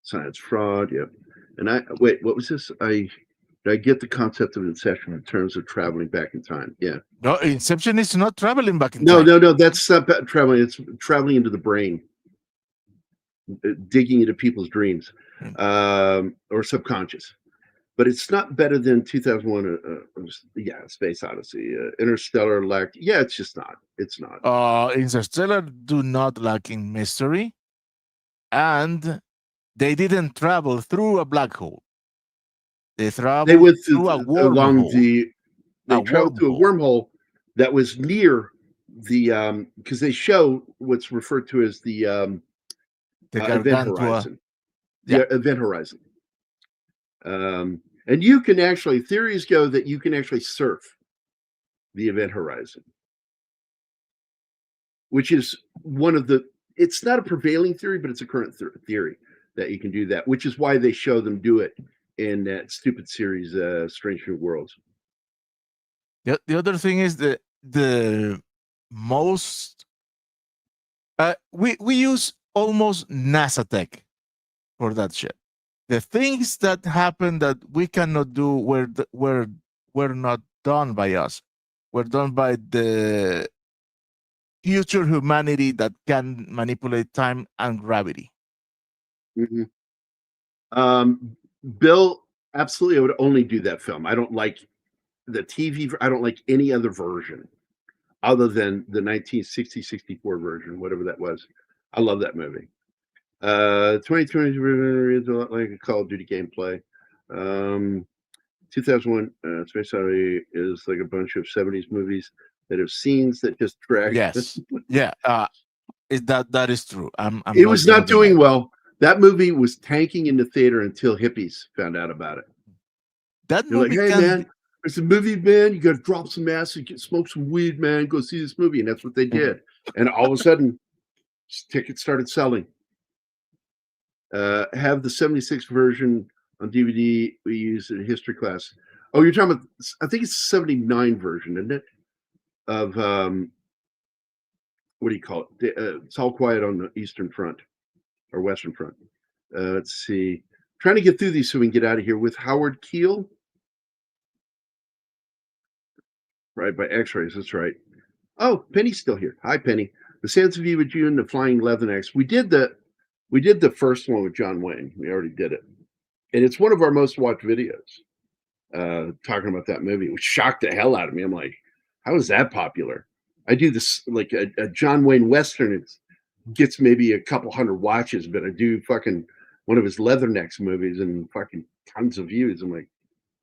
Science fraud, yep. And wait, what was this? Did I get the concept of Inception in terms of traveling back in time? Yeah. No, Inception is not traveling back in No, time. no, that's not traveling. It's traveling into the brain, digging into people's dreams, or subconscious. But it's not better than 2001. Space Odyssey, Interstellar lacked. Yeah, it's just not. It's not. Interstellar do not lack in mystery, and they didn't travel through a black hole. They traveled They went through a along wormhole. they traveled to a wormhole that was near the because they show what's referred to as the event Gargantua. horizon. Yeah. The event horizon. And you can actually, theories go that you can actually surf the event horizon, which is one of the, it's not a prevailing theory, but it's a current theory that you can do that, which is why they show them do it in that stupid series, Strange New Worlds. The other thing is the most we use almost NASA tech for that shit. The things that happen that we cannot do were not done by us. Were done by the future humanity that can manipulate time and gravity. Mm-hmm. Bill, absolutely, I would only do that film. I don't like the TV. I don't like any other version other than the 1960-64 version, whatever that was. I love that movie. 2020 is a lot like a Call of Duty gameplay. 2001 Space Odyssey is like a bunch of 70s movies that have scenes that just drag. Yes. Yeah. That is true. It was not doing well. That movie was tanking in the theater until hippies found out about it. That They're movie like, hey man, it's a movie, man. You got to drop some acid, smoke some weed, man. Go see this movie, and that's what they did. And all of a sudden, tickets started selling. Have the 76 version on DVD we use in history class. Oh, you're talking about, I think it's the 79 version, isn't it? Of, what do you call it? It's All Quiet on the Eastern Front or Western Front. Let's see. Trying to get through these so we can get out of here with Howard Keel. Right, by X-rays, that's right. Oh, Penny's still here. Hi, Penny. The Sands of Eva June, the Flying Leathernecks. We did the first one with John Wayne. We already did it. And it's one of our most watched videos. Talking about that movie. It shocked the hell out of me. I'm like, how is that popular? I do this like a John Wayne Western. It gets maybe a couple hundred watches, but I do fucking one of his Leathernecks movies and fucking tons of views. I'm like,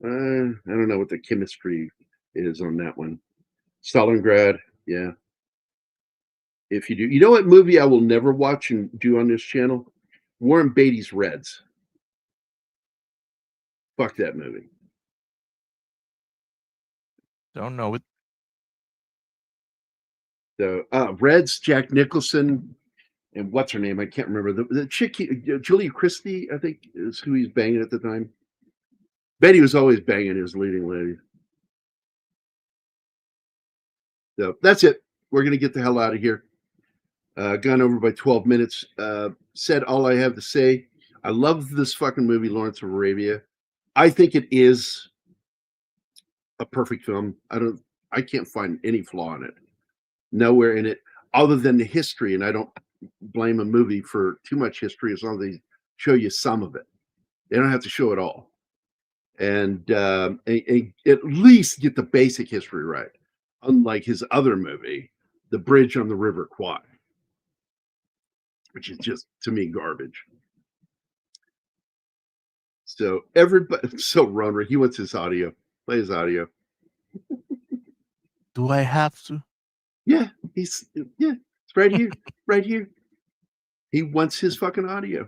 I don't know what the chemistry is on that one. Stalingrad, yeah. If you do, you know what movie I will never watch and do on this channel? Warren Beatty's Reds. Fuck that movie. Don't know it. So Reds, Jack Nicholson, and what's her name? I can't remember. The chick, Julia Christie, I think, is who he's banging at the time. Betty was always banging his leading lady. So that's it. We're going to get the hell out of here. Gone over by 12 minutes. Said all I have to say. I love this fucking movie, Lawrence of Arabia. I think it is a perfect film. I can't find any flaw in it. Nowhere in it, other than the history. And I don't blame a movie for too much history as long as they show you some of it. They don't have to show it all. And at least get the basic history right. Unlike his other movie, The Bridge on the River Kwai, which is just, to me, garbage. So everybody, so Ronra, he wants his audio. Play his audio. Do I have to? Yeah, it's right here, right here. He wants his fucking audio.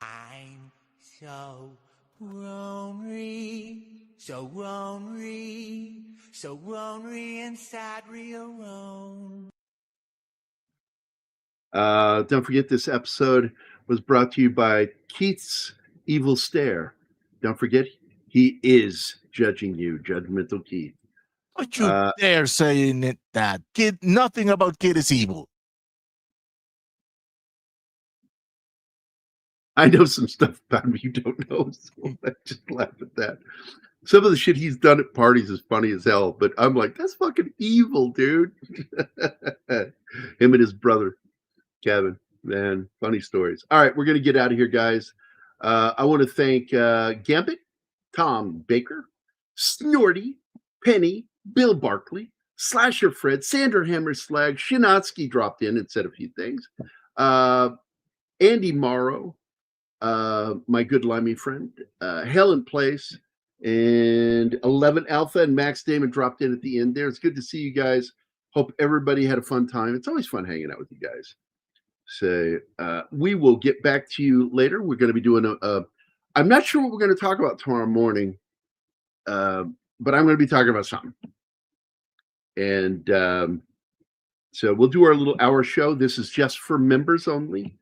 I'm so lonely, so lonely, so lonely inside real alone. Don't forget, this episode was brought to you by Keith's Evil Stare. Don't forget, he is judging you, Judgmental Keith. Don't you dare saying it that. Kid, nothing about Kid is evil. I know some stuff about him you don't know, so I just laugh at that. Some of the shit he's done at parties is funny as hell, but I'm like, that's fucking evil, dude. Him and his brother, Kevin. Man, funny stories. All right, we're going to get out of here, guys. I want to thank Gambit, Tom Baker, Snorty, Penny, Bill Barkley, Slasher Fred, Sandra Hammerslag, Shinatsky dropped in and said a few things. Andy Morrow, my good limey friend, Helen Place, and 11 Alpha and Max Damon dropped in at the end there. It's good to see you guys. Hope everybody had a fun time. It's always fun hanging out with you guys. So we will get back to you later. We're going to be doing I'm not sure what we're going to talk about tomorrow morning, but I'm going to be talking about something. And so we'll do our little hour show. This is just for members only,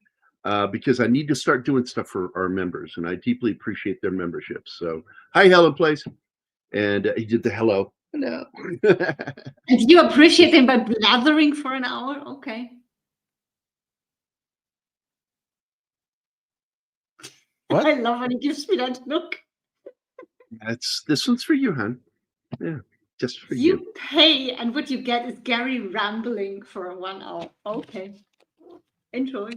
because I need to start doing stuff for our members, and I deeply appreciate their memberships. So hi, Helen Place. And he did the hello. Hello. And you appreciate him by blathering for an hour? Okay. What? I love when he gives me that look. This one's for you, hon. Yeah, just for you. You pay, and what you get is Gary rambling for 1 hour. Okay. Enjoy.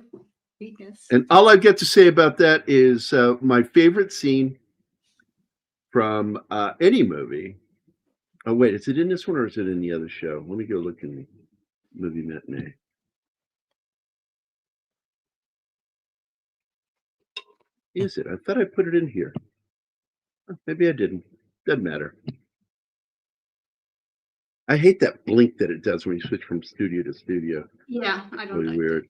Weakness. And all I've got to say about that is my favorite scene from any movie. Oh, wait, is it in this one or is it in the other show? Let me go look in the movie matinee. Is it? I thought I put it in here. Maybe I didn't. Doesn't matter. I hate that blink that it does when you switch from studio to studio. Yeah, I don't Really like weird.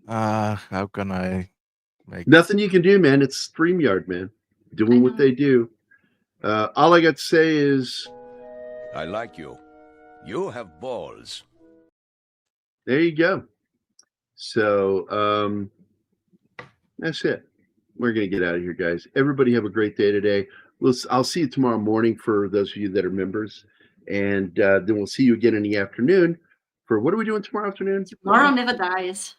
How can I make Nothing you can do, man. It's StreamYard, man. Doing what they do. All I got to say is, I like you. You have balls. there you go. So that's it. We're going to get out of here, guys. Everybody have a great day today. I'll see you tomorrow morning for those of you that are members. And then we'll see you again in the afternoon for what are we doing tomorrow afternoon? Tomorrow never dies.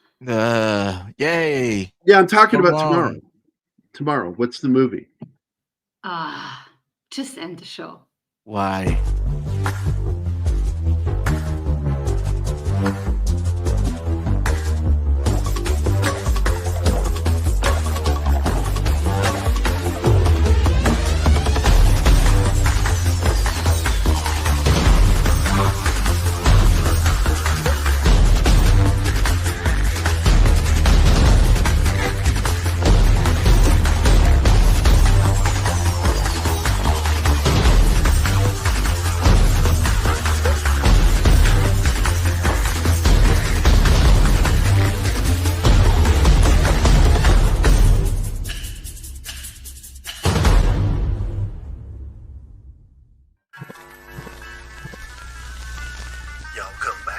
Yay. Yeah, I'm talking about Come tomorrow. on. Tomorrow. What's the movie? Just end the show. Why? Y'all come back.